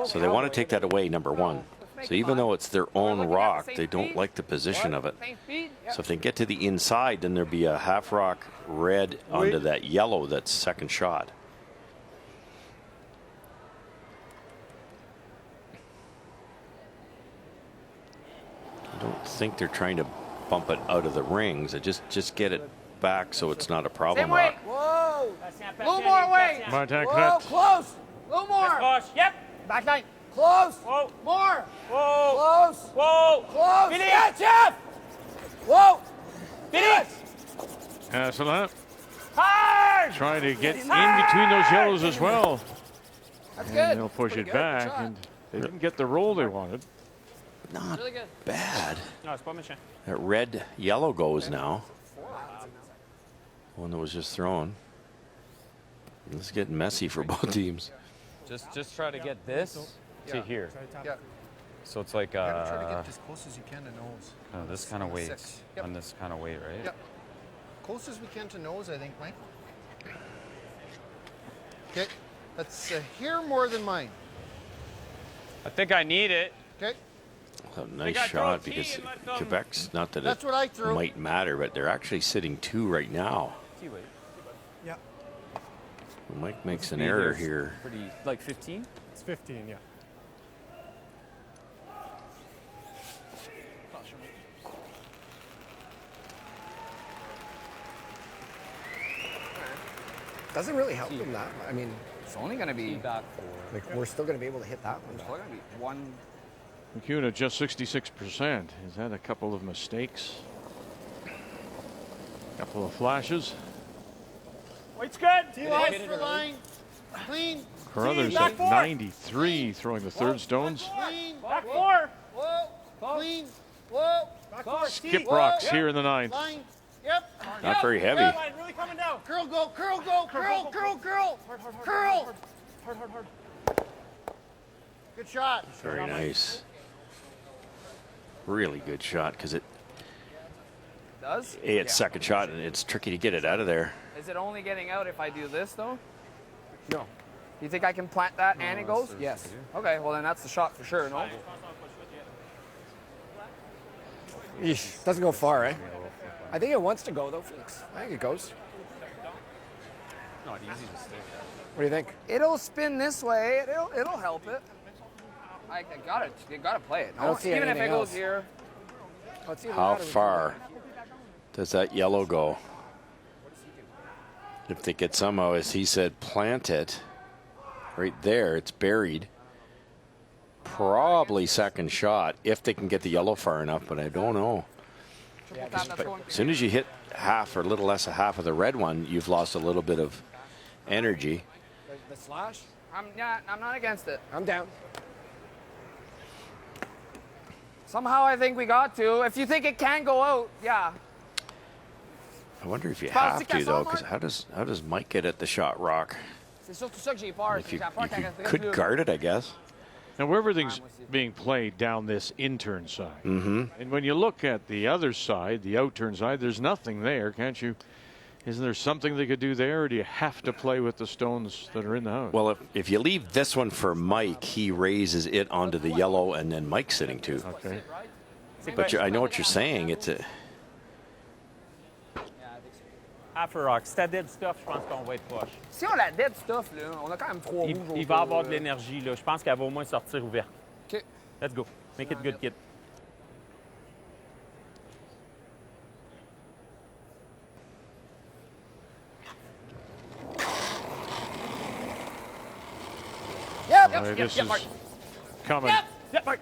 So they want to take that away, number 1. So even though it's their own rock, they don't like the position of it. So if they get to the inside, then there'd be a half rock red onto that yellow that's second shot. I don't think they're trying to bump it out of the rings. They just get it back so it's not a problem Same weight. rock. Whoa! A little more weight. Martin Whoa, Kret. close! A little more. Proche. Yep. Back line. Close. Whoa. More. Whoa. Close. Whoa. Close. Finish. Yeah, Jeff. Whoa. Finish. Hasselaar Hard. trying to get in between those yellows as well. That's And good. they'll push Pretty it good. back, Good shot. and they didn't get the roll they wanted. Not Really good. bad. No, c'est pas méchant. That red-yellow goes now. One that was just thrown. This is getting messy for both teams. Just try to get this to here. Yeah. So it's like Try to get as close as you can to nose. this kind of weight Six. Yep. on this kind of weight, right? Yep. Close as we can to nose, I think, Mike. Okay. That's a hair more than mine. I think I need it. Okay. A nice shot because Quebec's, not that That's what I threw. it might matter, but they're actually sitting 2 right now. Yeah. Mike makes an error here. Pretty, like 15? It's 15, yeah. Doesn't really help them that. I mean, It's only going to be like we're still going to be able to hit that one. It's only going to be one. McCuna just 66%. Is that a couple of mistakes? Couple of flashes. Weight's good. T-line for line. Clean. Carruthers Back at four. 93, throwing the third stones. Clean. Back 4. Whoa. Clean. Whoa. Back 4. Skip rocks here in the 9th. Line. Yep. Not very heavy. Line really coming down. Curl, go. Curl, go. Curl, curl, curl. Curl. Hard. Good shot. Very nice. Really good shot because Does? it's second shot and it's tricky to get it out of there. Is it only getting out if I do this, though? No. You think I can plant that and it goes? Yes. Okay, well, then that's the shot for sure, no? Eesh, doesn't go far, eh? I think it wants to go though, Felix. I think it goes. Not easy to stick. What do you think? It'll spin this way. It'll help it. You gotta play it. I don't see Even if anything it goes else. here. How far does that yellow go? If they could somehow, as he said, plant it right there, it's buried. Probably second shot if they can get the yellow far enough, but I don't know. But as soon as you hit half or a little less of half of the red one, you've lost a little bit of energy. The slash? I'm not against it. I'm down. Somehow I think we got to. If you think it can go out, yeah. I wonder if you Pas have to though, because how does Mike get at the shot rock? C'est surtout ça que j'ai peur. If you, J'ai peur if quand you il reste could deux. guard it, I guess. Now, everything's being played down this in-turn side. Mm-hmm. And when you look at the other side, the out-turn side, there's nothing there, can't you? Isn't there something they could do there, or do you have to play with the stones that are in the house? Well, if you leave this one for Mike, he raises it onto the yellow, and then Mike's sitting too. Okay. But I know what you're saying. It's a. After rock. Si t'as dead stuff, je pense qu'on va être proche. Si on la dead stuff, là, on a quand même 3 rouges. Il va avoir de l'énergie, là. Je pense qu'elle va au moins sortir ouverte. OK. Let's go. Make it good, kid. Yep. This is Mark. coming. Yep, Mark.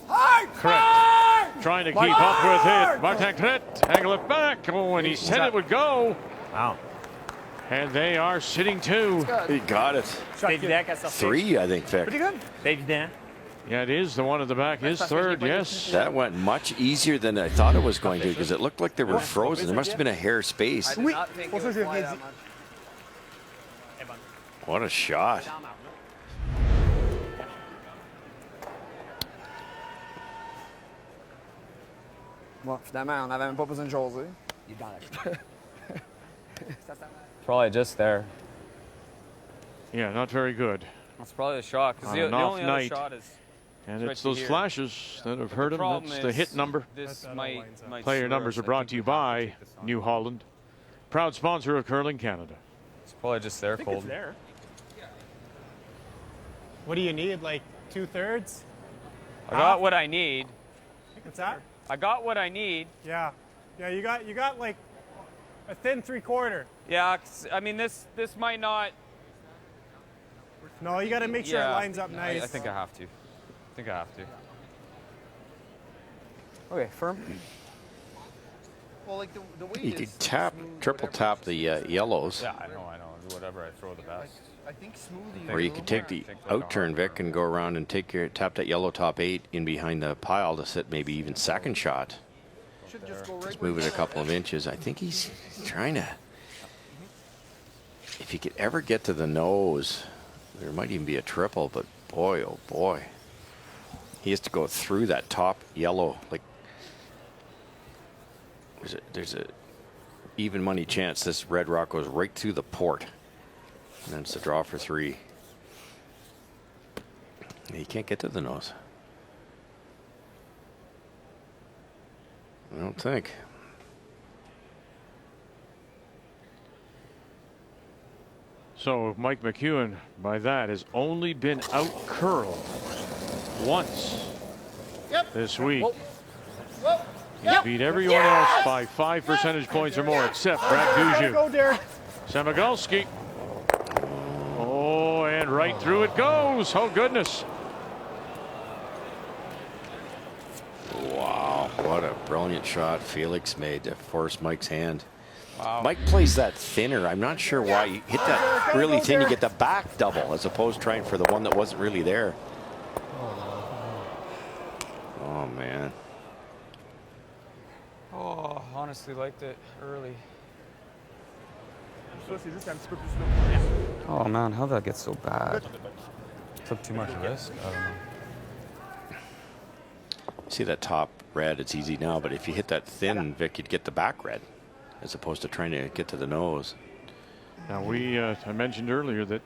Hard. Correct. Trying to keep up with it. Martin Cret, angle it back. Oh, and he said it would go. Wow. And they are sitting 2. He got it. C'est évident qu'elle sortait. 3, I think, Vic. Pretty good. C'est évident. Yeah, it is. The one at the back is third, yes. That went much easier than I thought it was going to because it looked like they were frozen. There must have been a hair space. I did not think it would fly that much. What a shot. Bon, finalement, on n'avait même pas besoin de jaser. You got it. Probably just there. Yeah, not very good. That's probably the shot. Because On the an only off other night. shot is. And right it's to those here. flashes that have hurt him. problem That's the is hit number. This might Player screw numbers us. are I brought think to you we have by take this on. New Holland, proud sponsor of Curling Canada. It's probably just there, I think cold. it's there. What do you need? Like 2/3? I got what I need. What's that? I got what I need. Yeah. Yeah, you got like a thin 3/4. Yeah, 'cause, I mean this might not. No, you got to make sure it lines up nice. I think I have to. Okay, firm. Well, like the way You could triple tap the yellows. Yeah, I know. Whatever I throw the best. I think smoothie. Or you could take the out turn, Vic, and go around and tap that yellow top 8 in behind the pile to sit maybe even second shot. Should just go right. Just move it a couple of inches. I think he's trying to. If he could ever get to the nose, there might even be a triple. But boy, oh boy, he has to go through that top yellow. Like there's a even money chance this red rock goes right through the port. And then it's a draw for 3. He can't get to the nose. I don't think. So Mike McEwen, by that, has only been out curled once this week. He beat everyone else by 5 percentage points or more, except Brad Gushue. Go, Derek. Samagalski. Oh, and right through it goes. Oh, goodness. Wow, what a brilliant shot Felix made to force Mike's hand. Wow. Mike plays that thinner. I'm not sure why you hit that really thin. You get the back double as opposed to trying for the one that wasn't really there. Oh, man. Oh, honestly liked it early. Oh man, how'd that get so bad? Took too much risk. I don't know. See that top red, it's easy now, but if you hit that thin, Vic, you'd get the back red as opposed to trying to get to the nose. Now, I mentioned earlier that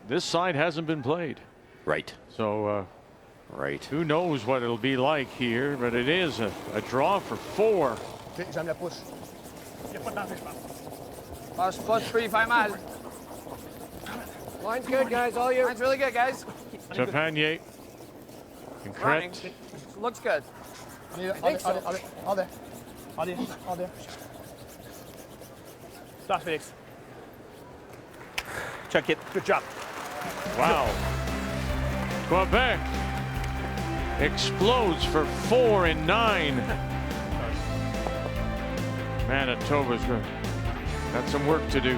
this side hasn't been played. Right. So, right. Who knows what it'll be like here, but it is a draw for 4. Je pense pretty fine mal. Line's good, guys. All you. Line's really good, guys. Trepanier. Running. Looks good. I think so. All there. Stop, Felix. Chuck it. Good job. Wow. Quebec explodes for 4 in 9. Manitoba's got some work to do.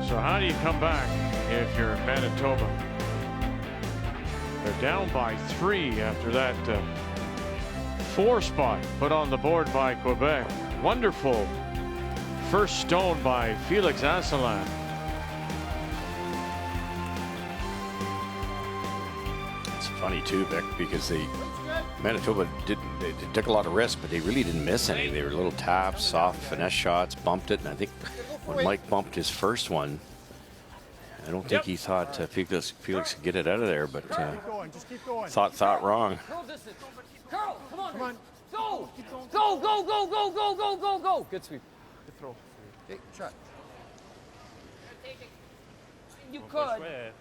So how do you come back if you're Manitoba? They're down by 3 after that 4 spot put on the board by Quebec. Wonderful first stone by Felix Asselin. It's funny too, Vic, because Manitoba they took a lot of risk, but they really didn't miss any. They were little taps, soft finesse shots, bumped it, and I think when Mike bumped his first one, I don't think he thought Felix could get it out of there, but thought wrong. Carl, come on. Go. Go. Good sweep. Good throw. Okay, shot. You could.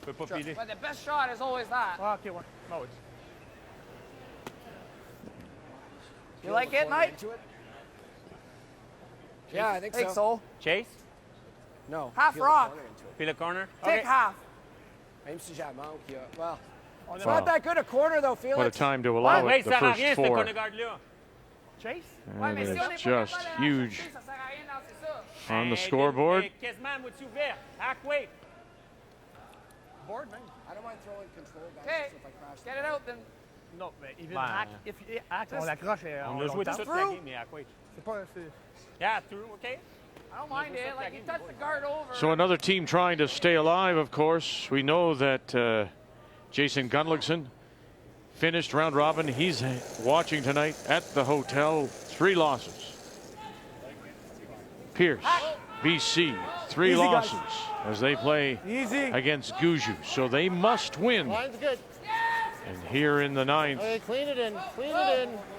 But the best shot is always that. Okay, one. No, it's. You like it, Mike? Yeah, I think so. Chase? No. Half rock. Feel the corner? Take half. Même si j'ai well, it's not that good a corner though, Felix. What a time to allow it, the first 4. Chase? And it's just huge on the scoreboard. Board, man. I don't mind throwing control back. Okay, so if I crash get it out then. Non, mais il veut if il hack, on l'accroche et on l'a joué toute la game, mais à quoi? C'est pas. Yeah, through, okay. I don't mind it. Like, he touched the guard over. So another team trying to stay alive, of course. We know that Jason Gunlickson finished round robin. He's watching tonight at the hotel. 3 losses. Pierce, BC, 3 Easy, losses guys. as they play against Gushue. So they must win. Line's good. And here in the 9th. Okay, clean it in.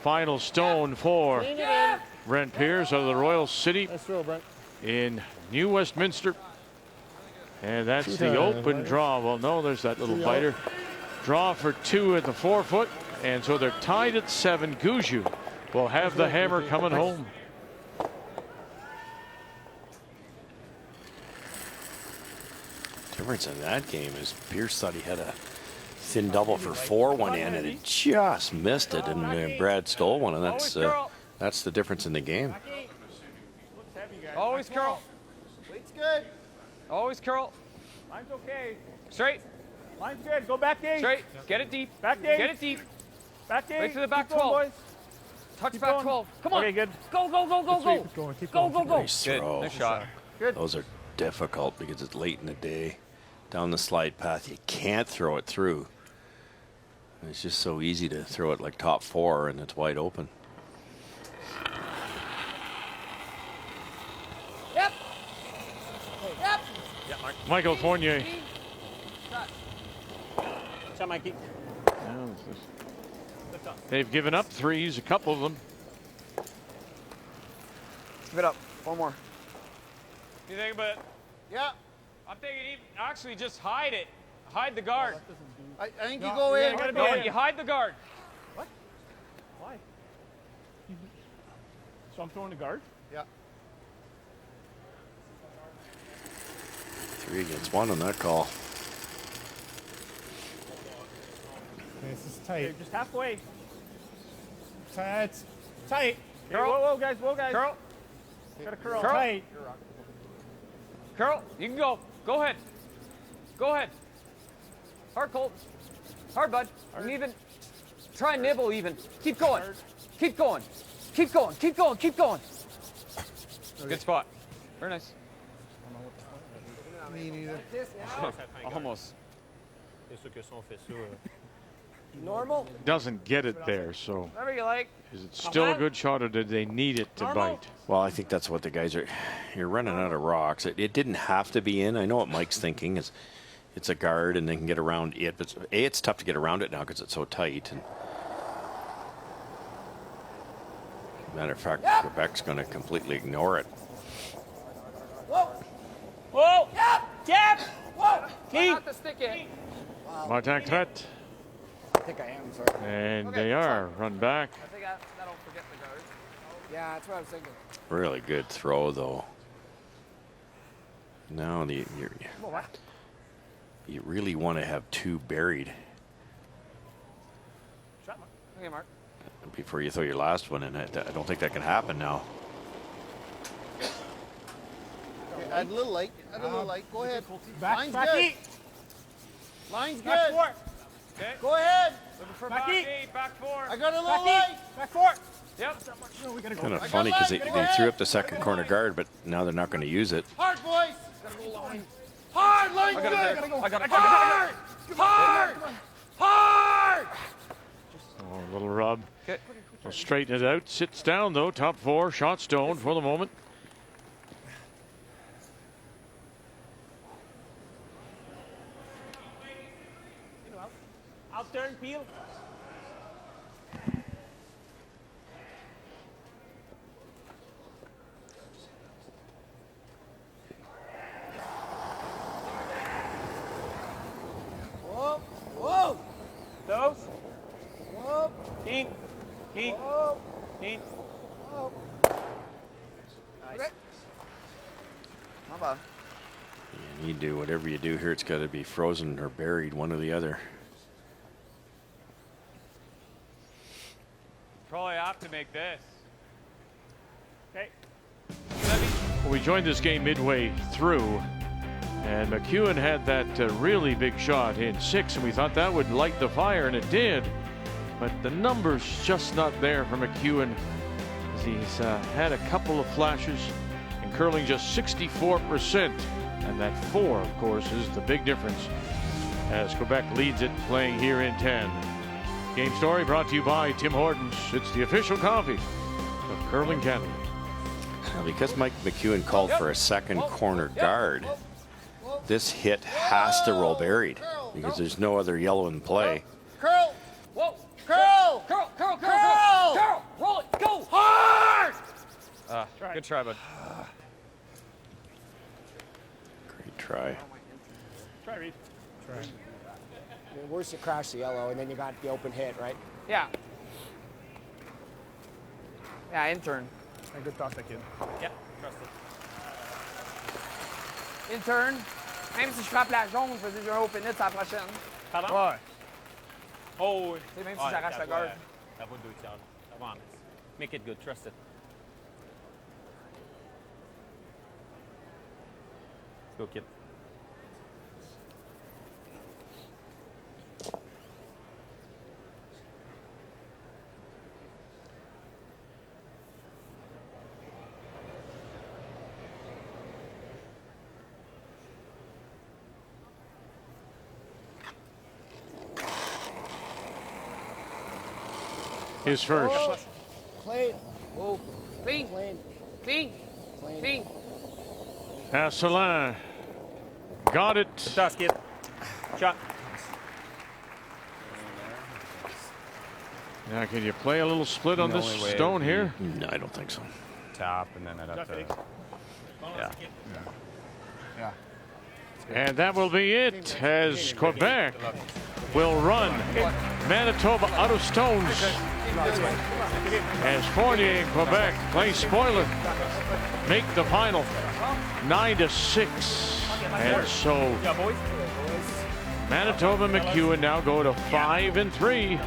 Final stone for Clean it in. Brent Pierce of the Royal City Nice throw, Brent. in New Westminster. And that's the open draw. Well, no, there's that little biter. Draw for 2 at the 4 foot. And so they're tied at 7. Gushue will have the hammer coming home. Difference in that game is Pierce thought he had a thin double for 4 one in, and it just missed it, and Brad stole one, and that's the difference in the game. Always curl. Weight's good. Always curl. Line's okay. Straight. Line's good. Go back Dave. Straight. Get it deep. Back Dave. Get it deep. Back Dave. Right to the back Keep 12. going, boys. Touch Keep back going. 12. Come on. Okay, good. Go, go, go, go, go. Keep going. Keep Go, going. go, go. Nice throw. Nice shot. Good. Those are difficult because it's late in the day. Down the slide path, you can't throw it through. It's just so easy to throw it like top 4, and it's wide open. Yep. Yep. Michael Fournier. Shot, Mikey. They've given up threes, a couple of them. Give it up. One more. You think about it? Yeah. I'm thinking even actually just hide it. Hide the guard. I think you go in. You hide the guard. What? Why? So I'm throwing the guard? Yeah. 3 against 1 on that call. This is tight. Okay, just halfway. Tight. Tight. Okay, whoa, whoa, guys. Whoa, guys. Curl. Gotta curl. Curl. Tight. Curl. You can go. Go ahead. Go ahead. Hard, Colt. Hard, bud. And even. Try and nibble even. Keep going. Keep going. Keep going. Keep going. Keep going. Good spot. Very nice. Me neither. Almost. Normal. Doesn't get it there, so Whatever you like. is it still a good shot, or did they need it to bite? Well, I think that's what the guys are. You're running out of rocks. It didn't have to be in. I know what Mike's thinking is it's a guard and they can get around it. But it's tough to get around it now because it's so tight. And matter of fact, Quebec's going to completely ignore it. Whoa. Whoa. Yep. Yep. Whoa. Keep. Not the stick in. Martin Tret. I think I am, sorry. And they are run back. I think that'll forget the guard. Yeah, that's what I was thinking. Really good throw, though. Now you really want to have 2 buried Okay, Mark. before you throw your last one in. I don't think that can happen now. Add a little light. Add a little light. Go ahead. Back, Line's good. Line's good. Back 4. Okay. Go ahead. Looking for Back back eight. 8, back 4. I got a little Back light. 8. Back 4. Yep. No, we gotta go. Kind of I funny got because light. they Go threw ahead. up the second corner guard, but now they're not going to use it. Hard, boys. Hard. Line's I good. got it. I got it. Hard. Hard. Hard. Oh, a little rub. Okay. Will straighten it out. Sits down, though. Top 4. Shot stoned for the moment. Out there and peel. Whoa. Whoa. Those. Whoa. Keep. Keep. Whoa. Keep. Whoa. Nice. Not bad. You need to do whatever you do here. It's got to be frozen or buried, one or the other. Probably have to make this. Okay. Well, we joined this game midway through, and McEwen had that really big shot in 6, and we thought that would light the fire, and it did. But the numbers just not there for McEwen, as he's had a couple of flashes, and curling just 64%. And that 4, of course, is the big difference as Quebec leads it, playing here in 10. Game story brought to you by Tim Hortons. It's the official coffee of Curling Canada. Now, because Mike McEwen called for a second corner guard, this hit has to roll buried because there's no other yellow in play. Curl. Whoa. Curl. Curl. Curl. Curl. Curl. Curl. Roll it. Go. Hard. Good try, bud. Great try. Try, Reed. Try. I mean, worse you crash the yellow, and then you got the open hit, right? Yeah. Yeah, intern. A good toss, that kid. Yeah, trust it. Intern. Même si je frappe la jaune, je veux dire, j'ai un open it à la prochaine. Pardon? Ouais. Oh, oui. C'est même si j'arrache la garde. Ça va 2 tiers. Ça va en make it good, trust it. Let's go, kid. His first. Clean. Oh, clean. Clean. Clean. Clean. Asselin got it. Toss, kid. Shot. Now, can you play a little split on this stone here? No, I don't think so. Tap, and then I'd have to. Yeah. Yeah. And that will be it as Quebec will run Manitoba out of stones as Fournier and Quebec play spoiler, make the final 9-6. And so Manitoba and McEwen now go to 5-3.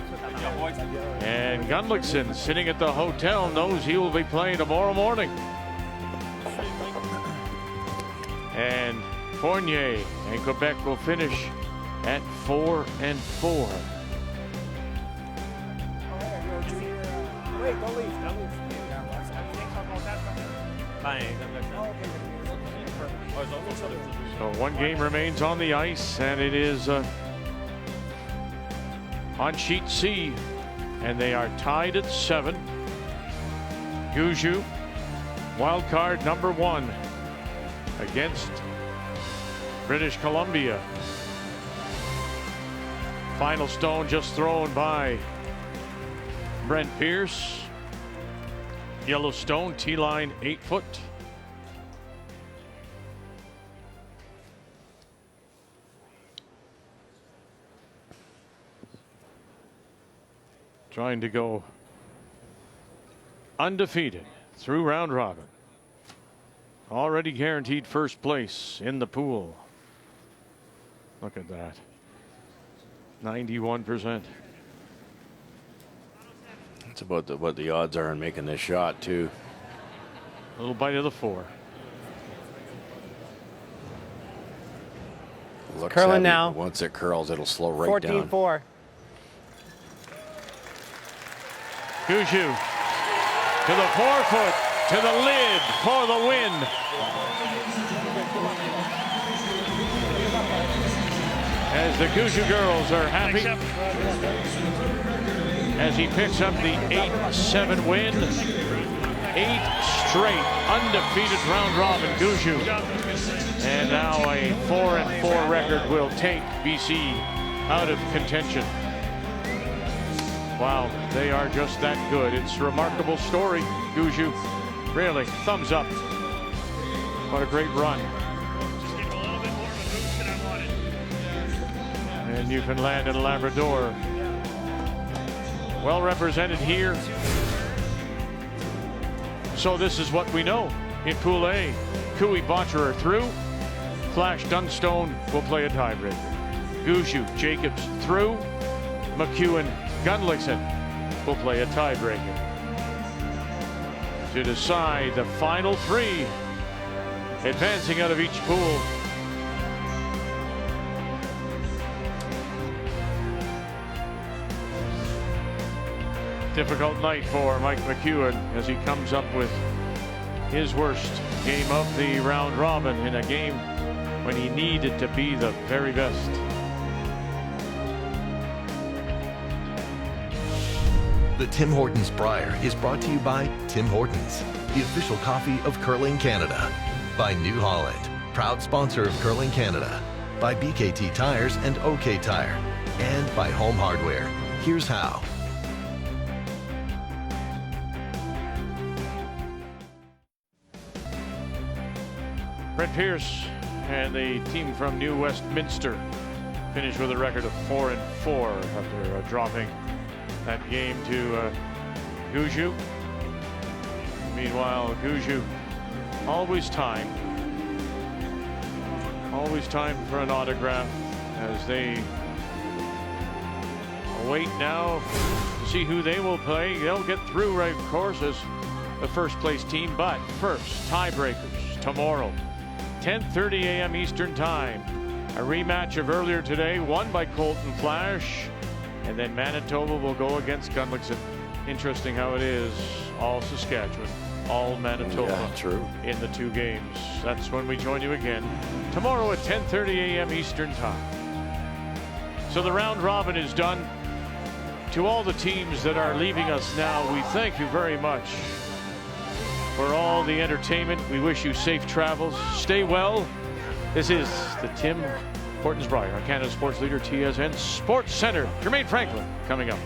And Gunlickson, sitting at the hotel, knows he will be playing tomorrow morning. And Fournier and Quebec will finish at 4-4. Wait, don't leave. So one game remains on the ice, and it is on sheet C, and they are tied at 7. Gushue, wild card number 1 against British Columbia. Final stone just thrown by Brent Pierce. Yellowstone, T-line 8 foot. Trying to go undefeated through round robin. Already guaranteed first place in the pool. Look at that. 91%. That's about what the odds are on making this shot, too. A little bite of the 4. Looks curling heavy, now. but once it curls, it'll slow right down. 14-4. Gushue to the 4-foot, to the lid for the win. As the Gushue girls are happy as he picks up the 8-7 win. 8 straight undefeated round robin Gushue. And now a 4-4 record will take BC out of contention. Wow, they are just that good. It's a remarkable story, Gushue. Really, thumbs up. What a great run. And Newfoundland and Labrador. Well represented here. So this is what we know. In Pool A, Cooey, Botcher are through. Flash Dunstone will play a tiebreaker. Gushue, Jacobs through. McEwen, Gunlickson will play a tiebreaker to decide the final 3 advancing out of each pool. Difficult night for Mike McEwen as he comes up with his worst game of the round robin in a game when he needed to be the very best. The Tim Hortons Brier is brought to you by Tim Hortons, the official coffee of Curling Canada. By New Holland, proud sponsor of Curling Canada. By BKT Tires and OK Tire. And by Home Hardware. Here's how. Brent Pierce and the team from New Westminster finished with a record of 4-4 after dropping that game to Gushue. Meanwhile, Guju, always time for an autograph as they await now to see who they will play. They'll get through, right, of course, as the first place team, but first, tiebreakers tomorrow, 10:30 a.m. Eastern Time. A rematch of earlier today, won by Colton Flash, and then Manitoba will go against Gunlickson. Interesting how it is, all Saskatchewan, all Manitoba, Yeah, true. in the 2 games. That's when we join you again tomorrow at 10:30 a.m. Eastern Time. So the round robin is done. To all the teams that are leaving us now, we thank you very much for all the entertainment. We wish you safe travels. Stay well. This is the Tim Hortons Brier on Canada Sports Leader TSN Sports Center. Jermaine Franklin coming up.